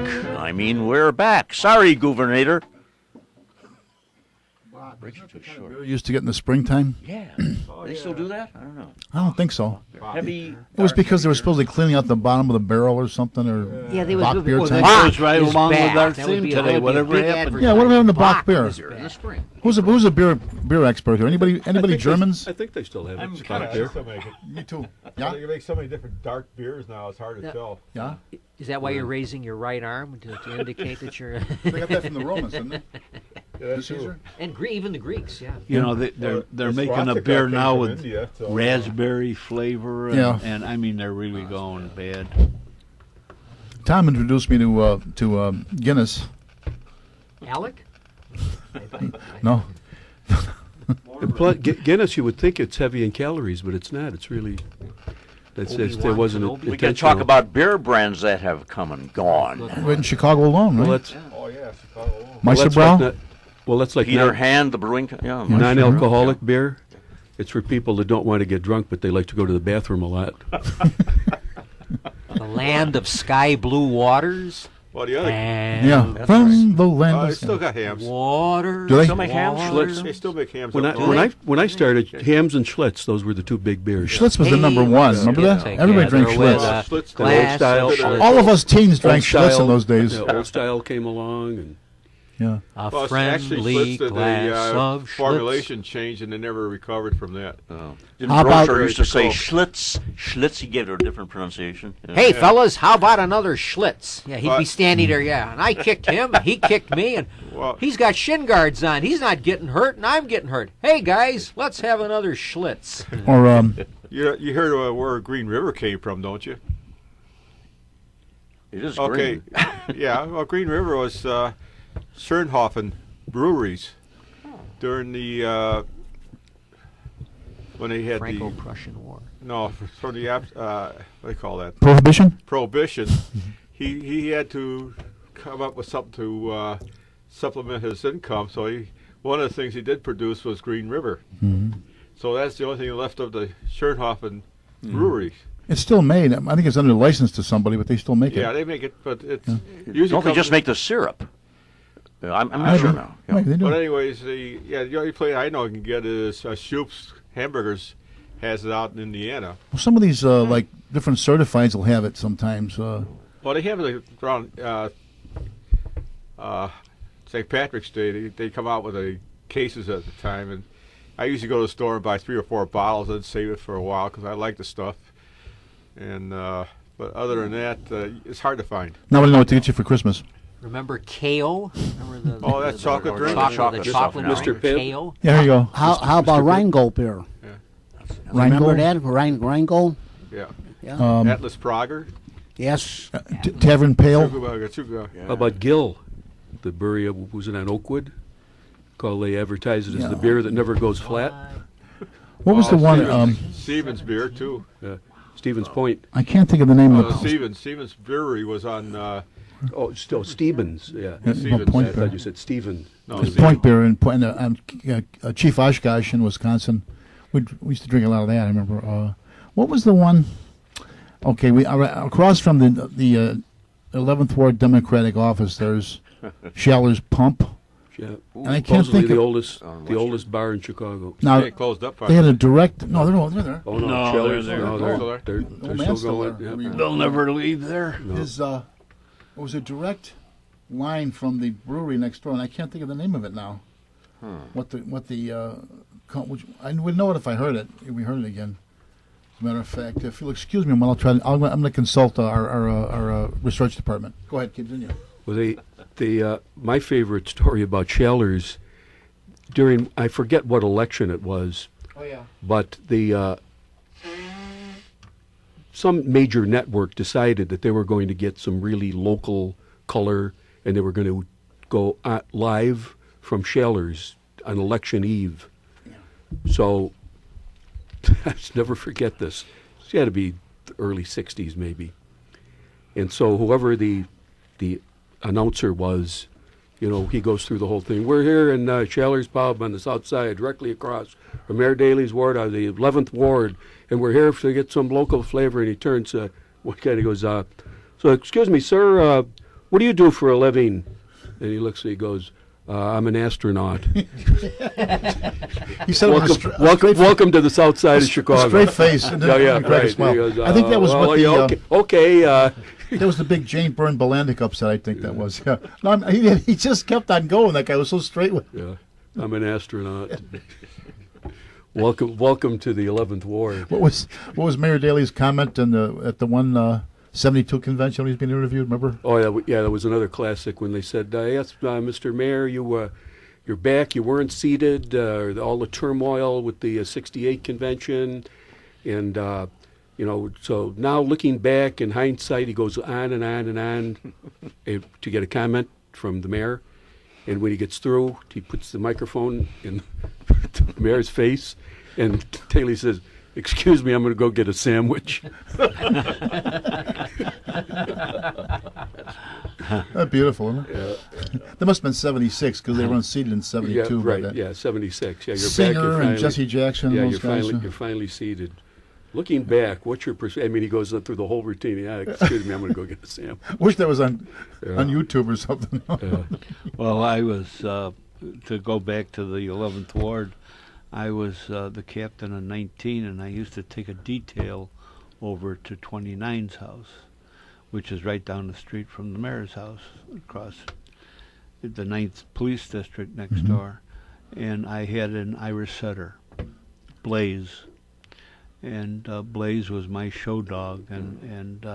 We're back. Sorry, Governator. We used to get in the springtime. Yeah. They still do that? I don't know. I don't think so. Heavy. It was because they were supposedly cleaning out the bottom of the barrel or something, or Yeah, they was Bach beer well, tank. That goes right is along bad. with our That would theme be- today, that would be a whatever big happened. Yeah, what happened to Bach beer? In the spring. Who's a beer expert here? Anybody Germans? I think they still have it. Kind Bach beer. still make it. Me too. Yeah? Yeah, You make so many different dark beers now, it's hard to Yeah. tell. yeah. Is that why you're raising your right arm to indicate that you're? They got that from the Romans, didn't they? Yeah, that's true. Caesar? And even the Greeks, yeah. You know, they're Well, they're the making a swastika beer came now from with India, so, raspberry flavor, and, Yeah. and I mean they're really going bad. Tom introduced me to Guinness. Alec? No, And plus, Guinness, you would think it's heavy in calories, but it's not. It's really. There wasn't Obi-Wan We can talk about beer brands that have come and gone. we're in Chicago alone, right? Well, that's Oh, yeah, Chicago. Meister that's Brow? like Well, that's like Peter Hand, the brewing. Yeah, non-alcoholic beer. It's for people that don't want to get drunk, but they like to go to the bathroom a lot. The land of sky blue waters. Well, the other, And from the land. they still got hams. water. Do they? Still make hams? water. They still make hams. When up I north. when I started, hams and Schlitz, those were the two big beers. Schlitz was the number Hey, one. let's Remember get that? Everybody drank together with, Schlitz. Schlitz, the old style. Schlitz. All of us teens drank Old Schlitz in style, those days. Old style came along, and Yeah. A Well, friendly actually, Schlitz, glass the of Schlitz. formulation changed, and they never recovered from that. Didn't How about- Grocer used to say Coke. Schlitz? Schlitz, he gave it a different pronunciation. Yeah. Hey, fellas, how about another Schlitz? Yeah, he'd be But- standing there, yeah. And I kicked him, and he kicked me, and Well- he's got shin guards on. He's not getting hurt, and I'm getting hurt. Hey, guys, let's have another Schlitz. Or You heard where Green River came from, don't you? It is Okay. green. Yeah, well, Green River was Schönhofen breweries during the when they had the Franco-Prussian War. no from the what do you call that Prohibition. prohibition. He had to come up with something to supplement his income. So one of the things he did produce was Green River. So that's the only thing left of the Schönhofen brewery. It's still made. I think it's under license to somebody, but they still make Yeah, it. they make it, but it's usually Don't they comes just in- make the syrup? I'm not sure now. Yeah. Maybe they do. But anyways, the only place I know you can get is Shoop's Hamburgers has it out in Indiana. Well, some of these like different certifieds will have it sometimes. Well, they have it around St. Patrick's Day. They come out with the cases at the time, and I usually go to the store and buy 3 or 4 bottles and save it for a while because I like the stuff. And but other than that, it's hard to find. Now I know what to get you for Christmas. Remember KO? Remember the, Oh, that's chocolate drink? Chocolate, the Chocolate chocolate stuff, drink, Mr. Pibb? KO? Yeah, here you go. How about Rheingold beer? Remember Rheingold? that? Rheingold? Yeah. Yeah. Atlas Prager. Yes. Tavern Pale. how about Gill, the brewery? Was it on Oakwood? They advertise it as the Yeah. beer that never goes flat. What was the one? Stevens beer too. Stevens Point. I can't think of the name of the. Stevens Brewery was on. Oh, still Stevens. Yeah. Stevens. Point I Beer. thought you said Steven. No, There's Stevens. Point Beer in Chief Oshkosh in Wisconsin. We used to drink a lot of that. I remember. What was the one? Okay, we across from the 11th Ward Democratic office. There's Schaller's Pump. Yeah. And I can't Supposedly think the of. oldest bar in Chicago. Now They closed up. they had a direct. No, they're there. Oh no, No, Shelley's, they're no, there. they're Old still man's still going. there. Yeah. They'll never leave there. Is it was a direct line from the brewery next door, and I can't think of the name of it now. Which I would know it if I heard it. If we heard it again. As a matter of fact, if you'll excuse me, I'll try. I'm going to consult our research department. Go ahead, continue. Well, my favorite story about Shallers during I forget what election it was, Oh yeah. but some major network decided that they were going to get some really local color, and they were going to go live from Shallers on election eve. So I'll never forget this. It's got to be the early '60s maybe, and so whoever the announcer was, he goes through the whole thing. We're here in Shallers Pub on the south side, directly across from Mayor Daley's ward, the 11th ward, and we're here to get some local flavor. And he turns, one guy, he goes, so excuse me, sir, what do you do for a living? And he looks and he goes, I'm an astronaut. He said Welcome to the south side of Chicago. straight face. And then crack a right. smile. He goes, I think that was what the. yeah, okay. That was the big Jane Byrne Bolandic upset. I think that was. Yeah. No, he just kept on going. That guy was so straight with. Yeah, I'm an astronaut. Welcome to the 11th ward. What was Mayor Daley's comment at the 172 convention when he's being interviewed? Remember? Oh yeah, that was another classic when they said, "Yes, Mr. Mayor, you're back. You weren't seated. All the turmoil with the '68 convention, and so now looking back in hindsight, he goes on and on and on to get a comment from the mayor, and when he gets through, he puts the microphone in the mayor's face, and Daley says, "Excuse me, I'm going to go get a sandwich." That's beautiful, isn't it? They must have been 76 because they were unseated in 72. Yeah, by right. then. Yeah, 76. Yeah, you're Singer back. You're and finally, Jesse Jackson. Yeah, those guys. you're finally seated. Looking back, what's your I mean, he goes through the whole routine. Yeah, excuse me, I'm going to go get a sample. Wish that was on Yeah. YouTube or something. Well, I was, to go back to the 11th Ward, I was the captain of 19, and I used to take a detail over to 29's house, which is right down the street from the mayor's house, across the 9th Police District next door. And I had an Irish setter, Blaze. And Blaze was my show dog, and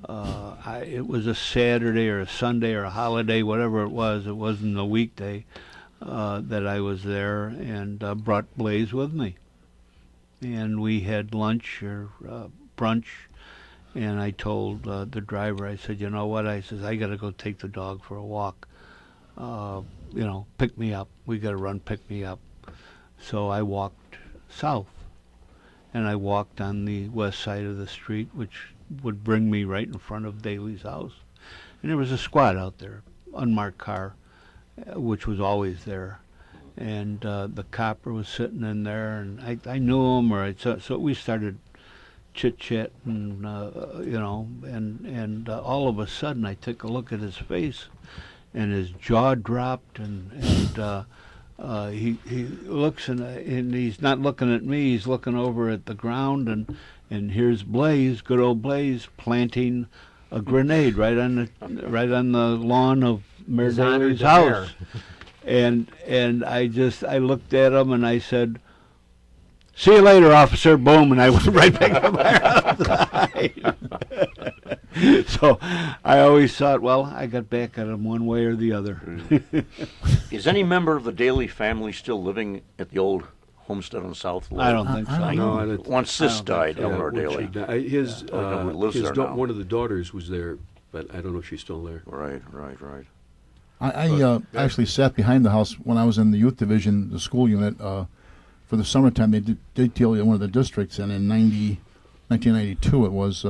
it was a Saturday or a Sunday or a holiday, whatever it was. It wasn't a weekday that I was there, and brought Blaze with me. And we had lunch or brunch, and I told the driver, I said, you know what? I says, I got to go take the dog for a walk. Pick me up. We got to run, pick me up. So I walked south. And I walked on the west side of the street, which would bring me right in front of Daly's house. And there was a squad out there, unmarked car, which was always there. And the copper was sitting in there, and I knew him, so we started chit-chatting, and all of a sudden I took a look at his face, and his jaw dropped, and he looks and he's not looking at me. He's looking over at the ground, and here's Blaze, good old Blaze, planting a grenade right on the lawn of Mayor Daly's house. And I looked at him and I said, "See you later, officer." Boom, and I went right back to my outside. So I always thought, well, I got back at him one way or the other. Is any member of the Daly family still living at the old homestead on South Lake? I don't think so. No, I don't. Once Sis died, Eleanor when Daly. she died, his lives there now. one of the daughters was there, but I don't know if she's still there. Right. I actually sat behind the house when I was in the youth division, the school unit. For the summertime, they did detail in one of the districts, and in 1992 it was,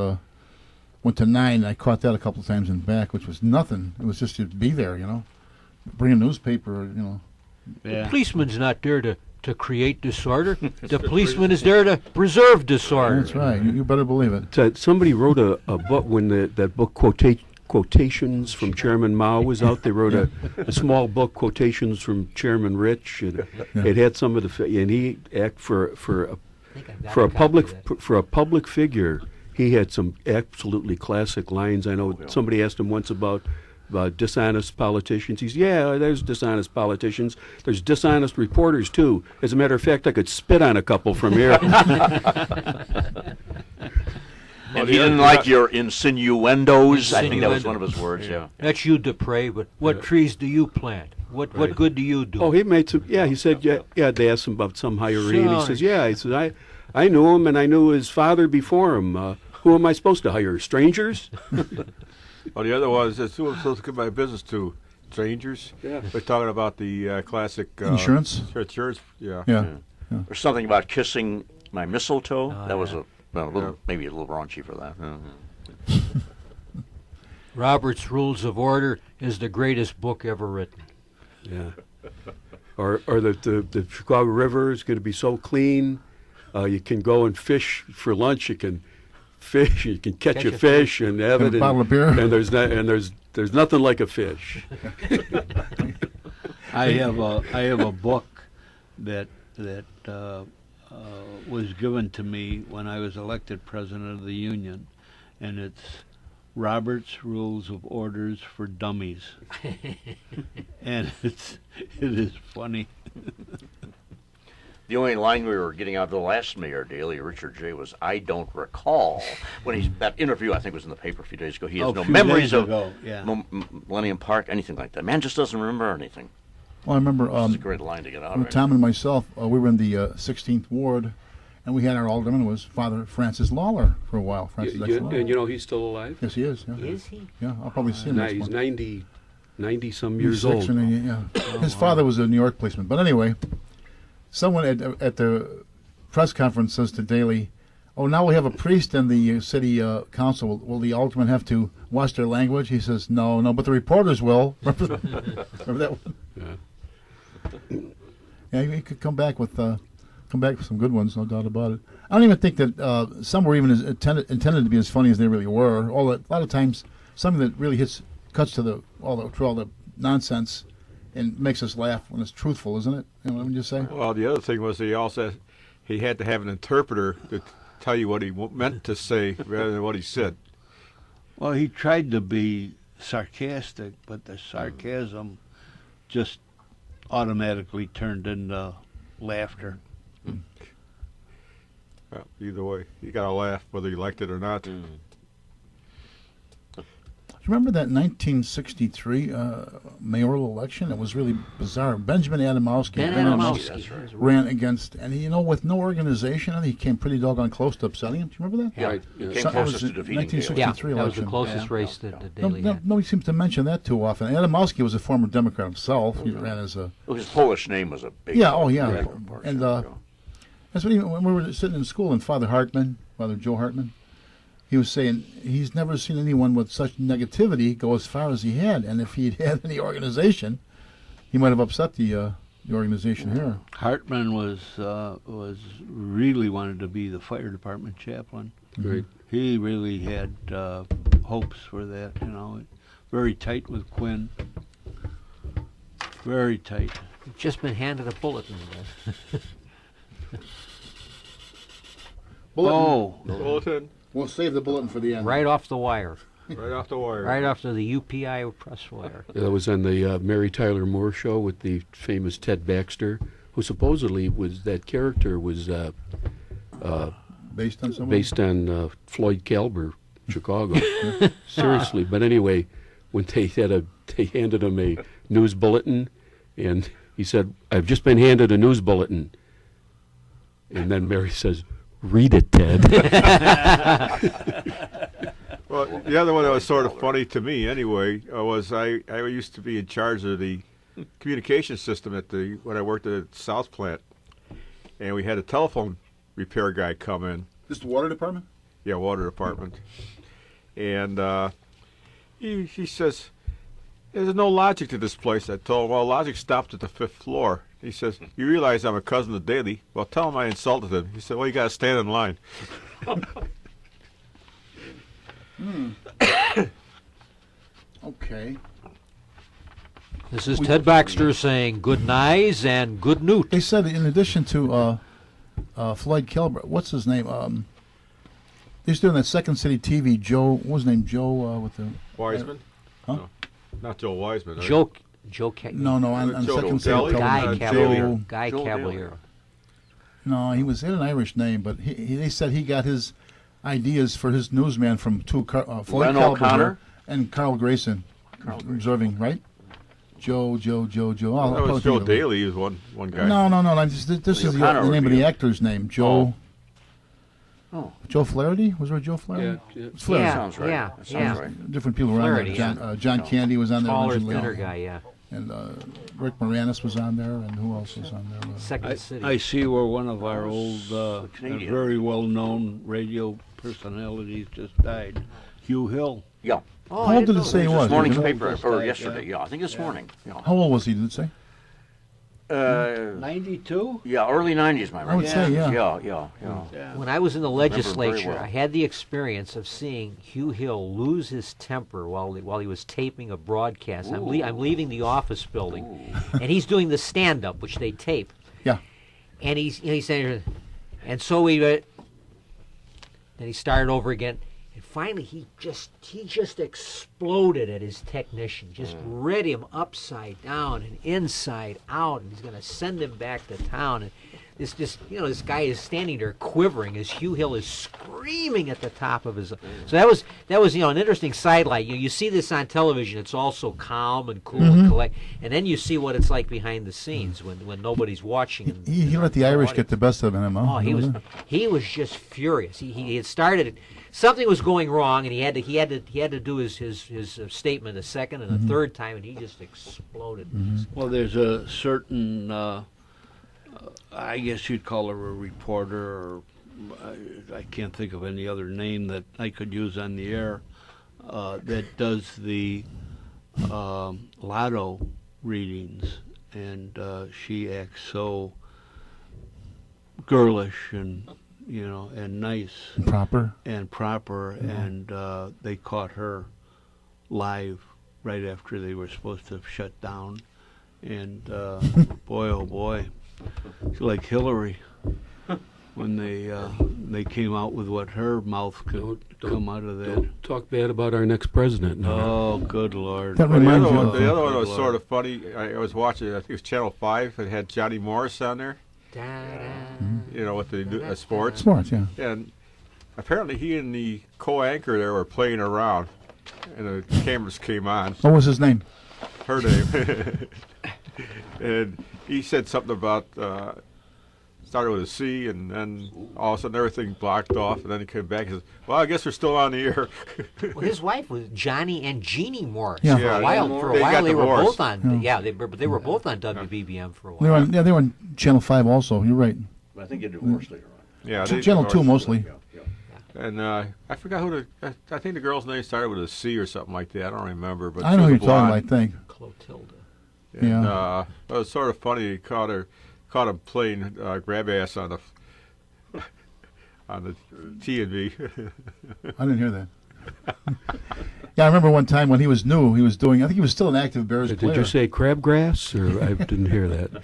went to 9. I caught that a couple of times in back, which was nothing. It was just to be there, bring a newspaper, Yeah. The policeman's not there to create disorder. The policeman is there to preserve disorder. That's right. You better believe it. Somebody wrote a book when that book Quotations from Chairman Mao was out. They wrote a small book, Quotations from Chairman Rich. It had some of the and he act for a public figure. He had some absolutely classic lines. I know somebody asked him once about dishonest politicians. He's, there's dishonest politicians. There's dishonest reporters, too. As a matter of fact, I could spit on a couple from here. And he didn't like your insinuendos. I think that was one of his words, yeah. That's you, Dupre, but what trees do you plant? What good do you do? Oh, he made some, he said, they asked him about some hiree, and he says, he says, I knew him, and I knew his father before him. Who am I supposed to hire, strangers? Well, the other one is, who am I supposed to give my business to? Strangers? Yeah. We're talking about the classic... Insurance? Insurance, yeah. There's something about kissing my mistletoe. That was maybe a little raunchy for that. Robert's Rules of Order is the greatest book ever written. Yeah. Or the Chicago River is going to be so clean. You can go and fish for lunch. You can fish. You can catch a fish and have it. A bottle of beer. And there's nothing like a fish. I have a book that was given to me when I was elected president of the union, and it's Robert's Rules of Orders for Dummies. And it is funny. The only line we were getting out of the last Mayor Daley, Richard J., was, "I don't recall." When that interview, I think, was in the paper a few days ago. He has no memories of Millennium Park, anything like that. Man just doesn't remember anything. Well, I remember... It's a great line to get out of it. Tom and myself, we were in the 16th Ward, and we had our alderman was Father Francis Lawler for a while. And he's still alive? Yes, he is. Yeah. Is he? Yeah, I'll probably see him next He's month. 90-some years old. His father was a New York policeman. But anyway, someone at the press conference says to Daley, oh, now we have a priest in the city council. Will the aldermen have to watch their language? He says, no, but the reporters will. Remember that one? Yeah, he could come back with some good ones, no doubt about it. I don't even think that some were even intended to be as funny as they really were. A lot of times, something that really cuts to all the nonsense and makes us laugh when it's truthful, isn't it? You know what I'm just saying? Well, the other thing was he also he had to have an interpreter to tell you what he meant to say rather than what he said. Well, he tried to be sarcastic, but the sarcasm just automatically turned into laughter. Well, either way, you got to laugh whether you liked it or not. Do you remember that 1963 mayoral election? It was really bizarre. Benjamin Adamowski ran against, and with no organization, and he came pretty doggone close to upsetting him. Do you remember that? Yeah, he came closest to defeating 1963 that was election. the closest race that Daley had. Nobody seems to mention that too often. Adamowski was a former Democrat himself. He ran as a... Well, his Polish name was a big... Yeah, and that's what when we were sitting in school, and Father Joe Hartman, he was saying he's never seen anyone with such negativity go as far as he had, and if he'd had any organization, he might have upset the organization here. Hartman was really wanted to be the fire department chaplain. Right. He really had hopes for that. Very tight with Quinn. Very tight. You've just been handed a bulletin. Bulletin. We'll save the bulletin for the end. Right off the wire. Right off the wire. Right after the UPI press wire. That was on the Mary Tyler Moore show with the famous Ted Baxter, who supposedly that character was Based on someone? based on Floyd Kalber, Chicago. Seriously. But anyway, when they handed him a news bulletin, and he said, "I've just been handed a news bulletin." And then Mary says, "Read it, Ted." Well, the other one that was sort of funny to me, anyway, was I used to be in charge of the communication system when I worked at the South Plant, and we had a telephone repair guy come in. This the water department? Yeah, water department, and he says, "There's no logic to this place." I told him, "Well, logic stopped at the 5th floor." He says, "You realize I'm a cousin of Daley?" "Well, tell him I insulted him." He said, "Well, you got to stand in line." Okay. This is Ted Baxter saying good nights and good noot. They said in addition to Floyd Kelber, what's his name? They used to do in that Second City TV, Joe, what was his name? Joe with the... Wiseman? Huh? No, not Joe Wiseman. right? Joe No, on Joe Second City Daly? television. Guy Joe, Guy Joe Cavalier. no, he had an Irish name, but they said he got his ideas for his newsman from Floyd Len Kelber O'Connor? and Carl Grayson, observing, right? Joe. That was Joe Daly. He was one guy. No. This is the O'Connor name of would the be- actor's name. Joe. Oh. Joe Flaherty? Was there a Joe Flaherty? Yeah. It's Flaherty. Sounds right. Yeah, That yeah. sounds right. Different people were Flaherty, on there. John Candy was on there Taller, originally. thinner guy, yeah. And Rick Moranis was on there, and who else was on there? Second City. I see where one of our old, Canadian. very well-known radio personalities just died. Hugh Hill. Yeah. Oh, How old did it say he was? This morning's Did you know? paper, Just or died, yesterday. Yeah, I think this morning. Yeah. How old was he, did it say? 92? Yeah, early 90s, my I would say, yeah. Yeah. When I was in the Remember very legislature, well. I had the experience of seeing Hugh Hill lose his temper while he was taping a broadcast. I'm leaving the office building, and he's doing the stand-up, which they tape. Yeah. And he's saying, and so we, then he started over again. And finally, he just exploded at his technician. Just read him upside down and inside out, and he's going to send him back to town. And this guy is standing there quivering as Hugh Hill is screaming at the top of his. So that was an interesting sidelight. You see this on television; it's all so calm and cool and collect. And then you see what it's like behind the scenes when nobody's watching. And He let the Irish get the best of him, huh? Oh, he was just furious. He had started. Something was going wrong, and he had to do his statement a second and a third time, and he just exploded. Well, there's a certain, I guess you'd call her a reporter or I can't think of any other name that I could use on the air, that does the lotto readings, and she acts so girlish and and nice Proper. and proper, and they caught her live right after they were supposed to shut down, and boy, oh boy, it's like Hillary when they came out with what her mouth could come out of that. Don't talk bad about our next president. now. Oh, good Lord! That Well, reminds me the other of, one was Lord. sort of funny. I was watching, I think it was Channel 5. It had Johnny Morris on there, with the sports. sports, yeah. And apparently he and the co-anchor there were playing around, and the cameras came on. What was his name? Her name. And he said something about, started with a C, and then all of a sudden everything blocked off, and then he came back and says, well, I guess we're still on the air. Well, his wife was Johnny and Jeannie Morris. Yeah. For a while, They got they were divorced. both on. Yeah, they were both on WBBM for a They were while. on, they were on Channel 5 also. You're right. I think you divorced later on. Yeah, Channel 2 mostly. And I forgot who I think the girl's name started with a C or something like that. I don't remember. But I know she who was you're a talking about, blonde. I think. Clotilda. And, Yeah. it was sort of funny. He caught him playing grab ass on the T&V. I didn't hear that. Yeah, I remember one time when he was new, he was doing, I think he was still an active Bears Did player. you say crabgrass, or I didn't hear that?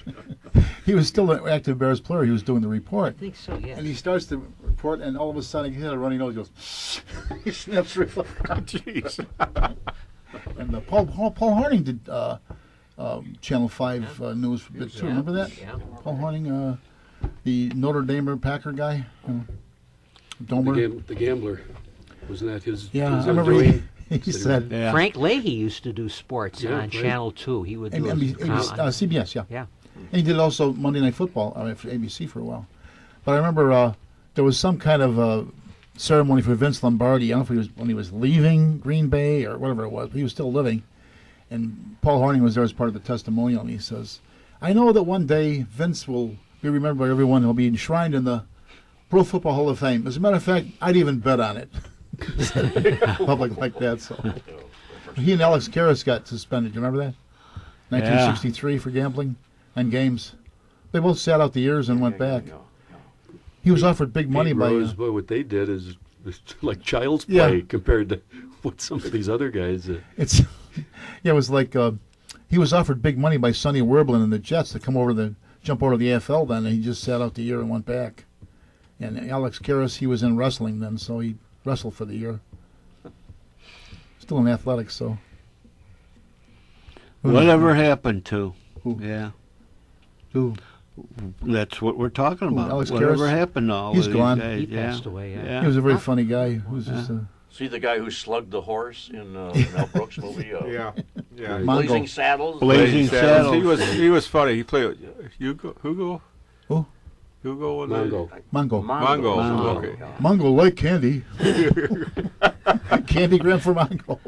He was still an active Bears player. He was doing the report. I think so. Yeah. And he starts the report, and all of a sudden he hit a runny nose. He goes, he snaps right off. Jeez. And Paul Horning did Channel 5 news for a bit too. Remember that? Yeah. Paul Horning, the Notre Dame Packer guy, Domer. The gambler. Wasn't that his? Yeah, his I remember undoing? he said, Yeah. Frank Leahy used to do sports Yeah, on right. Channel 2. He would do CBS, yeah. Yeah. And he did also Monday Night Football for ABC for a while. But I remember there was some kind of ceremony for Vince Lombardi. I don't know if he was when he was leaving Green Bay or whatever it was, but he was still living. And Paul Horning was there as part of the testimonial, and he says, I know that one day Vince will be remembered by everyone. He'll be enshrined in the Pro Football Hall of Fame. As a matter of fact, I'd even bet on it. Public like that. So he and Alex Karras got suspended. You remember that? 1963 for gambling and games. They both sat out the years and went back. He was offered big money Pete by. Rose, boy, what they did is like child's Yeah. play compared to what some of these other guys. It's yeah, it was like he was offered big money by Sonny Werblin and the Jets to jump over the AFL then, and he just sat out the year and went back. And Alex Karras, he was in wrestling then, so he wrestled for the year. Still in athletics, so. Whatever happened to? Who? Yeah, Who? that's what we're talking about. Alex Whatever Karras? happened to all He's of gone. these guys? He yeah. passed away, yeah. Yeah. He was a very funny guy. Who was just See the guy who slugged the horse in Mel Brooks' movie? Yeah. Right. Blazing Saddles? Blazing Saddles. He was funny. He played Hugo. Who? Hugo and Mongo. Mongo. Mongo. Mongo. Okay. Mongo like candy. Candy gram for Mongo.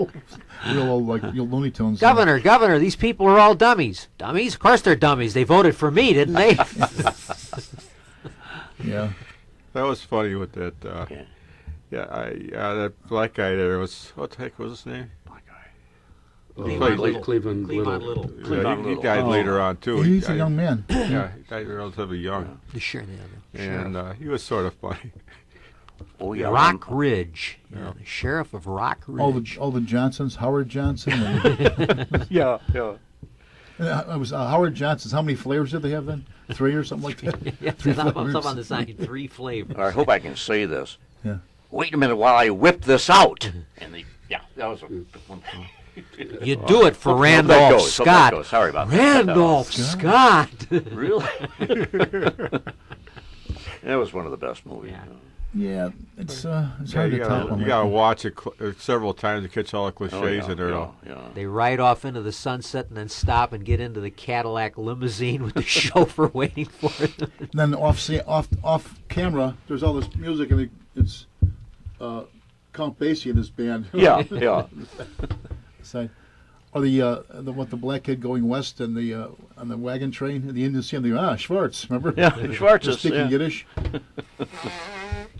Real old, like real Looney Tunes. Governor, these people are all dummies. Dummies? Of course they're dummies. They voted for me, didn't they? Yeah. That was funny with that. That black guy there was, what the heck was his name? Cleveland Little. He died later on too. He's a died- young man. Yeah, he died relatively young, Sure. and he was sort of funny. Oh, yeah. Rock Ridge. Yeah, the sheriff of Rock Ridge. All the Johnsons, Howard Johnson. And, Yeah. it was Howard Johnson's. How many flavors did they have then? 3 or something like that? Yeah, Three up flavors. on the sign, 3 flavors. I hope I can say this. Yeah. Wait a minute while I whip this out. And that was a one. You do it for Hope that Randolph goes, hope that Scott. goes. Sorry about that. Randolph Scott. Really? That was one of the best movies. Yeah. Yeah, it's Yeah, hard you to top gotta, on you that. gotta watch it several times to catch all the Oh, cliches in there. yeah. They ride off into the sunset and then stop and get into the Cadillac limousine with the chauffeur waiting for them. And then off camera, there's all this music, and it's Count Basie and his band. Yeah. So or the black kid going west and the on the wagon train, and the Indians see him. They go, Schwartz, remember? Yeah, Schwartz Just speaking Yiddish.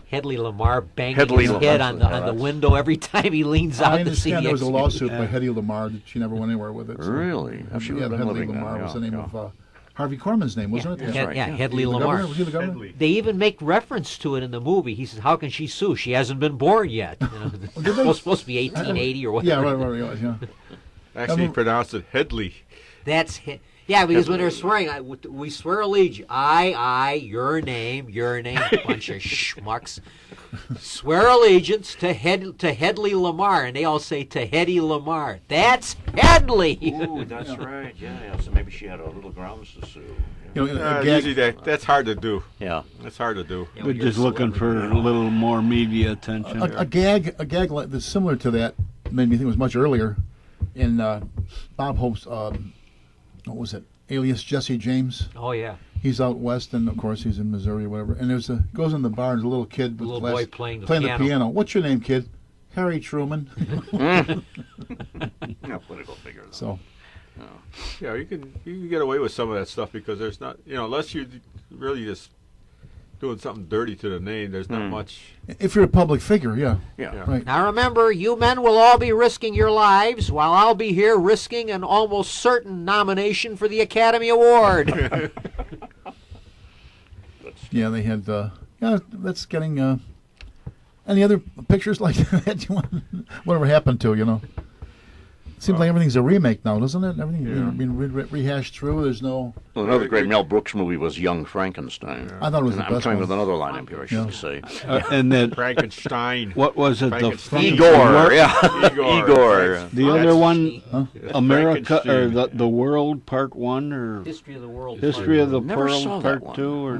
Hedley Lamar banging Hedley his Lamar, head on the window every time he leans out I to see the understand there was a execution. lawsuit by Hetty Lamar that she never went anywhere with it. So. Really? She would have been Hedley living Lamar then, was yeah, the name yeah. of Harvey Korman's name, wasn't it? That's right, yeah. Hedley The Lamar. governor? Was he the governor? Hedley. They even make reference to it in the movie. He says, "How can she sue? She hasn't been born yet." You know, it's supposed to be 1880 or whatever. Yeah, right, yeah. Actually, he pronounced it Headley. That's yeah, because when they're swearing, we swear allegiance. I, your name, bunch of schmucks. Swear allegiance to Hedley Lamar, and they all say to Hetty Lamar. That's Hedley. Ooh, that's right. Yeah. So maybe she had a little grounds to sue. You know, a gag, Usually that's hard to do. Yeah. That's hard to do. Yeah, We're when you're just looking for celebrity. a little more media attention. a gag like that's similar to that made me think it was much earlier in Bob Hope's what was it? Alias Jesse James. Oh yeah, He's out west, and of course he's in Missouri or whatever. And goes in the bar, and there's a little kid with little glasses boy playing the the piano. piano. What's your name, kid? Harry Truman. Yeah, political figure. So Yeah, you can get away with some of that stuff because there's not, unless you're really just doing something dirty to the name, there's not much. if you're a public figure, yeah, Yeah. right. Now remember, you men will all be risking your lives, while I'll be here risking an almost certain nomination for the Academy Award. Yeah, they had. That's getting. Any other pictures like that? Whatever happened to? Seems like everything's a remake now, doesn't it? Everything's being rehashed through. There's no. Well, another great Mel Brooks movie was Young Frankenstein. I thought it was And the I'm best coming one. with another line up here, I should say. And then Frankenstein. what was it? Frankenstein. Igor, yeah. Igor. Igor. The other one, Frankenstein. America or the World Part 1 or History of the World. History of the Never saw World that Part one. 2 or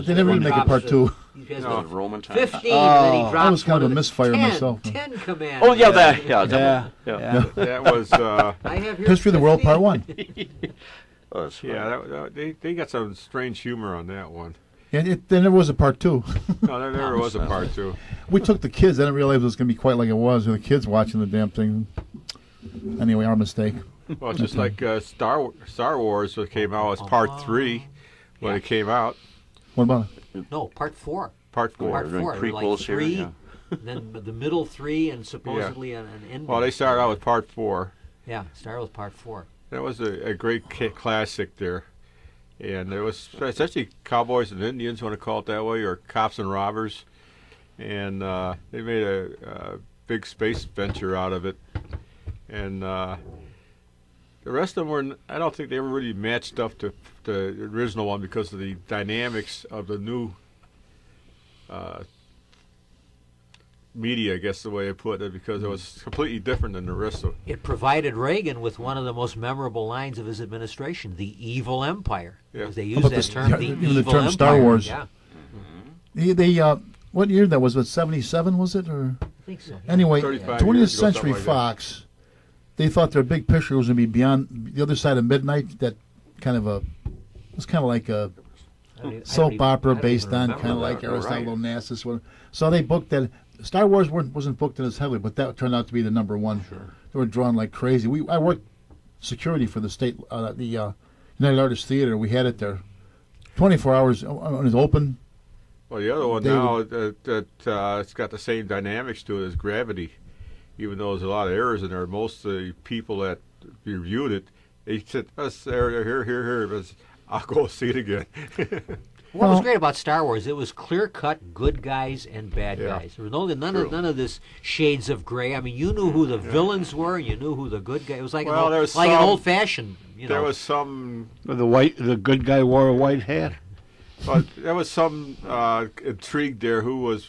They never even make it part 2. You guys No, know, Roman times. 15, and then he drops I was kind one of a the misfire 10, myself. 10 command. Oh, yeah, that. yeah. That was. I have here History of the World 15. Part 1. Oh, that's Yeah, they got some strange humor on that one. And there never was a Part 2. No, there never was a part 2. We took the kids. I didn't realize it was going to be quite like it was. The kids watching the damn thing. Anyway, our mistake. Well, it's just like Star Wars that came out as Part 3 when it came out. What about it? No, Part 4. Part 4. Part We're doing 4. Like prequels here, 3, yeah. then the middle 3, and supposedly an ending. Well, they started out with Part 4. Yeah, start with Part 4. That was a great classic there. And it's actually Cowboys and Indians, want to call it that way, or Cops and Robbers. And they made a big space venture out of it. And the rest of them I don't think they ever really matched up to the original one because of the dynamics of the new media, I guess the way I put it, because it was completely different than the rest of It provided Reagan with one of the most memorable lines of his administration, the evil empire. Yeah. They How used about that this- term, yeah, the even evil the term empire. Star Wars. Yeah, They what year that was? It 77 was it or? I think so. Anyway, 35 20th years ago, Century something like that. Fox, they thought their big picture was going to be Beyond the Other Side of Midnight. That kind of it was kind of like a soap opera based on kind of like Aristotle Onassis. So they booked that. Star Wars wasn't booked in as heavily, but that turned out to be the number one. Sure. They were drawn like crazy. I worked security for the state, the United Artists Theater. We had it there, 24 hours when it was open. Well, the other one They now it's got the same dynamics to it as Gravity, even though there's a lot of errors in there. Most of the people that reviewed it, they said, "Us here," but I'll go see it again. What was great about Star Wars, it was clear-cut good guys and bad Yeah. guys. There was none of this shades of gray. I mean, you knew who the villains were, and you knew who the good guy. It was like Well, there an was some- old-fashioned, There was some, the good guy wore a white hat. but there was some intrigue there. Who was?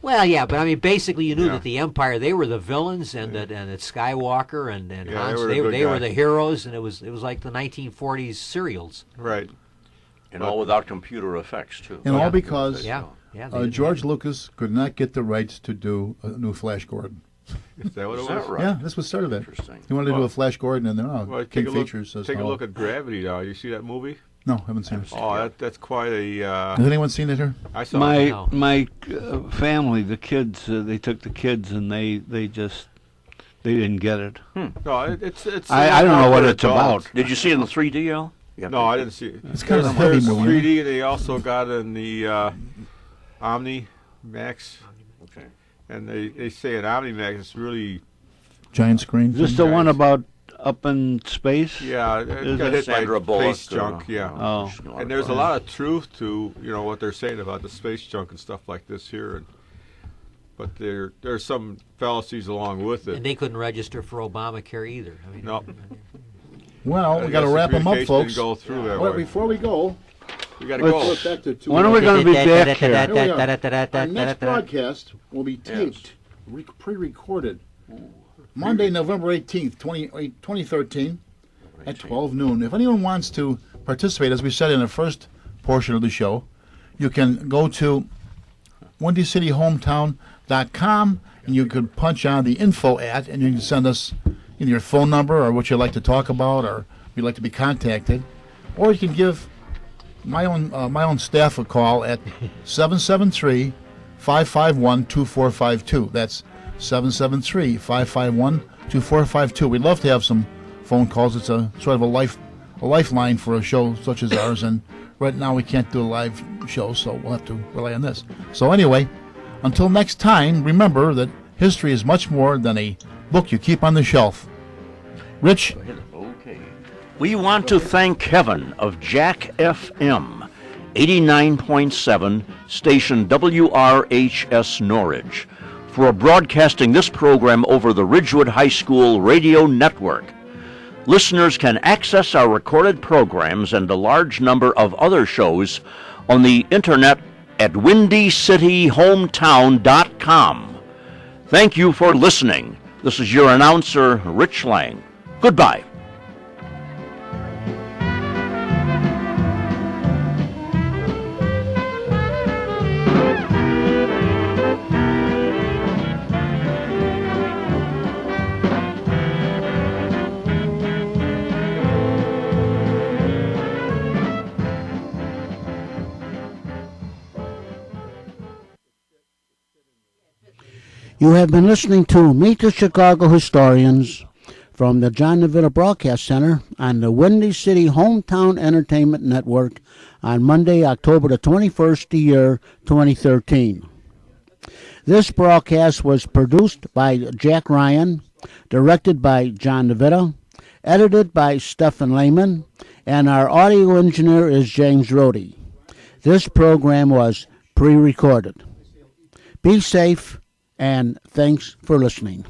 Well, yeah, but I mean, basically, you knew Yeah. that the Empire, they were the villains, and that Skywalker and Yeah, Hans, they were the good they were guy. the heroes, and it was like the 1940s serials. Right. And all without computer effects, too. And all because Yeah, yeah. they didn't George Lucas could not get the rights to do a new Flash Gordon. Is that what Is it that was? right? Yeah, that's what started that. Interesting. He wanted to do Well- a Flash Gordon, and then Well, King take a look. Features says Take a no. look at Gravity now. You see that movie? No, haven't seen it. Oh, that's quite a. Has anyone seen it here? I saw. No. My family, the kids, they took the kids and they just they didn't get it. No, it's. I don't know what it's adult. about. Did you see it in the 3D, Al? Yeah. No, I didn't see it. It's kind of a heavy There's movie. 3D, and they also got in the Omni Max, Okay. and they say in Omni Max it's really Giant screen. Is this the one about up in space? yeah. It Is got it hit Sandra by Bullock. space junk. Yeah. Oh. And there's a lot of truth to what they're saying about the space junk and stuff like this here, but there's some fallacies along with it. And they couldn't register for Obamacare either. I mean, No. Well, we got to Yes, wrap them up, communication folks. didn't go through that Well, way. before we go, We got to Let's- go. back to two. When are we going to be back here? Here we are. Our next broadcast will be taped, pre-recorded, Monday, November 18th, 2013, at 12 noon. If anyone wants to participate, as we said in the first portion of the show, you can go to windycityhometown.com, and you could punch on the info and you can send us either your phone number or what you'd like to talk about, or if you'd like to be contacted, or you can give my own staff a call at 773-551-2452. That's 773-551-2452. We'd love to have some phone calls. It's a sort of a lifeline for a show such as ours, and right now we can't do a live show, so we'll have to rely on this. So anyway, until next time, remember that history is much more than a book you keep on the shelf. Rich? Okay. We want to thank Kevin of Jack FM, 89.7, station WRHS Norwich, for broadcasting this program over the Ridgewood High School radio network. Listeners can access our recorded programs and a large number of other shows on the internet at windycityhometown.com. Thank you for listening. This is your announcer, Rich Lang. Goodbye. You have been listening to Meet the Chicago Historians from the John DeVita Broadcast Center on the Windy City Hometown Entertainment Network on Monday, October the 21st, the year 2013. This broadcast was produced by Jack Ryan, directed by John DeVita, edited by Stephen Lehman, and our audio engineer is James Rohde. This program was pre-recorded. Be safe, and thanks for listening.